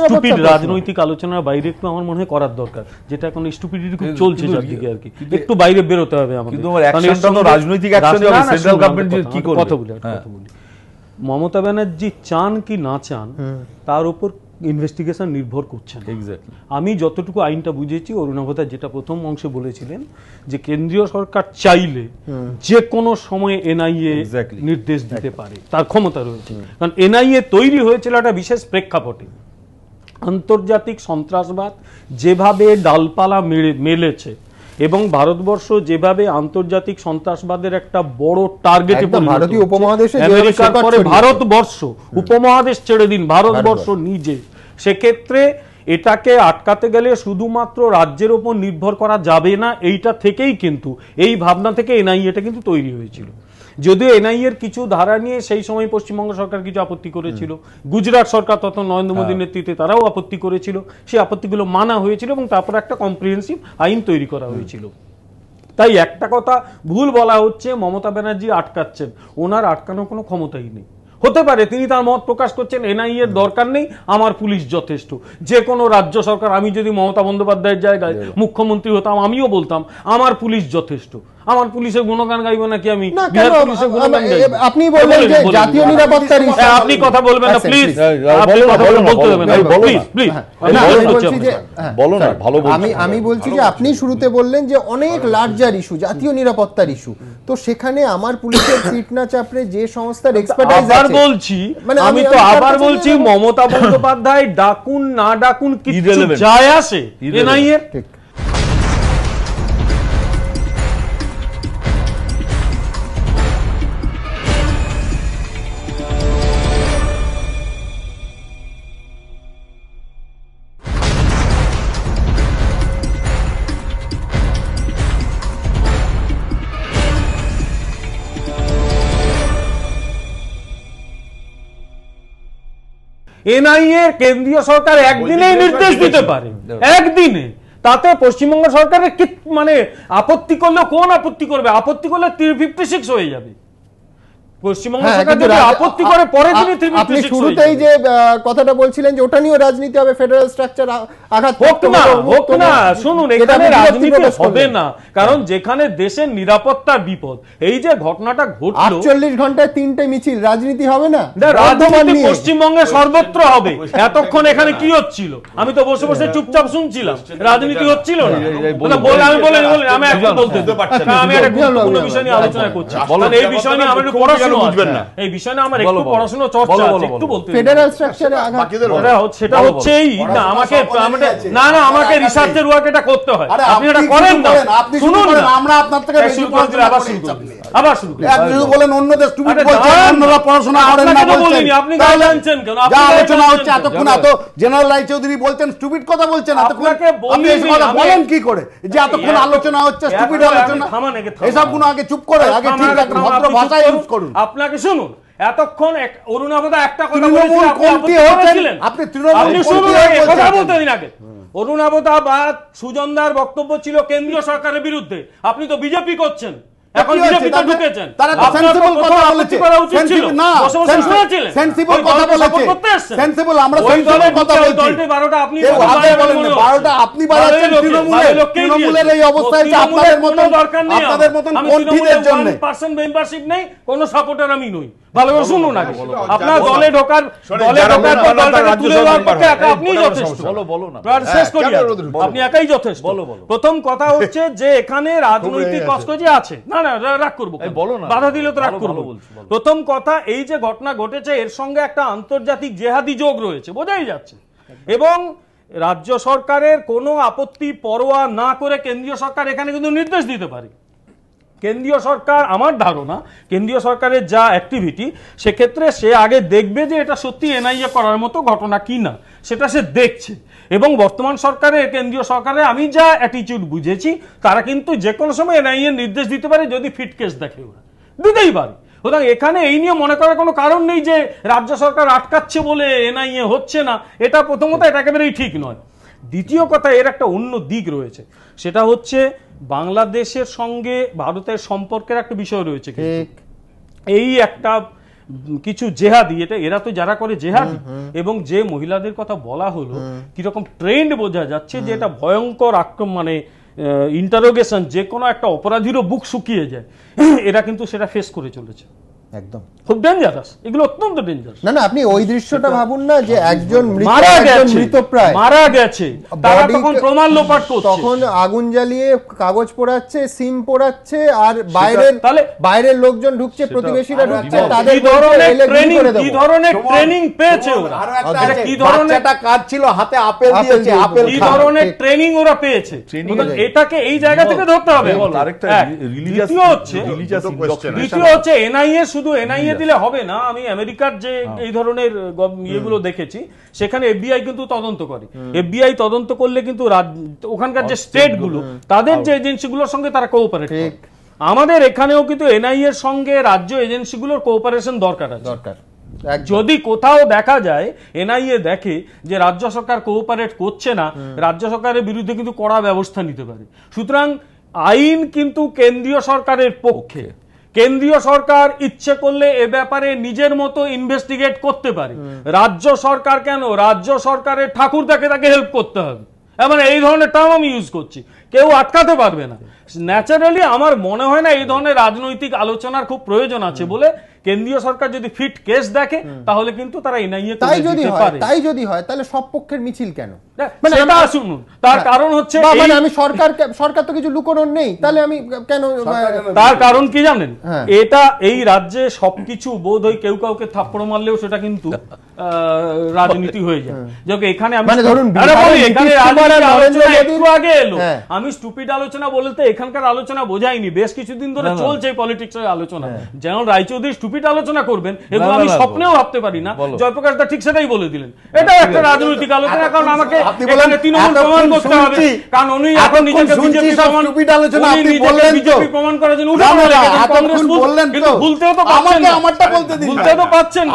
স্টুপিড রাজনৈতিক আলোচনার বাইরে একটু আমার মনে হয় করার দরকার, যেটা এখন স্টুপিডিটি খুব চলছে চারদিকে আর কি। একটু বাইরে বেরোতে হবে আমাদের। রাজনৈতিক অ্যাকশন হবে, সেন্ট্রাল গভর্নমেন্ট কি করবে? কথা বলি মমতা ব্যানার্জি চান কি না চান তার উপর ইনভেস্টিগেশন নির্ভর করছে না। আমি যতটুকু আইনটা বুঝেছি, অরুণাভতা যেটা প্রথম অংশে বলেছিলেন যে কেন্দ্রীয় সরকার চাইলে যে কোনো সময় এনআইএ নির্দেশ দিতে পারে, তার ক্ষমতা রয়েছে। কারণ এনআইএ তৈরি হয়েছিল একটা বিশেষ প্রেক্ষাপটে, আন্তর্জাতিক সন্ত্রাসবাদ যেভাবে ডালপালা মেলেছে এবং ভারতবর্ষ যেভাবে আন্তর্জাতিক সন্ত্রাসবাদের একটা বড় টার্গেটে ভারতীয় উপমহাদেশে আমেরিকার পরে ভারতবর্ষ, উপমহাদেশ ছেড়ে দিন, ভারতবর্ষ নিজে, সেক্ষেত্রে এটাকে আটকাতে গেলে শুধুমাত্র রাজ্যের উপর নির্ভর করা যাবে না, এইটা থেকেই কিন্তু এই ভাবনা থেকে এনআইএটা কিন্তু তৈরি হয়েছিল। যদিও এনআইএ এর কিছু ধারা নিয়ে সেই সময় পশ্চিমবঙ্গ সরকার কিছু আপত্তি করেছিল, গুজরাট সরকার তখন নরেন্দ্র মোদীর নেতৃত্বে তারাও আপত্তি করেছিল, সেই আপত্তিগুলো মানা হয়েছিল এবং তারপর একটা কম্প্রিহেন্সিভ আইন তৈরি করা হয়েছিল। তাই একটা কথা ভুল বলা হচ্ছে, মমতা ব্যানার্জি আটকাচ্ছেন, ওনার আটকানোর কোনো ক্ষমতাই নেই। হতে পারে তিনি তার মত প্রকাশ করছেন এনআইএ এর দরকার নেই, আমার পুলিশ যথেষ্ট। যে কোনো রাজ্য সরকার, আমি যদি মমতা বন্দ্যোপাধ্যায়ের জায়গায় মুখ্যমন্ত্রী হতাম আমিও বলতাম আমার পুলিশ যথেষ্ট, আমার পুলিশের গুণগান গাইব নাকি আমি বিহার পুলিশের গুণগান গাইব? আপনি বলবেন যে জাতীয় নিরাপত্তার ইস্যু, আপনি কথা বলবেন না প্লিজ, আপনি কথা বলতে দেবেন না প্লিজ প্লিজ। বলো না, ভালো বলছো। আমি বলছি যে আপনি শুরুতে বললেন যে অনেক লার্জার ইস্যু, জাতীয় নিরাপত্তার ইস্যু, তো সেখানে আমার পুলিশের সিট না চাপড়ে যে সংস্থার এক্সপার্টাইজ আছে, বলছি আমি তো আবার বলছি মমতা বন্দ্যোপাধ্যায় ডাকুন না ডাকুন কিছু যায় আসে এনআইএ। এনআইএ কেন্দ্রীয় সরকার একদিনেই নির্দেশ দিতে পারে, একদিনে। তাতে পশ্চিমবঙ্গ সরকারের কি মানে আপত্তি করলে কোন আপত্তি করবে? আপত্তি করলে 356 হয়ে যাবে। পশ্চিমবঙ্গ সরকার যদি আপত্তি করে পরে তিনি 356। আপনি শুরুতেই যে কথাটা বলছিলেন যে ওটা নিয়ে রাজনীতি হবে, ফেডারেল স্ট্রাকচার আঘাত হোক না। শুনুন, এখানে রাজনীতি হবে না, কারণ যেখানে দেশের নিরাপত্তার বিপদ, এই যে ঘটনাটা ঘটলো 48 ঘন্টায় 3টে মিছিল, রাজনীতি হবে না? রাজনীতি পশ্চিমবঙ্গে সর্বত্র হবে। এতক্ষণ এখানে কি হচ্ছিল? আমি তো বসে বসে চুপচাপ শুনছিলাম, রাজনীতি হচ্ছিল না। আমি বলেন আমি এখন বলতে আমি একটা গুরুত্বপূর্ণ বিষয় নিয়ে আলোচনা করছি, এই বিষয় নিয়ে আমার পড়াশোনা বুঝবেন না, এই বিষয় নিয়ে আমার একটু পড়াশোনা চর্চা আছে, একটু বলতে। ফেডারেল স্ট্রাকচারে আঘাত সেটা হচ্ছেই না, আমাকে না না আমাকে রিসার্চের ওয়ার্ক এটা করতে হয়, আপনি এটা করেন না। শুনুন, আমরা আপনার থেকে বেশি পড়াশোনা আবার শুরু করুন, আবার শুরু করুন। আপনি বলেন অন্যদের স্টুপিড বলছেন, অন্যরা পড়াশোনা করেন না বলছেন, আপনি গায়ে জানছেন কেন? যা আলোচনা হচ্ছে এতক্ষণ এত জেনারেল রায়চৌধুরী বলছেন স্টুপিড কথা বলছেন, এতক্ষণ আপনি এই কথা বলেন কি করে যে এতক্ষণ আলোচনা হচ্ছে স্টুপিড আলোচনা? এসব গুলো আগে চুপ করে, আগে ঠিক রাখুন, ভদ্র ভাষা ইউজ করুন। আপনাকে শুনুন, এতক্ষণ অরুণাভতা একটা কথা বলেছিলেন, আপনি তৃণমূল শুনুন, কথা বলতে দিন আগে। অরুণাভতা বা সুজনদার বক্তব্য ছিল কেন্দ্রীয় সরকারের বিরুদ্ধে, আপনি তো বিজেপি করছেন, এখন বিজেপিতে ঢুকেছেন। তারা সেন্সিবল কথা বলেছে, সেন্সিবল না, সেন্সিবল কথা বলেছে, সেন্সিবল আমরা সেন্সিবল কথা বলছি। 12টা আপনি 12টা আপনি বাড়াচ্ছেন তৃণমূলের এই অবস্থায় যে আপনাদের মতন কণ্ঠীদের জন্য 1% মেম্বারশিপ নেই, কোনো সাপোর্টার আমি নই। ভালো করে শুনুন, আগে আপনার দলে ঢোকার পর দলটাকে তুলে দেওয়ার পক্ষে আপনিই যথেষ্ট। শেষ করি, আপনি একাই যথেষ্ট। প্রথম কথা হচ্ছে যে এখানে রাজনৈতিক কসকজি আছে, না না রাগ করবো, বাধা দিলে তো রাগ করবো। প্রথম কথা, এই যে ঘটনা ঘটেছে এর সঙ্গে একটা আন্তর্জাতিক জেহাদি যোগ রয়েছে, বোঝাই যাচ্ছে। এবং রাজ্য সরকারের কোনো আপত্তি পরোয়া না করে কেন্দ্রীয় সরকার এখানে কিন্তু নির্দেশ দিতে পারে। কেন্দ্রীয় সরকার, আমার ধারণা কেন্দ্রীয় সরকারের যা অ্যাক্টিভিটি, সেক্ষেত্রে সে আগে দেখবে যে এটা সত্যি এনআইএ করার মতো ঘটনা কি না, সেটা সে দেখছে। এবং বর্তমান সরকারের, কেন্দ্রীয় সরকারের আমি যা অ্যাটিটিউড বুঝেছি, তারা কিন্তু যে কোনো সময় এনআইএ নির্দেশ দিতে পারে যদি ফিট কেস দেখে, ওরা দিতেই পারে। সুতরাং এখানে এই নিয়ে মনে করার কোনো কারণ নেই যে রাজ্য সরকার আটকাচ্ছে বলে এনআইএ হচ্ছে না, এটা প্রথমত এটা একেবারেই ঠিক নয়। দ্বিতীয় কথা, এর একটা অন্য দিক রয়েছে, সেটা হচ্ছে বাংলাদেশের সঙ্গে ভারতের সম্পর্কের একটা বিষয় রয়েছে। এই একটা কিছু জেহাদি, এটা এরা তো যারা করে জেহাদি, এবং যে মহিলাদের কথা বলা হলো, কিরকম ট্রেন্ড বোঝা যাচ্ছে যে এটা ভয়ঙ্কর আক্রমণ, মানে ইন্টারোগেশন, যে কোনো একটা অপরাধীরও বুক শুকিয়ে যায়, এরা কিন্তু সেটা ফেস করে চলেছে। একদম খুব ডেঞ্জারাস, এগুলো অত্যন্ত ডেঞ্জারাস। না না, আপনি ওই দৃশ্যটা ভাবুন না যে একজন মৃতপ্রায় মারা গেছে, তারা তখন প্রমাণ লোপাট করছে, তখন আগুন জ্বালিয়ে কাগজ পোড়াচ্ছে, সিম পোড়াচ্ছে, আর বাইরের লোকজন ঢুকছে, প্রতিবেশীরা ঢুকছে, তাদের কি ধরনের ট্রেনিং পেয়েছে ওরা, কি ধরনের কাজ ছিল, হাতে আপেল দিয়েছে, আপেল কি ধরনের ট্রেনিং ওরা পেয়েছে, এটাকে এই জায়গা থেকে ধরতে হবে। দ্বিতীয় হচ্ছে এনআইএ, শুধু এনআইএ দিলে হবে না। আমি আমেরিকার যে এই ধরনের ইয়েগুলো দেখেছি, সেখানে এফবিআই কিন্তু তদন্ত করে। এফবিআই তদন্ত করলে কিন্তু ওখানকার যে স্টেট গুলো, তাদের যে এজেন্সিগুলোর সঙ্গে তারা কোঅপারেট করে। আমাদের এখানেও কিন্তু এনআইএ এর সঙ্গে রাজ্য এজেন্সিগুলোর কোঅপারেশন দরকার আছে। যদি কোথাও দেখা যায়, এনআইএ দেখে যে রাজ্য সরকার কোঅপারেট করছে না, রাজ্য সরকারের বিরুদ্ধে কিন্তু কড়া ব্যবস্থা নিতে পারে। সুতরাং আইন কিন্তু কেন্দ্রীয় সরকারের পক্ষে। কেন্দ্রীয় সরকার ইচ্ছে করলে এ ব্যাপারে নিজের মতো ইনভেস্টিগেট করতে পারে। রাজ্য সরকার কেন, রাজ্য সরকারের ঠাকুরদাকে তাকে হেল্প করতে হবে। মানে এই ধরনের টার্ম আমি ইউজ করছি, কেউ আটকাতে পারবে না। ন্যাচারালি আমার মনে হয় না এই ধরনের রাজনৈতিক আলোচনার খুব প্রয়োজন আছে বলে কেন্দ্রীয় সরকার যদি ফিট কেস দেখে, তাহলে কিন্তু তারা এনআইএ তাই যদি হয় তাহলে সব পক্ষের মিছিল কেন? মানে শুনুন, তার কারণ হচ্ছে আমি সরকার তো কিছু লুকোনোর নেই, তাহলে আমি কেন? তার কারণ কি জানেন, এটা এই রাজ্যে সবকিছু বোধ হয় কেউ কাউকে থাপ্পড় মারলেও সেটা কিন্তু রাজনীতি হয়ে যায়। যখন এখানে আমি একটু আগে এলো, আমি স্টুপিড আলোচনা বলতে এখানকার আলোচনা বোঝাইনি, বেশ কিছুদিন ধরে চলছে পলিটিক্স এর আলোচনা। যেমন রায়চৌধুরী স্টুপিড আলোচনা করবেন, এগুলো আমি স্বপ্নেও ভাবতে পারি না। জয়প্রকাশ দা ঠিক সেটাই বলে দিলেন, এটা একটা রাজনৈতিক আলোচনা। কারণ আমাকে এখানে তৃণমূল প্রমাণ করতে হবে, কারণ উনি এখন নিজেকে বিজেপি প্রমাণ করার জন্য ভুলতেও তো পাচ্ছেন।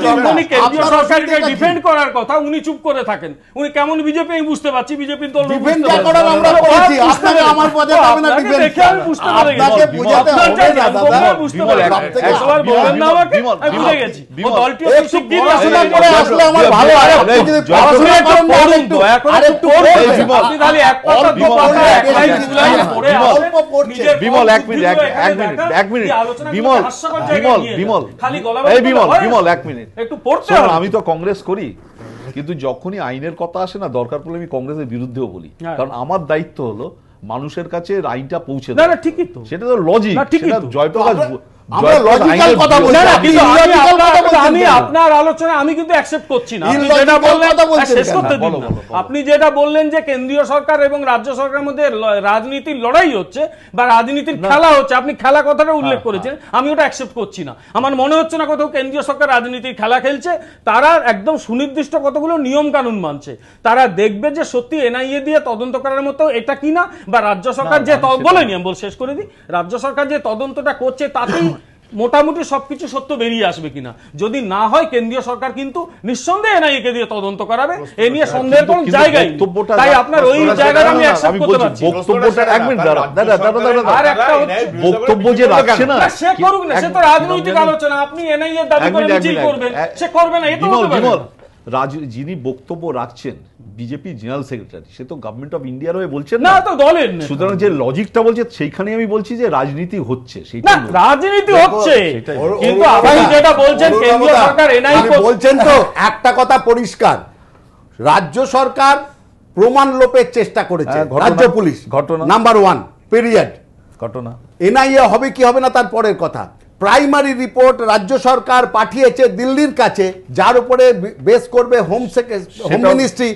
যখনই কেন্দ্রীয় সরকারকে ডিফেন্ড করার কথা উনি চুপ করে থাকেন। উনি কেমন বিজেপি আমি বুঝতে পারছি, বিজেপির দল আমি তো কংগ্রেস করি, কিন্তু যখনই আইনের কথা আসে না, দরকার পড়লে আমি কংগ্রেসের বিরুদ্ধেও বলি, কারণ আমার দায়িত্ব হলো মানুষের কাছে আইনটা পৌঁছে দেওয়া। ঠিকই তো, সেটা তো লজিক। জয়প্রকাশ আমি আপনার আলোচনা আমি কিন্তু অ্যাকসেপ্ট করছি না। আপনি যেটা বললেন যে কেন্দ্রীয় সরকার এবং রাজ্য সরকারের মধ্যে রাজনীতির লড়াই হচ্ছে বা রাজনীতির খেলা হচ্ছে, আপনি খেলা কথাটা উল্লেখ করেছেন, আমি ওটা অ্যাকসেপ্ট করছি না। আমার মনে হচ্ছে না কোথাও কেন্দ্রীয় সরকার রাজনীতির খেলা খেলছে। তারা একদম সুনির্দিষ্ট কতগুলো নিয়ম কানুন মানছে। তারা দেখবে যে সত্যি এনআইএ দিয়ে তদন্ত করার মতো এটা কিনা, বা রাজ্য সরকার যে বলেনি, আমি শেষ করে দিই, রাজ্য সরকার যে তদন্তটা করছে তাতেই মোটামুটি সবকিছু সত্য বেরিয়ে আসবে কিনা। যদি না হয় কেন্দ্রীয় সরকার কিন্তু নিঃসন্দেহে এনআইএ দিয়ে তদন্ত করাবে, এ নিয়ে সন্দেহের কোনো জায়গায়। তাই আপনার ওই জায়গাটা আমি অ্যাকসেপ্ট করতে পারছি। বক্তব্যটা এক মিনিট আর একটা বক্তব্য যে রাখছে না, সে করুক না, সে তো রাজনৈতিক আলোচনা। আপনি এনআইএ দাবি করে মিছিল করবেন, সে করবে না, এটা হতে পারে। যিনি বক্তব্য রাখছেন বিজেপি জেনারেল সেক্রেটারি, সে তো গভর্নমেন্ট অফ ইন্ডিয়ার হয়ে বলছেন না, তো দলের। সুতরাং যে লজিকটা বলছে সেইখানে আমি বলছি যে রাজনীতি হচ্ছে, সেটা রাজনীতি হচ্ছে। কিন্তু আপনি যেটা বলছেন কেন্দ্রীয় সরকার এনআইএ বলছেন, তো একটা কথা পরিষ্কার, রাজ্য সরকার প্রমাণ লোপের চেষ্টা করেছে, রাজ্য পুলিশ। ঘটনা নাম্বার 1 পিরিয়ড। ঘটনা এনআইএ হবে কি হবে না তার পরের কথা। প্রাইমারি রিপোর্ট রাজ্য সরকার পাঠিয়েছে দিল্লির কাছে, যার উপরে বেস করবে হোম মিনিস্ট্রি,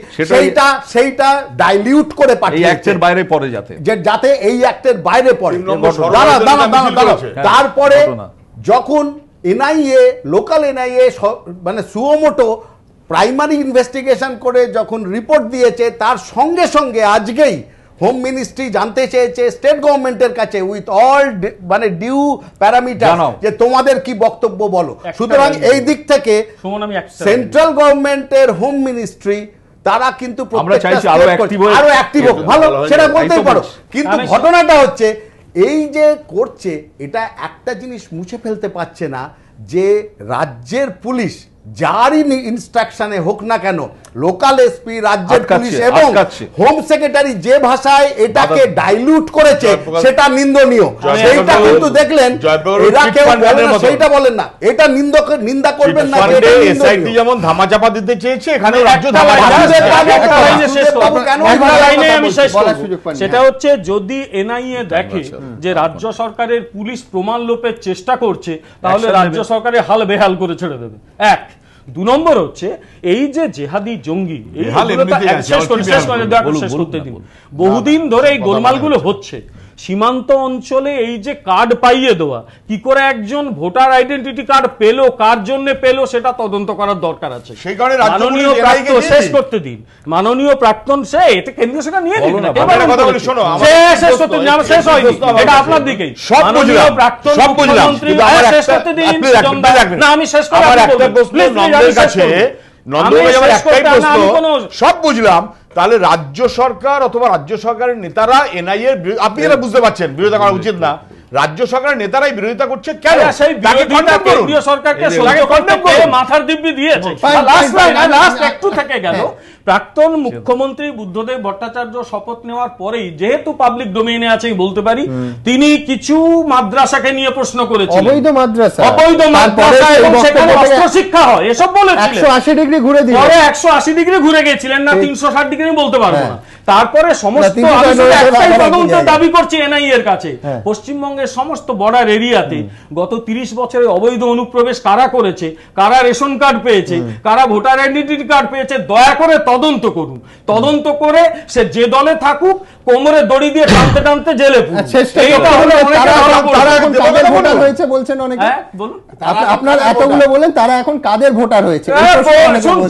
সেইটা ডাইলিউট করে পাঠিয়েছে বাইরে পড়ে, যাতে এই অ্যাক্টের বাইরে পড়ে। তারপরে যখন এনআইএ, লোকাল এনআইএ মানে সুমোটো প্রাইমারি ইনভেস্টিগেশন করে যখন রিপোর্ট দিয়েছে, তার সঙ্গে সঙ্গে আজকেই হোম মিনিস্ট্রি জানতে চেয়েছে স্টেট গভর্নমেন্টের কাছে উইথ অল মানে ডিউ প্যারামিটার, যে তোমাদের কি বক্তব্য বলো। সুতরাং এই দিক থেকে সেন্ট্রাল গভর্নমেন্টের হোম মিনিস্ট্রি তারা কিন্তু আরো অ্যাক্টিভ হোক, ভালো, সেটা বলতেই পারো। কিন্তু ঘটনাটা হচ্ছে এই যে করছে, এটা একটা জিনিস মুছে ফেলতে পারছে না যে রাজ্যের পুলিশ যারই ইনস্ট্রাকশনে হোক না কেন, লোকাল এসপি, রাজ্যের পুলিশ এবং হোম সেক্রেটারি যে ভাষায় এটাকে ডাইলুট করেছে সেটা নিন্দনীয়। সেইটা কিন্তু দেখলেন এরা কেউ বলেন না, সেইটা বলেন না, এটা নিন্দা করবেন না। এসআইটি যেমন ধামাচাপা দিতে চেয়েছে, এখানে রাজ্য সেটা হচ্ছে যদি এনআইএ দেখে যে রাজ্য সরকারের পুলিশ প্রমাণ লোপের চেষ্টা করছে, তাহলে রাজ্য সরকারের হাল বেহাল করে ছেড়ে দেবে। এক, 2 নম্বর হচ্ছে এই যে জেহাদি জঙ্গি, বহুদিন ধরে এই গোলমালগুলো হচ্ছে। সীমান্ত অঞ্চলে এই যে কার্ড পাইয়ে দেওয়া, কি করে একজন ভোটার আইডেন্টিটি কার্ড পেলো, কার জন্য পেলো, সেটা তদন্ত করার দরকার আছে। সেই কারণে মাননীয় প্রাক্তন শেষ করতে দিন, মাননীয় প্রাক্তন সে এটা কেন্দ্রীয় সরকার নিয়ে দিন, শেষ করতে দিন, শেষ হয়নি, এটা আপনার দিকেই মাননীয় প্রাক্তন মুখ্যমন্ত্রী শেষ করতে দিন। না আমি শেষ করে সব বুঝলাম, তাহলে রাজ্য সরকার অথবা রাজ্য সরকারের নেতারা এনআইএ, আপনি এটা বুঝতে পারছেন বিরোধিতা করা উচিত না, রাজ্য সরকারের নেতারাই বিরোধিতা করছে কেন? সেই বিরোধিতা কেন্দ্রীয় সরকারকে সহ্য করতে পেরে মাথার দিব্যি দিয়েছে। লাস্ট একটু থেকে গেল, প্রাক্তন মুখ্যমন্ত্রী বুদ্ধদেব ভট্টাচার্য শপথ নেওয়ার পরেই, যেহেতু পাবলিক ডোমেইনে আছে বলতে পারি, তিনি কিছু মাদ্রাসাকে নিয়ে প্রশ্ন করেছিলেন, অবৈধ মাদ্রাসা এবং সেখানে অস্ত্র শিক্ষা হয় এসব বলেছিলেন। 180 ডিগ্রি ঘুরে দিয়ে পরে 180 ডিগ্রি ঘুরে গিয়েছিলেন, না 360 ডিগ্রি বলতে পারবো না। তারপরে সমস্ত তদন্তের দাবি করছি এনআইএ এর কাছে, পশ্চিমবঙ্গের সমস্ত বর্ডার এরিয়াতে গত 30 বছরে অবৈধ অনুপ্রবেশ কারা করেছে, কারা রেশন কার্ড পেয়েছে, কারা ভোটার আইডেন্টিটি কার্ড পেয়েছে, দয়া করে তদন্ত করুন। তদন্ত করে সে যে দলে থাকুক, কোমরে দড়ি দিয়ে টানতে টানতে জেলে পুরুন। আপনার এতগুলো বলেন, তারা এখন কাদের ভোটার হয়েছে?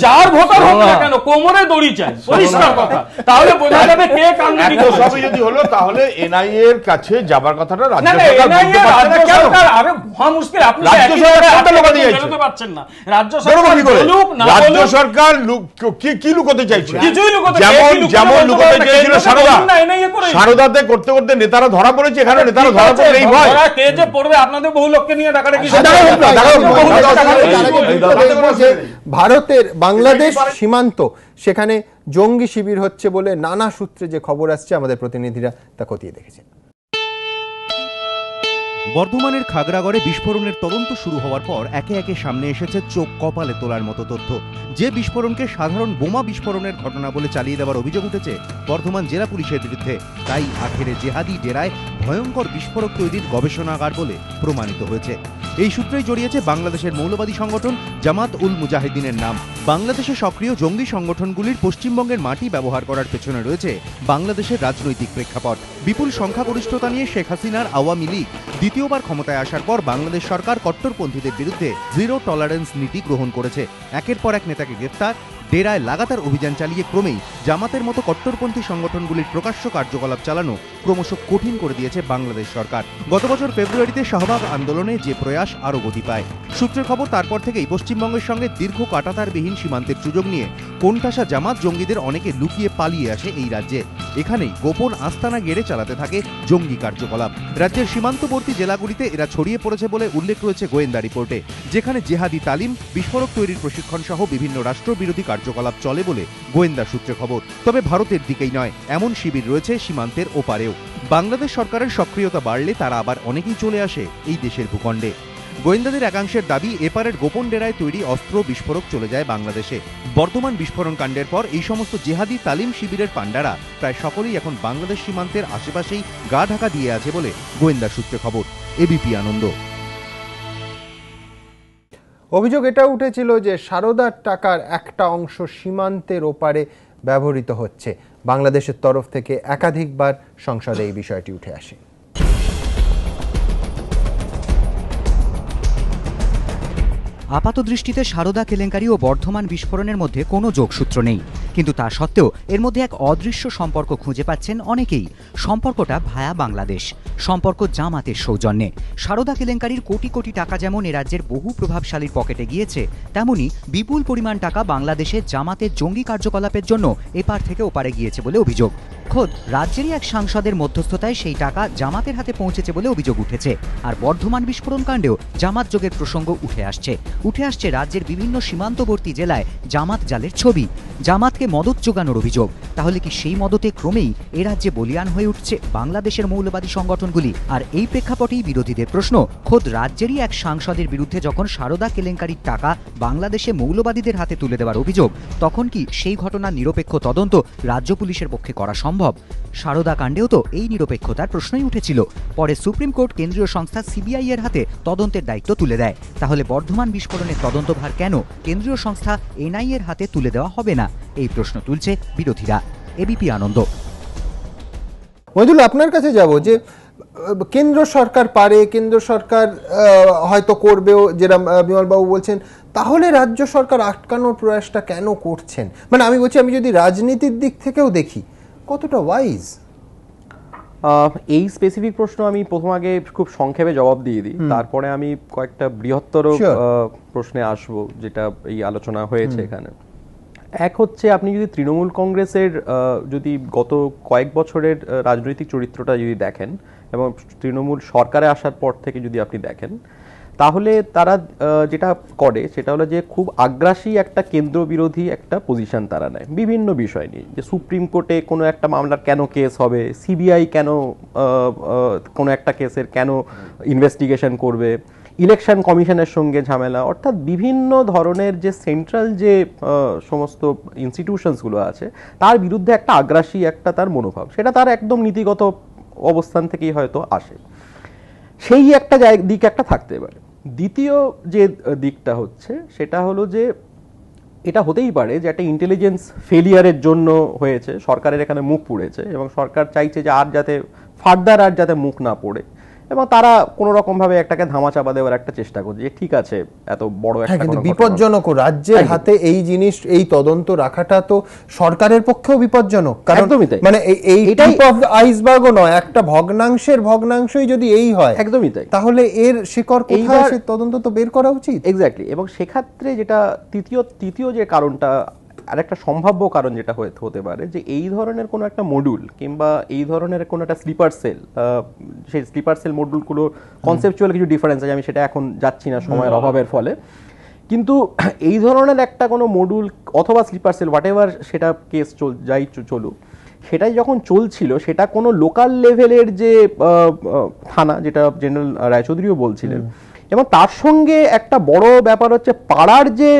যার ভোটার হোক না কেন, কোমরে দড়ি চাই, পরিষ্কার কথা। তাহলে বোঝা যাবে কে কান্নাটি করছে। সবই যদি হলো, তাহলে এনআইএ এর কাছে যাবার কথাটা রাজ্য সরকার বলতে পারছে না কেন? আরে মহা মুশকিল, আপনি রাজ্য সরকার কোনটা লুকাতে চাইছে? বলতে পারছেন না। রাজ্য সরকার বলুক না, রাজ্য সরকার কি লুকাতে চাইছে? যেমন লুকাতে চেয়েছিল সারদাতে করতে করতে নেতারা ধরা পড়েছে, এখানে নেতারা ধরা পড়ে এই ভয় কে যে পড়বে আপনাদের বহু লোককে নিয়ে ডাকাটা কি? ভারতের বাংলাদেশ সীমান্ত, সেখানে জঙ্গি শিবির হচ্ছে বলে নানা সূত্রে যে খবর আসছে, আমাদের প্রতিনিধিরা তা খতিয়ে দেখেছেন। বর্ধমানের খাগড়াগড়ে বিস্ফোরণের তদন্ত শুরু হওয়ার পর একে একে সামনে এসেছে চোখ কপালে তোলার মতো তথ্য। যে বিস্ফোরণকে সাধারণ বোমা বিস্ফোরণের ঘটনা বলে চালিয়ে দেওয়ার অভিযোগ উঠেছে বর্ধমান জেলা পুলিশের বিরুদ্ধে, তাই আখেরে জেহাদি ডেরায় ভয়ঙ্কর বিস্ফোরক তৈরির গবেষণাগার বলে প্রমাণিত হয়েছে। এই সূত্রেই জড়িয়েছে বাংলাদেশের মৌলবাদী সংগঠন জামাত উল মুজাহিদিনের নাম। বাংলাদেশে সক্রিয় জঙ্গি সংগঠনগুলির পশ্চিমবঙ্গের মাটি ব্যবহার করার পেছনে রয়েছে বাংলাদেশের রাজনৈতিক প্রেক্ষাপট। বিপুল সংখ্যাগরিষ্ঠতা নিয়ে শেখ হাসিনার আওয়ামী লীগ দ্বিতীয়বার ক্ষমতায় আসার পর বাংলাদেশ সরকার কট্টরপন্থীদের বিরুদ্ধে জিরো টলারেন্স নীতি গ্রহণ করেছে। একের পর এক নেতাকে গ্রেফতার, ডেরায় লাগাতার অভিযান চালিয়ে ক্রমেই জামাতের মতো কট্টরপন্থী সংগঠনগুলির প্রকাশ্য কার্যকলাপ চালানো ক্রমশ কঠিন করে দিয়েছে বাংলাদেশ সরকার। গত বছর ফেব্রুয়ারিতে শাহবাগ আন্দোলনে যে প্রয়াস আরও গতি পায়। সূত্রের খবর, তারপর থেকেই পশ্চিমবঙ্গের সঙ্গে দীর্ঘ কাঁটাতারবিহীন সীমান্তের সুযোগ নিয়ে কোণঠাসা জামাত জঙ্গিদের অনেকে লুকিয়ে পালিয়ে আসে এই রাজ্যে। এখানেই গোপন আস্তানা গেড়ে চালাতে থাকে জঙ্গি কার্যকলাপ। রাজ্যের সীমান্তবর্তী জেলাগুলিতে এরা ছড়িয়ে পড়েছে বলে উল্লেখ রয়েছে গোয়েন্দা রিপোর্টে, যেখানে জেহাদি তালিম, বিস্ফোরক তৈরির প্রশিক্ষণ সহ বিভিন্ন রাষ্ট্রবিরোধী কার্যকলাপ চলে বলে গোয়েন্দা সূত্রে খবর। তবে ভারতের দিকেই নয়, এমন শিবির রয়েছে সীমান্তের ওপারেও। বাংলাদেশ সরকারের সক্রিয়তা বাড়লে তারা আবার অনেকেই চলে আসে এই দেশের ভূখণ্ডে। গোয়েন্দাদের একাংশের দাবি, এপারের গোপন ডেরায় তৈরি অস্ত্র বিস্ফোরক চলে যায় বাংলাদেশে। বর্ধমান বিস্ফোরণ কাণ্ডের পর এই সমস্ত জেহাদি তালিম শিবিরের পান্ডারা প্রায় সকলেই এখন বাংলাদেশ সীমান্তের আশেপাশেই গা ঢাকা দিয়ে আছে বলে গোয়েন্দা সূত্রে খবর। এবিপি আনন্দ। অভিযোগ এটা উঠেছিল যে সারদার টাকার একটা অংশ সীমান্তের ওপারে ব্যবহৃত হচ্ছে। বাংলাদেশের তরফ থেকে একাধিকবার সংসদে এই বিষয়টি উঠে আসে। আপাতদৃষ্টিতে সারদা কেলেঙ্কারি ও বর্ধমান বিস্ফোরণের মধ্যে কোনো যোগসূত্র নেই, কিন্তু তা সত্ত্বেও এর মধ্যে এক অদৃশ্য সম্পর্ক খুঁজে পাচ্ছেন অনেকেই। সম্পর্কটা ভায়া বাংলাদেশ, সম্পর্ক জামাতের সৌজন্যে। সারদা কেলেঙ্কারির কোটি কোটি টাকা যেমন এ রাজ্যের বহু প্রভাবশালীর পকেটে গিয়েছে, তেমনি বিপুল পরিমাণ টাকা বাংলাদেশে জামাতের জঙ্গি কার্যকলাপের জন্য এপার থেকে ওপারে গিয়েছে বলে অভিযোগ। খোদ রাজ্যেরই এক সাংসদের মধ্যস্থতায় সেই টাকা জামাতের হাতে পৌঁছেছে বলে অভিযোগ উঠেছে। আর বর্ধমান বিস্ফোরণ কাণ্ডেও জামাত যোগের প্রসঙ্গ উঠে আসছে রাজ্যের বিভিন্ন সীমান্তবর্তী জেলায় জামাত জালের ছবি, জামাতকে মদত জোগানোর অভিযোগ। তাহলে কি সেই মদতে ক্রমেই এ রাজ্যে বলিয়ান হয়ে উঠছে বাংলাদেশের মৌলবাদী সংগঠনগুলি? আর এই প্রেক্ষাপটেই বিরোধীদের প্রশ্ন, খোদ রাজ্যেরই এক সাংসদের বিরুদ্ধে যখন সারদা কেলেঙ্কারির টাকা বাংলাদেশে মৌলবাদীদের হাতে তুলে দেওয়ার অভিযোগ, তখন কি সেই ঘটনার নিরপেক্ষ তদন্ত রাজ্য পুলিশের পক্ষে করা সম্ভব? সারদা কাণ্ডেও তো এই নিরপেক্ষতার প্রশ্নই উঠেছিল। পরে সুপ্রিম কোর্ট কেন্দ্রীয় সংস্থা সিবিআই এর হাতে তদন্তের দায়িত্ব তুলে দেয়। তাহলে বর্ধমান বিস্ফোরণের তদন্তভার কেন কেন্দ্রীয় সংস্থা এনআইএ এর হাতে তুলে দেওয়া হবে না? এই প্রশ্ন তুলছে বিরোধীরা। এবিপি আনন্দ। মহিদুল, আপনার কাছে যাব যে কেন্দ্র সরকার পারে, কেন্দ্র সরকার হয়তো করবেও, যেরকম বিমলবাবু বলছেন, তাহলে রাজ্য সরকার আটকানোর প্রয়াসটা কেন করছেন? মানে আমি বলছি, আমি যদি রাজনীতির দিক থেকেও দেখি, কতটা ওয়াইজ? এই স্পেসিফিক প্রশ্ন আমি প্রথম আগে খুব সংক্ষেপে জবাব দিয়ে দিই, তারপরে আমি কয়েকটা বৃহত্তর প্রশ্নে আসবো যেটা এই আলোচনা হয়েছে এখানে। এক হচ্ছে, আপনি যদি তৃণমূল কংগ্রেসের যদি গত কয়েক বছরের রাজনৈতিক চরিত্রটা যদি দেখেন এবং তৃণমূল সরকারে আসার পর থেকে যদি আপনি দেখেন, তাহলে তারা যেটা করে সেটা হলো যে খুব আগ্রাসী একটা কেন্দ্র বিরোধী একটা পজিশন তারা নেয় বিভিন্ন বিষয় নিয়ে। যে সুপ্রিম কোর্টে কোনো একটা মামলার কেন কেস হবে, সিবিআই কেন কোনো একটা কেসের কেন ইনভেস্টিগেশন করবে, ইলেকশন কমিশনের সঙ্গে ঝামেলা, অর্থাৎ বিভিন্ন ধরনের যে সেন্ট্রাল যে সমস্ত ইনস্টিটিউশনসগুলো আছে তার বিরুদ্ধে একটা আগ্রাসী একটা তার মনোভাব, সেটা তার একদম নীতিগত অবস্থান থেকেই হয়তো আসে। সেই একটা দিক একটা থাকতে পারে। দ্বিতীয় যে দিকটা হচ্ছে সেটা হলো যে এটা হতেই পারে যে একটা ইন্টেলিজেন্স ফেলিয়ারের জন্য হয়েছে, সরকারের এখানে মুখ পুড়েছে এবং সরকার চাইছে যে আর যাতে ফার্দার আর যাতে মুখ না পড়ে, এবং তারা কোনো রকম ভাবে একটাকে ধামাচাপা দেওয়ার একটা চেষ্টা করছে যে ঠিক আছে এত বড় একটা, কিন্তু বিপজ্জনক রাজ্যের হাতে এই জিনিস, এই তদন্ত রাখাটা তো সরকারের পক্ষেও বিপজ্জনক। কারণ মানে এই টাইপ অফ আইসবার্গও নয়, একটা ভগ্নাংশই যদি এই হয়, একদমই তাই, তাহলে এর শিকড় কোথায়, সেই তদন্ত তো বের করা উচিত। এক্স্যাক্টলি। এবং সেক্ষেত্রে যেটা তৃতীয় যে কারণটা, আরেকটা সম্ভাব্য কারণ যেটা হতে পারে, যে এই ধরনের কোনো একটা মডিউল কিংবা এই ধরনের কোনো একটা স্লিপার সেল, সেই স্লিপার সেল মডিউলগুলো কনসেপচুয়াল কিছু ডিফারেন্স আছে, আমি সেটা এখন যাচ্ছি না সময়ের অভাবের ফলে, কিন্তু এই ধরনের একটা কোনো মডিউল অথবা স্লিপার সেল হোয়াট এভার সেটা কেস যাই চলুক, সেটাই যখন চলছিল সেটা কোনো লোকাল লেভেলের যে থানা, যেটা জেনারেল রায়চৌধুরীও বলছিলেন, এবং তার সঙ্গে একটা বড় ব্যাপার হচ্ছে পাড়ার যে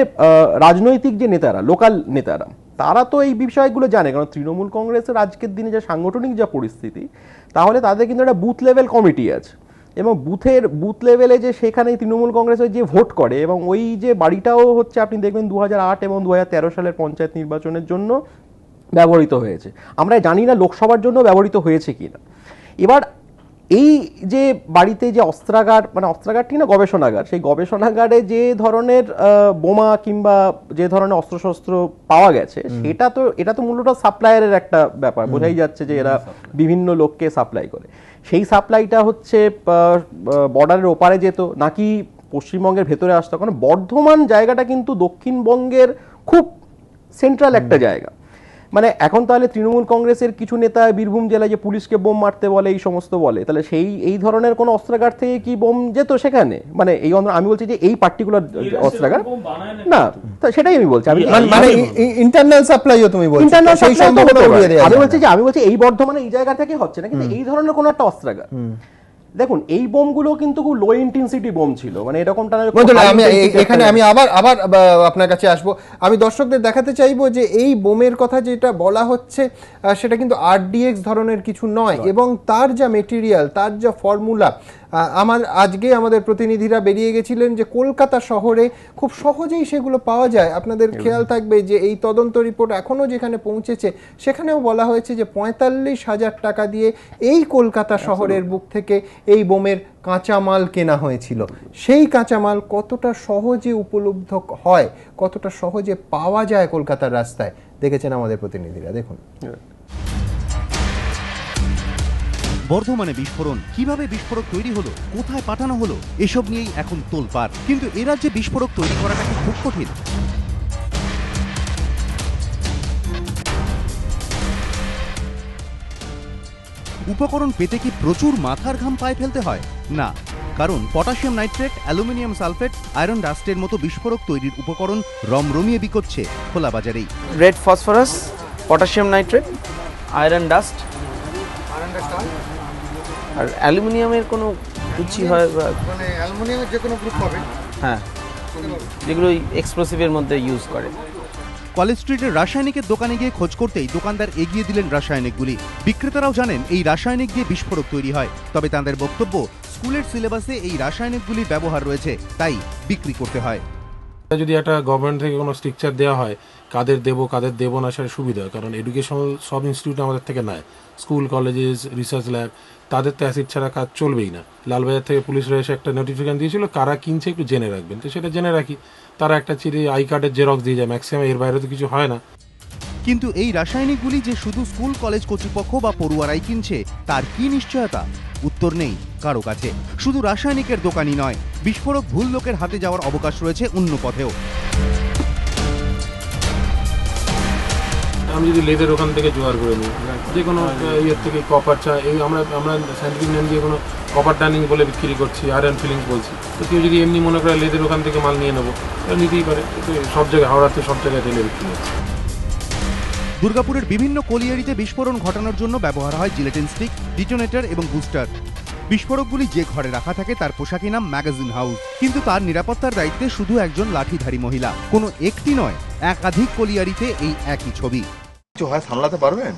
রাজনৈতিক যে নেতারা, লোকাল নেতারা, তারা তো এই বিষয়গুলো জানে। কারণ তৃণমূল কংগ্রেসের আজকের দিনে যে সাংগঠনিক যা পরিস্থিতি, তাহলে তাদের কিন্তু একটা বুথ লেভেল কমিটি আছে, এবং বুথ লেভেলে যে সেখানে তৃণমূল কংগ্রেসের যে ভোট করে, এবং ওই যে বাড়িটাও হচ্ছে আপনি দেখবেন 2008 এবং 2013 সালের পঞ্চায়েত নির্বাচনের জন্য ব্যবহৃত হয়েছে। আমরা জানি না লোকসভার জন্য ব্যবহৃত হয়েছে কিনা। এবার এই যে বাড়িতে যে অস্ত্রাগার, মানে অস্ত্রাগার ঠিক না, গবেষণাগার, সেই গবেষণাগারে যে ধরনের বোমা কিংবা যে ধরনের অস্ত্রশস্ত্র পাওয়া গেছে, এটা তো মূলত সাপ্লায়ারের একটা ব্যাপার, বোঝাই যাচ্ছে যে এরা বিভিন্ন লোককে সাপ্লাই করে। সেই সাপ্লাইটা হচ্ছে বর্ডারের ওপারে যেত নাকি পশ্চিমবঙ্গের ভেতরে আসতো, কারণ বর্ধমান জায়গাটা কিন্তু দক্ষিণবঙ্গের খুব সেন্ট্রাল একটা জায়গা। মানে এখন তাহলে তৃণমূল কংগ্রেসের কিছু নেতা বীরভূম জেলায় যে পুলিশকে বোম মারতে বলে, এই সমস্ত বলে, তাহলে এই ধরনের কোনো অস্ত্রাগার থেকে কি বোম যেত সেখানে? মানে এই আমি বলছি যে এই পার্টিকুলার অস্ত্রাগার না, সেটাই আমি বলছি। মানে ইন্টারনাল সাপ্লাইও তুমি বলছো, সেই সম্ভাবনা উড়িয়ে দেয়া। আমি বলছি এই বর্ধমানে এই জায়গা থেকে হচ্ছে না, কিন্তু এই ধরনের কোনো একটা অস্ত্রাগার, দেখুন এই বোমগুলো কিন্তু খুব লো ইন্টেন্সিটি বোম ছিল, মানে এরকমটা এখানে আমি আবার আপনার কাছে আসবো। আমি দর্শকদের দেখাতে চাইবো যে এই বোমের কথা যেটা বলা হচ্ছে সেটা কিন্তু RDX ধরনের কিছু নয়, এবং তার যা মেটেরিয়াল, তার যা ফর্মুলা, আজকে আমাদের প্রতিনিধিরা বেরিয়ে গেছিলেন যে কলকাতা শহরে খুব সহজেই সেগুলো পাওয়া যায়। আপনাদের খেয়াল থাকবে যে এই তদন্ত রিপোর্ট এখনো যেখানে পৌঁছেছে সেখানেও বলা হয়েছে যে 45,000 টাকা দিয়ে এই কলকাতা শহরের বুক থেকে এই বোমের কাঁচামাল কেনা হয়েছিল। সেই কাঁচামাল কতটা সহজে উপলব্ধ হয়, কতটা সহজে পাওয়া যায় কলকাতার রাস্তায়, দেখেছেন আমাদের প্রতিনিধিরা। দেখুন বর্ধমানে বিস্ফোরণ, কিভাবে বিস্ফোরক তৈরি হলো, কোথায় পাঠানো হলো, এসব নিয়েই এখন তোলপাড়। কিন্তু এ রাজ্যে বিস্ফোরক তৈরি করাটা কি খুব কঠিন? উপকরণ পেতে কি প্রচুর মাথার ঘাম পায়ে ফেলতে হয়? না, কারণ potassium nitrate, aluminium sulphate, iron ডাস্টের মতো বিস্ফোরক তৈরির উপকরণ রমরমিয়ে বিকোচ্ছে খোলা বাজারেই। Red phosphorus, potassium nitrate, iron dust আর অ্যালুমিনিয়ামের কোনো কুচি হয়, মানে অ্যালুমিনিয়ামের যে কোনো গ্রুপ পাবে, হ্যাঁ, যেগুলো এক্সপ্লোসিভের মধ্যে ইউজ করে। কলেজ স্ট্রিটের রাসায়নিকের দোকানে গিয়ে খোঁজ করতেই দোকানদার এগিয়ে দিলেন রাসায়নিকগুলি। বিক্রেতারাও জানেন এই রাসায়নিক দিয়ে বিস্ফোরক তৈরি হয়, তবে তাদের বক্তব্য স্কুলের সিলেবাসে এই রাসায়নিকগুলির ব্যবহার রয়েছে, তাই বিক্রি করতে হয়। যদি একটা গভর্নমেন্ট থেকে কোনো স্ট্রিকচার দেওয়া হয় কাদের দেবো কাদের দেবো না, সেটা সুবিধা হয়। কারণ এডুকেশনাল সব ইনস্টিটিউট আমাদের থেকে নেয়, স্কুল, কলেজেস, রিসার্চ ল্যাব, তাদের তো অ্যাসিড ছাড়া কাজ চলবেই না। লালবাজার থেকে পুলিশরা এসে একটা নোটিফিকেশন দিয়েছিল কারা কিনছে একটু জেনে রাখবেন, তো সেটা জেনে রাখি। তারা একটা চিঠি আই কার্ডের জেরক্স দিয়ে যায়, ম্যাক্সিমাম এর বাইরে তো কিছু হয় না। কিন্তু এই রাসায়নিকগুলি যে শুধু স্কুল কলেজ কর্তৃপক্ষ বা পড়ুয়ারাই কিনছে তার কি নিশ্চয়তা? উত্তর নেই কারো কাছে। শুধু রাসায়নিকের দোকানই নয়, বিস্ফোরক ভুল লোকের হাতে যাওয়ার অবকাশ রয়েছে অন্য পথেও। আমি যদি লেদের ওখান থেকে জোগাড় করে নিই, যে কোনো ইয়ের থেকে কপার চা, এই আমরা সাইন্টিফিক নেম দিয়ে কোনো কপার টার্নিং বলে বিক্রি করছি, আয়রন ফিলিংস বলছি। তো কেউ যদি এমনি মনে করে লেদের ওখান থেকে মাল নিয়ে নেবো, তাহলে নিতেই পারে। সব জায়গায়, হাওড়াতে সব জায়গায় টেলে বিক্রি হচ্ছে। দুর্গাপুরের বিভিন্ন কলিয়ারিতে বিস্ফোরণ ঘটানোর জন্য ব্যবহার হয় জিলেটিন স্টিক, ডিটোনেটর এবং বুস্টার। বিস্ফোরকগুলি যে ঘরে রাখা থাকে তার পোশাকি নাম ম্যাগাজিন হাউস, কিন্তু তার নিরাপত্তার দায়িত্বে শুধু একজন লাঠিধারী মহিলা। কোনো একটি নয়, একাধিক কলিয়ারিতে এই একই ছবি। কিছু হয় সামলাতে পারবেন?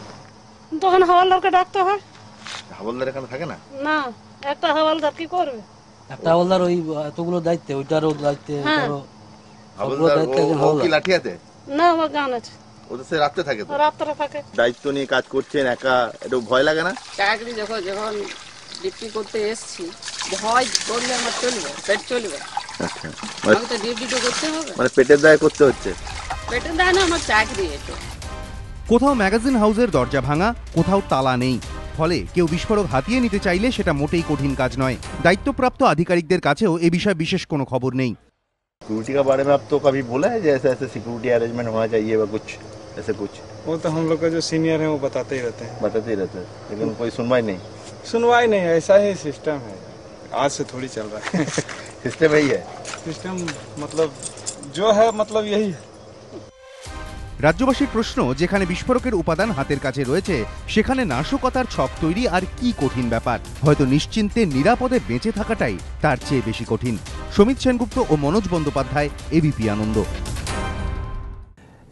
তখন হাওলদারকে ডাকতে হয়। হাওলদার এখানে থাকে না? না, একটা হাওলদার কি করবে? একটা হাওলদার ওই এতগুলো দায়িত্বে, ওইটারও দায়িত্বে, হাওলদার ও কি লাঠি হাতে? না, আমার গান আছে। ও তো সে রাতে থাকে, তো রাতে থাকে। দায়িত্ব নিয়ে কাজ করছেন একা, একটু ভয় লাগে না? চাকরি যখন ডিউটি করতে এসেছি, ভয় করলে আমার চলবে, পেট চলবে। আচ্ছা, আমি তো ডিউটি তো করতে হবে। মানে পেটের দায় করতে হচ্ছে? পেটের দায় না, আমার চাকরি এটা। কোথাও ম্যাগাজিন হাউসের দরজা ভাঙা, কোথাও তালা নেই, ফলে কেউ বিস্ফোরক হাতিয়ে নিতে চাইলে সেটা মোটেই কঠিন কাজ নয়। দায়িত্বপ্রাপ্ত আধিকারিকদের কাছেও এ বিষয়ে বিশেষ কোনো খবর নেই। सिक्योरिटी के बारे में आप तो कभी बोला है जैसे ऐसे सिक्योरिटी अरेंजमेंट होना चाहिए व कुछ ऐसे कुछ? वो तो हम लोग का जो सीनियर है वो बताते ही रहते हैं। लेकिन कोई सुनवाई नहीं? सुनवाई नहीं, ऐसा ही सिस्टम है, आज से थोड़ी चल रहा है। सिस्टम यही है? सिस्टम मतलब जो है, मतलब यही है। রাজ্যবাসীর প্রশ্ন, যেখানে বিস্ফোরকের উপাদান হাতের কাছে রয়েছে সেখানে নাশকতার ছক তৈরি আর কি কঠিন ব্যাপার? হয়তো নিশ্চিন্তে নিরাপদে বেঁচে থাকাটাই তার চেয়ে বেশি কঠিন। সমিত সেনগুপ্ত ও মনোজ বন্দ্যোপাধ্যায়, এবিপি আনন্দ।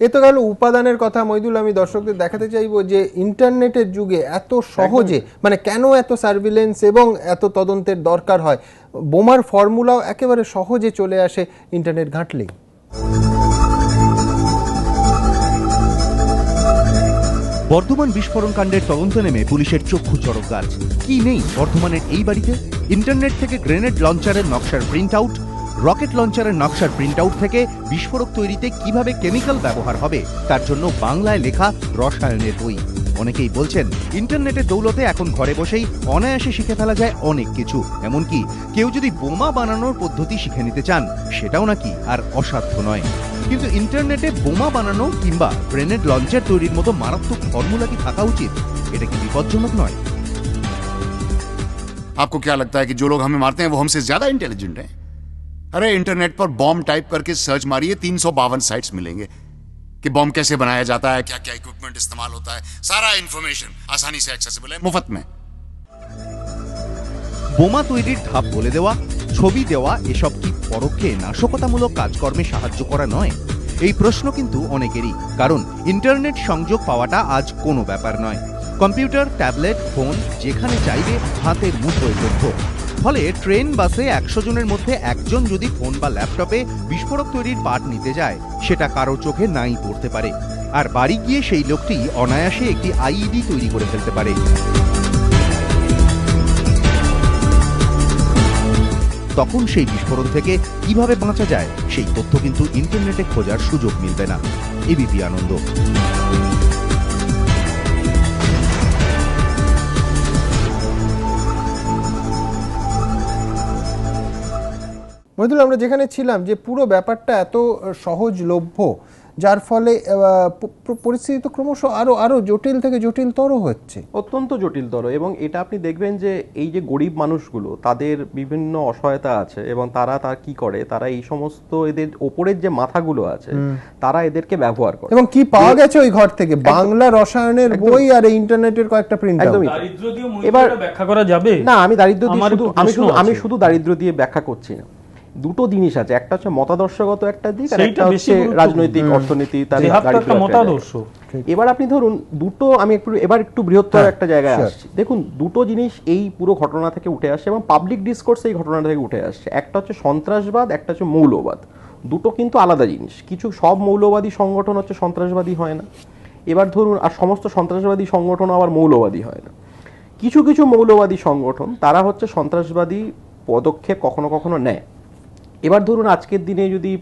এ তো গেল উপাদানের কথা। মইদুল, আমি দর্শকদের দেখাতে চাইবো যে ইন্টারনেটের যুগে এত সহজে, মানে কেন এত সার্ভিলেন্স এবং এত তদন্তের দরকার হয়, বোমার ফর্মুলাও একেবারে সহজে চলে আসে ইন্টারনেট ঘাঁটলেই। বর্ধমান বিস্ফোরণ কাণ্ডের তদন্ত নেমে পুলিশের চক্ষু চড়ক গাছ। কি নেই বর্ধমানের এই বাড়িতে? ইন্টারনেট থেকে গ্রেনেড লঞ্চারের নকশার প্রিন্ট আউট, রকেট লঞ্চারের নকশার প্রিন্ট আউট থেকে বিস্ফোরক তৈরিতে কিভাবে কেমিক্যাল ব্যবহার হবে তার জন্য বাংলায় লেখা রসায়নের বই। অনেকেই বলছেন ইন্টারনেটের দৌলতে এখন ঘরে বসেই অনায়াসে শিখে ফেলা যায় অনেক কিছু। এমনকি কেউ যদি বোমা বানানোর পদ্ধতি শিখে নিতে চান সেটাও নাকি আর অসাধ্য নয়। কিন্তু ইন্টারনেটে বোমা বানানো কিংবা গ্রেনেড লঞ্চার তৈরির মতো মারাত্মক ফর্মুলা কি থাকা উচিত? এটা কি বিপজ্জনক নয়? आपको क्या लगता है कि जो लोग हमें मारते हैं वो हमसे ज्यादा इंटेलिजेंट हैं? अरे इंटरनेट पर बॉम्ब टाइप करके सर्च मारिए, 352 साइट्स मिलेंगे कि बॉम्ब कैसे बनाया जाता है, क्या क्या इक्विपमेंट इस्तेमाल होता है, सारा इंफॉर्मेशन आसानी से एक्सेसिबल है, मुफ्त में। বোমা তৈরির ধাপ বলে দেওয়া, ছবি দেওয়া, এসব কি পরোক্ষে নাশকতামূলক কাজকর্মে সাহায্য করা নয়? এই প্রশ্ন কিন্তু অনেকেরই, কারণ ইন্টারনেট সংযোগ পাওয়াটা আজ কোনো ব্যাপার নয়। কম্পিউটার, ট্যাবলেট, ফোন, যেখানে চাইবে হাতের মুঠোয় তথ্য। ফলে ট্রেন, বাসে 100 জনের মধ্যে একজন যদি ফোন বা ল্যাপটপে বিস্ফোরক তৈরির পাঠ নিতে যায়, সেটা কারো চোখে নাই পড়তে পারে, আর বাড়ি গিয়ে সেই লোকটি অনায়াসে একটি আইইডি তৈরি করে ফেলতে পারে। তখন সেই বিস্ফোরণ থেকে কিভাবে বাঁচা যায় সেই তথ্য কিন্তু ইন্টারনেটে খোঁজার সুযোগ মিলবে না। এবিপি আনন্দ। মহিদুল, আমরা যেখানে ছিলাম যে পুরো ব্যাপারটা এত সহজলভ্য যার ফলে পরিস্থিতি তো ক্রমশ আরো জটিল থেকে জটিলতর হচ্ছে, অত্যন্ত জটিলতর। এবং এটা আপনি দেখবেন যে এই যে গরিব মানুষগুলো, তাদের বিভিন্ন অসহায়তা আছে এবং তারা কি করে, তারা এই সমস্ত এদের ওপরের যে মাথাগুলো আছে তারা এদেরকে ব্যবহার করে। এবং কি পাওয়া গেছে ওই ঘর থেকে? বাংলা রসায়নের বই আর ইন্টারনেটের কয়েকটা প্রিন্ট আউট। এবার ব্যাখ্যা করা যাবে না, আমি শুধু দারিদ্র দিয়ে ব্যাখ্যা করছি না। দুটো জিনিস আছে, একটা হচ্ছে মতাদর্শগত একটা দিক, আর একটা হচ্ছে রাজনৈতিক অর্থনীতি। এবার আপনি ধরুন দুটো, আমি একটু বৃহত্তর একটা জায়গায় আসছি। দেখুন, দুটো জিনিস এই পুরো ঘটনা থেকে উঠে আসছে এবং পাবলিক ডিসকোর্স এই ঘটনা থেকে উঠে আসছে। একটা হচ্ছে সন্ত্রাসবাদ, একটা হচ্ছে মৌলবাদ। দুটো কিন্তু আলাদা জিনিস। কিছু সব মৌলবাদী সংগঠন হচ্ছে সন্ত্রাসবাদী হয় না। এবার ধরুন, আর সমস্ত সন্ত্রাসবাদী সংগঠন আবার মৌলবাদী হয় না। কিছু কিছু মৌলবাদী সংগঠন তারা হচ্ছে সন্ত্রাসবাদী পদক্ষেপ কখনো কখনো নেয়। এবার ধরুন, আজকের দিনে যদি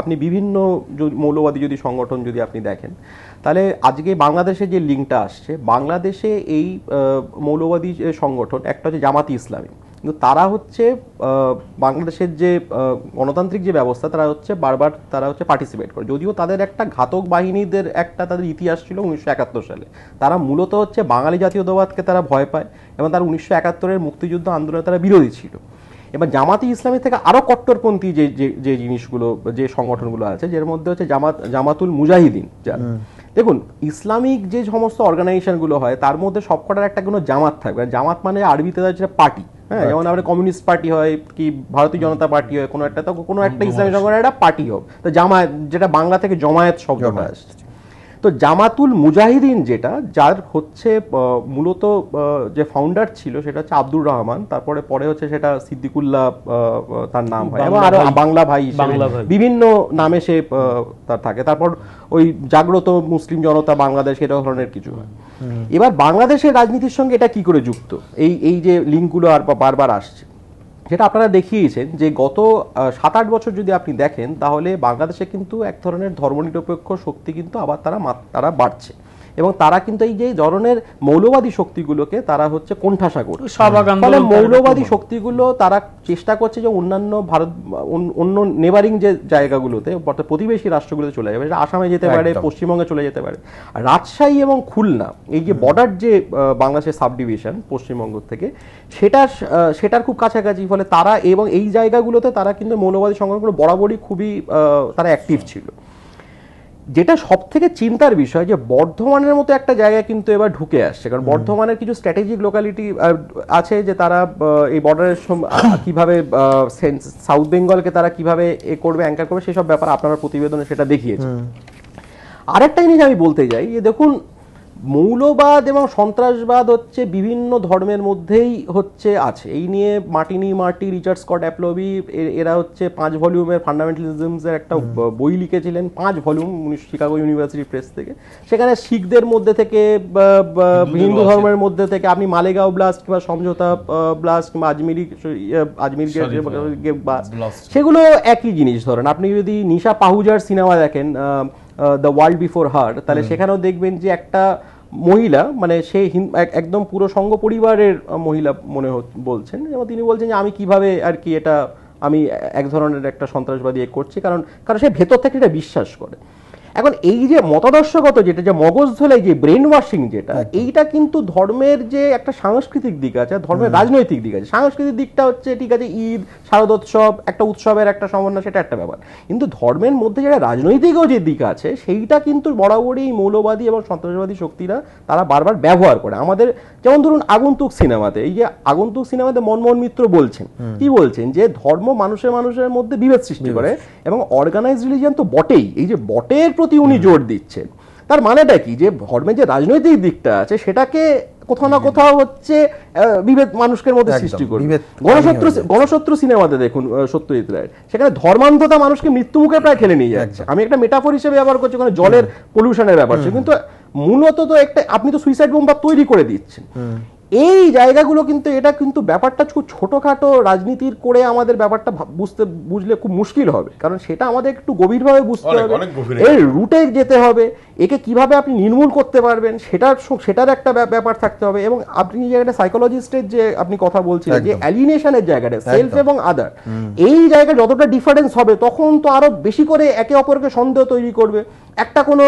আপনি বিভিন্ন মৌলবাদী যদি সংগঠন যদি আপনি দেখেন, তাহলে আজকে বাংলাদেশে যে লিঙ্কটা আসছে, বাংলাদেশে এই মৌলবাদী সংগঠন একটা হচ্ছে জামাতি ইসলামী, কিন্তু তারা হচ্ছে বাংলাদেশের যে গণতান্ত্রিক যে ব্যবস্থা, তারা হচ্ছে পার্টিসিপেট করে। যদিও তাদের একটা ঘাতক বাহিনীদের একটা তাদের ইতিহাস ছিল 1971 সালে। তারা মূলত হচ্ছে বাঙালি জাতীয়তাবাদকে তারা ভয় পায় এবং তারা 1971-এর মুক্তিযুদ্ধ আন্দোলনে তারা বিরোধী ছিল। এবার জামাতি ইসলামী থেকে আরো কট্টরপন্থী যে জিনিসগুলো, যে সংগঠনগুলো আছে, যের মধ্যে হচ্ছে জামাতুল মুজাহিদিন। দেখুন, ইসলামিক যে সমস্ত অর্গানাইজেশনগুলো হয় তার মধ্যে সবকটার একটা কোনো জামাত থাকবে। জামাত মানে আরবিতে হচ্ছে পার্টি। হ্যাঁ, যেমন আমাদের কমিউনিস্ট পার্টি হয় কি ভারতীয় জনতা পার্টি হয়, কোনো একটা ইসলামী সংগঠনের একটা পার্টি হোক, তো জামায়াত, যেটা বাংলা থেকে জমায়েত শব্দটা আসছে। তো জামাতুল মুজাহিদিন যেটা, যার হচ্ছে মূলত যে ফাউন্ডার ছিল সেটা হচ্ছে আব্দুর রহমান, পরে হচ্ছে সেটা সিদ্দিকুল্লাহ তার নাম হয়, এবং আরো বাংলা ভাই বিভিন্ন নামে সে তার থাকে। তারপর ওই জাগ্রত মুসলিম জনতা বাংলাদেশ, এটা ধরনের কিছু হয়। এবার বাংলাদেশের রাজনীতির সঙ্গে এটা কি করে যুক্ত, এই যে লিঙ্কগুলো আর বারবার আসছে, যেটা আপনারা দেখিয়েছেন যে গত 7-8 বছর যদি আপনি দেখেন, তাহলে বাংলাদেশে কিন্তু এক ধরনের ধর্মনিরপেক্ষ শক্তি কিন্তু আবার তারা বাড়ছে এবং তারা কিন্তু এই যে ধরনের মৌলবাদী শক্তিগুলোকে তারা হচ্ছে কোণঠাসা করছে। ফলে মৌলবাদী শক্তিগুলো তারা চেষ্টা করছে যে অন্য নেবারিং যে জায়গাগুলোতে, অর্থাৎ প্রতিবেশী রাষ্ট্রগুলোতে চলে যাবে। আসামে যেতে পারে, পশ্চিমবঙ্গে চলে যেতে পারে। রাজশাহী এবং খুলনা, এই যে বর্ডার যে বাংলাদেশের সাব ডিভিশন পশ্চিমবঙ্গ থেকে, সেটার খুব কাছাকাছি। ফলে তারা এবং এই জায়গাগুলোতে তারা কিন্তু মৌলবাদী সংগঠনগুলো বরাবরই খুবই তারা অ্যাক্টিভ ছিল। যেটা সব থেকে চিন্তার বিষয় যে বর্ধমানের মতো একটা জায়গায় কিন্তু এবার ঢুকে আসছে, কারণ বর্ধমানের কিছু স্ট্র্যাটেজিক লোকালিটি আছে যে তারা এই বর্ডারের কিভাবে সাউথ বেঙ্গলকে তারা কিভাবে করবে, অ্যাঙ্কার করবে, সেসব ব্যাপার আপনারা প্রতিবেদনে সেটা দেখিয়েছে। আরেকটা জিনিস আমি বলতে যাই যে দেখুন, মৌলবাদ এবং সন্ত্রাসবাদ হচ্ছে বিভিন্ন ধর্মের মধ্যেই হচ্ছে আছে। এই নিয়ে মার্টি, রিচার্ড স্কট অ্যাপলবি, এরা হচ্ছে 5 ভলিউমের ফান্ডামেন্টালিজমসের একটা বই লিখেছিলেন, 5 ভলিউম, শিকাগো ইউনিভার্সিটি প্রেস থেকে। সেখানে শিখদের মধ্যে থেকে, হিন্দু ধর্মের মধ্যে থেকে, আপনি মালেগাঁও ব্লাস্ট কিংবা সমঝোতা ব্লাস্ট কিংবা আজমির ব্লাস্ট, সেগুলো একই জিনিস। ধরেন আপনি যদি নিশা পাহুজার সিনেমা দেখেন, দ্য ওয়ার্ল্ড বিফোর হার, তাহলে সেখানেও দেখবেন যে একটা মহিলা, মানে সে একদম পুরো সংঘ পরিবারের মহিলা বলছেন, এবং তিনি বলছেন যে আমি কিভাবে আর কি এটা আমি এক ধরনের একটা সন্ত্রাসবাদী করছি, কারণ সে ভেতর থেকে এটা বিশ্বাস করে। এখন এই যে মতাদর্শগত যেটা, যে মগজ ধোলাই, যে ব্রেন ওয়াশিং যেটা, এইটা কিন্তু ধর্মের যে একটা সাংস্কৃতিক দিক আছে, ধর্মের রাজনৈতিক দিক আছে। সাংস্কৃতিক দিকটা হচ্ছে ঠিক আছে, ঈদ, শারদোৎসব, একটা উৎসবের একটা সমন্বয়, সেটা একটা ব্যাপার। কিন্তু ধর্মের মধ্যে যেটা রাজনৈতিকও যে দিক আছে, সেইটা কিন্তু বরাবরই মৌলবাদী এবং সন্ত্রাসবাদী শক্তিরা তারা বারবার ব্যবহার করে। আমাদের যেমন ধরুন আগন্তুক সিনেমাতে, এই যে আগন্তুক সিনেমাতে মনমোহন মিত্র বলছেন, কি বলছেন, যে ধর্ম মানুষের মধ্যে বিভেদ সৃষ্টি করে এবং অর্গানাইজড রিলিজিয়ন তো বটেই, এই যে বটের প্রতি উনি জোর দিচ্ছেন। তার মানেটা কি, যে ধর্মের যে রাজনৈতিক দিকটা আছে সেটাকে কোথাও না কোথাও হচ্ছে বিভেদ মানুষের মধ্যে সৃষ্টি করবে। গণশত্রু সিনেমাতে দেখুন সত্যজিৎ রায়ের, সেখানে ধর্মান্ধতা মানুষকে মৃত্যুমুখে প্রায় ঠেলে নিয়ে যাচ্ছে। আমি একটা মেটাফর হিসেবে ব্যবহার করছি, ওখানে জলের পলিউশনের ব্যাপার, কিন্তু মূলত তো একটা আপনি তো সুইসাইড বোম্বার তৈরি করে দিচ্ছেন। এই জায়গাগুলো কিন্তু এটা কিন্তু ব্যাপারটা খুব ছোটখাটো রাজনীতির করে আমাদের ব্যাপারটা বুঝলে খুব মুশকিল হবে, কারণ সেটা আমাদের একটু গভীরভাবে বুঝতে হবে, এর রুটে যেতে হবে, একে কিভাবে আপনি নির্মূল করতে পারবেন সেটার একটা ব্যাপার থাকতে হবে। এবং আপনি যে একটা সাইকোলজিস্টের যে আপনি কথা বলছিলেন যে অ্যালিনেশনের জায়গাটা সেলফ এবং আদার, এই জায়গায় যতটা ডিফারেন্স হবে তখন তো আরো বেশি করে একে অপরকে সন্দেহ তৈরি করবে। একটা কোনো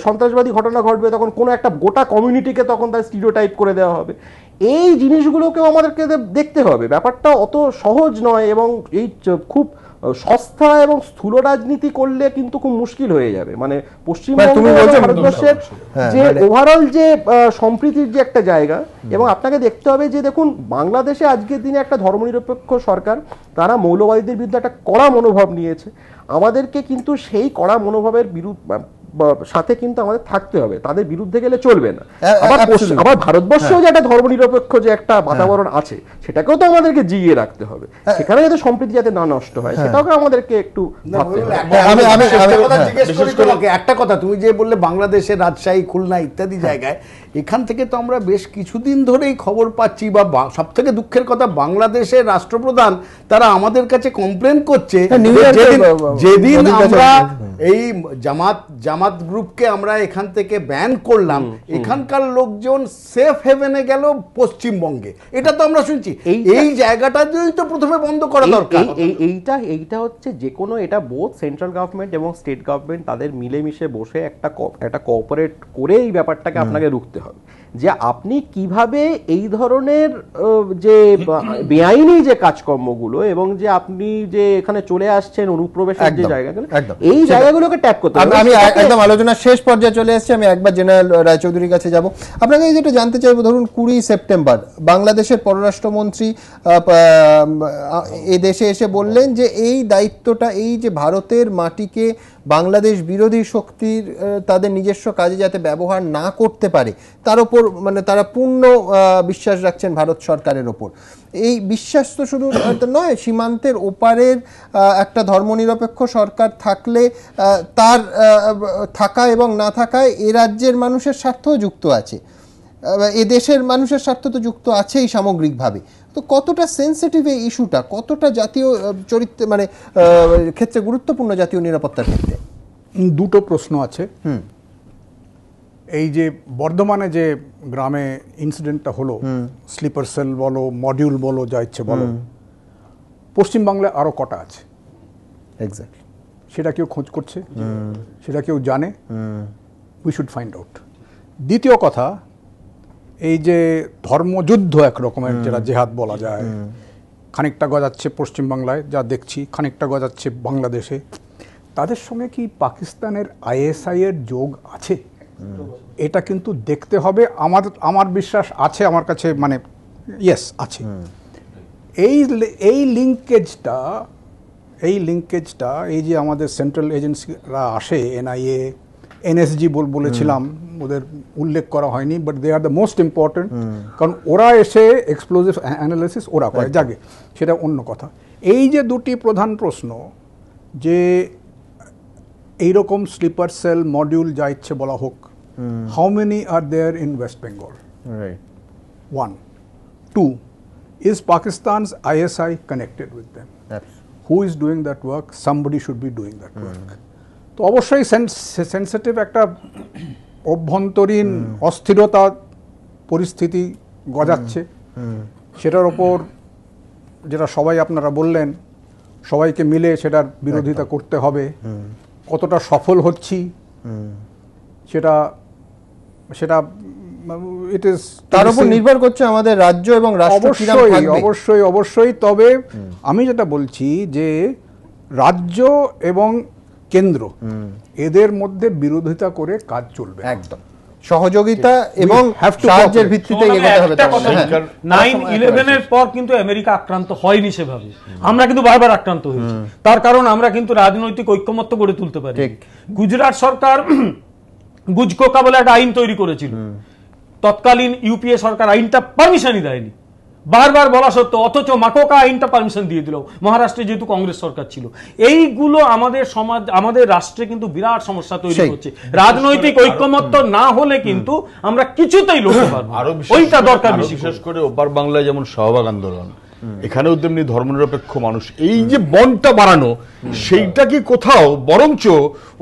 সন্ত্রাসবাদী ঘটনা ঘটবে তখন কোনো একটা গোটা কমিউনিটিকে তখন তার স্টিরিওটাইপ করে দেওয়া হবে। এই জিনিসগুলোকেও আমাদেরকে দেখতে হবে, ব্যাপারটা অত সহজ নয় এবং এই খুব সস্তা এবং স্থূল রাজনীতি করলে কিন্তু খুব মুশকিল হয়ে যাবে। মানে পশ্চিমবঙ্গ ভারতবর্ষের যে ওভারঅল যে সম্প্রীতির যে একটা জায়গা, এবং আপনাকে দেখতে হবে যে দেখুন বাংলাদেশে আজকের দিনে একটা ধর্মনিরপেক্ষ সরকার, তারা মৌলবাদীদের বিরুদ্ধে একটা কড়া মনোভাব নিয়েছে। আমাদেরকে কিন্তু সেই কড়া মনোভাবের সাথে কিন্তু আমাদের থাকতে হবে, তাদের বিরুদ্ধে গেলে চলবে না। আবার ভারতবর্ষেও যে একটা ধর্মনিরপেক্ষ যে একটা বাতাবরণ আছে সেটাকেও তো আমাদেরকে জিইয়ে রাখতে হবে, সেখানে যাতে সম্প্রীতি যাতে না নষ্ট হয় সেটাকে আমাদেরকে একটু একটা কথা তুমি যে বললে বাংলাদেশের রাজশাহী, খুলনা ইত্যাদি জায়গায়, এখান থেকে তো আমরা বেশ কিছুদিন ধরেই খবর পাচ্ছি, বা সব থেকে দুঃখের কথা বাংলাদেশের রাষ্ট্রপ্রধান তারা আমাদের কাছে কমপ্লেন করছে যেদিন আমরা এই জামাত গ্রুপকে আমরা এখান থেকে ব্যান করলাম, এখানকার লোকজন সেফ হেভেনে গেল পশ্চিমবঙ্গে, এটা তো আমরা শুনছি। এই জায়গাটা তো প্রথমে বন্ধ করা দরকার। এইটা হচ্ছে যে কোনো, এটা বোথ সেন্ট্রাল গভর্নমেন্ট এবং স্টেট গভর্নমেন্ট তাদের মিলেমিশে বসে একটা কোঅপারেট করে এই ব্যাপারটাকে আপনাকে রুখতে হবে, যে আপনি কিভাবে এই ধরনের যে বেআইনি যে কাজকর্মগুলো এবং যে আপনি যে এখানে চলে আসছেন অনুপ্রবেশের যে জায়গাগুলো, এই জায়গাগুলোকে ট্যাগ করতে হবে। আমি একদম আলোচনার শেষ পর্যায়ে চলে এসেছি, আমি একবার জেনারেল রায়চৌধুরীর কাছে যাব। আপনাকে যেটা জানতে চাইবো, ধরুন 20 সেপ্টেম্বর বাংলাদেশের পররাষ্ট্রমন্ত্রী এ দেশে এসে বললেন যে এই দায়িত্বটা, এই যে ভারতের মাটিকে বাংলাদেশ বিরোধী শক্তির তাদের নিজস্ব কাজে যাতে ব্যবহার না করতে পারে তার উপর মানে তারা পূর্ণ বিশ্বাস রাখছেন ভারত সরকারের ওপর। এই বিশ্বাস তো শুধু নয়, সীমান্তের ওপারের একটা ধর্মনিরপেক্ষ সরকার থাকলে তার থাকা এবং না থাকায় এ রাজ্যের মানুষের স্বার্থও যুক্ত আছে, এ দেশের মানুষের স্বার্থ তো যুক্ত আছেই সামগ্রিকভাবে। তো কতটা সেন্সিটিভ এই ইস্যুটা, কতটা জাতীয় চরিত্র মানে ক্ষেত্রে গুরুত্বপূর্ণ জাতীয় নিরাপত্তার ক্ষেত্রে? দুটো প্রশ্ন আছে। এই যে বর্ধমানে যে গ্রামে ইনসিডেন্টটা হলো, স্লিপার সেল বলো, মডিউল বলো, যা ইচ্ছে বলো, পশ্চিমবাংলায় আরো কটা আছে এক্স্যাক্টলি, সেটা কেউ খোঁজ করছে, সেটা কেউ জানে? We should find out. দ্বিতীয় কথা, এই যে ধর্মযুদ্ধ এক রকমের যেটা জেহাদ বলা যায়, খানিকটা গজাচ্ছে পশ্চিমবাংলায় যা দেখছি, খানিকটা গজাচ্ছে বাংলাদেশে, তাদের সঙ্গে কি পাকিস্তানের আইএসআই এর যোগ আছে? এটা কিন্তু দেখতে হবে। আমার বিশ্বাস আছে, আমার কাছে মানে ইয়েস আছে। এই লিঙ্কেজটা এই যে আমাদের সেন্ট্রাল এজেন্সিরা আসে, এনআইএ, এনএসজি বলেছিলাম, ওদের উল্লেখ করা হয়নি, but they are the most important, কারণ ওরা এসে এক্সপ্লোজিভ অ্যানালিসিস ওরা করে, জাগে, সেটা অন্য কথা। এই যে দুটি প্রধান প্রশ্ন, যে এইরকম স্লিপার সেল মডিউল যা ইচ্ছে বলা হোক, how many are there in West Bengal? 1. 2, is Pakistan's ISI connected with them? Who is doing that work? Somebody should be doing that work. তো অবশ্যই সেন্সিটিভ একটা অভ্যন্তরীণ অস্থিরতা পরিস্থিতি গজাচ্ছে, সেটার ওপর যেটা সবাই আপনারা বললেন, সবাইকে মিলে সেটার বিরোধিতা করতে হবে। কতটা সফল হচ্ছি সেটা ইট ইজ তার উপর নির্ভর করছে আমাদের রাজ্য এবং রাষ্ট্র কিভাবে থাকবে। অবশ্যই। তবে আমি যেটা বলছি যে রাজ্য এবং কেন্দ্র এদের মধ্যে বিরোধিতা করে কাজ চলবে, একদম সহযোগিতা এবং সাহায্যের ভিত্তিতে এগোতে হবে। 9/11 এর পর কিন্তু আমেরিকা আক্রান্ত হয়নি সেভাবে, আমরা কিন্তু বারবার আক্রান্ত হয়েছি। তার কারণ আমরা কিন্তু রাজনৈতিক ঐক্যমত্য গড়ে তুলতে পারি। গুজরাট সরকার গুজকোকা বলে একটা আইন তৈরি করেছিল, তৎকালীন ইউপিএ সরকার আইনটা পারমিশনই দেয়নি, বারবার বলা সত্ত্বেও, অথচ মাকোকা আইনটা পারমিশন দিয়ে দিল মহারাষ্ট্রে, যেহেতু কংগ্রেস সরকার ছিল। এইগুলো আমাদের সমাজ, আমাদের রাষ্ট্রে কিন্তু বিরাট সমস্যা তৈরি করছে। রাজনৈতিক ঐক্যমত্য না হলে কিন্তু আমরা কিছুতেই লড়তে পারবো, ওইটা দরকার। বিশেষ করে ওপার বাংলায় যেমন শাহবাগ আন্দোলন, এখানেও তেমনি ধর্মনিরপেক্ষ মানুষ, এই যে বন্ডটা বাড়ানো, সেইটা কি কোথাও বরঞ্চ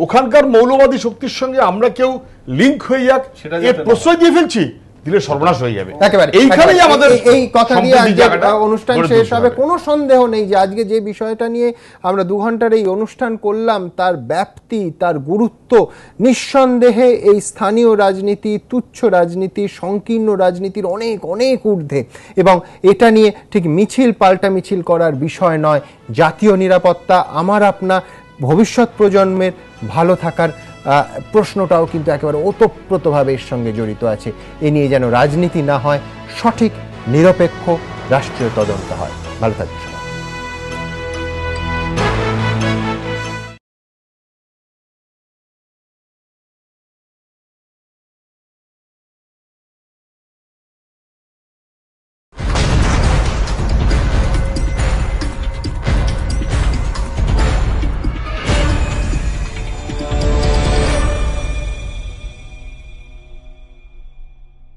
ওখানকার মৌলবাদী শক্তির সঙ্গে আমরা কেউ লিঙ্ক হয়ে যাক এর প্রশ্রয় দিয়ে ফেলছি, দিলে সর্বনাশ হয়ে যাবে। এইখানেই আমাদের এই কথা দিয়ে অনুষ্ঠান শেষ হবে। কোনো সন্দেহ নেই যে আজকে যে বিষয়টা নিয়ে আমরা 2 ঘন্টার এই অনুষ্ঠান করলাম, তার ব্যাপ্তি, তার গুরুত্ব নিঃসন্দেহে এই স্থানীয় রাজনীতি, তুচ্ছ রাজনীতি, সংকীর্ণ রাজনীতির অনেক অনেক ঊর্ধ্বে, এবং এটা নিয়ে ঠিক মিছিল পাল্টা মিছিল করার বিষয় নয়। জাতীয় নিরাপত্তা, আমার আপনার ভবিষ্যৎ প্রজন্মের ভালো থাকার প্রশ্নটাও কিন্তু একেবারে ওতপ্রোতভাবে এর সঙ্গে জড়িত আছে। এ নিয়ে যেন রাজনীতি না হয়, সঠিক নিরপেক্ষ রাষ্ট্রীয় তদন্ত হয়। ভালো থাকবে।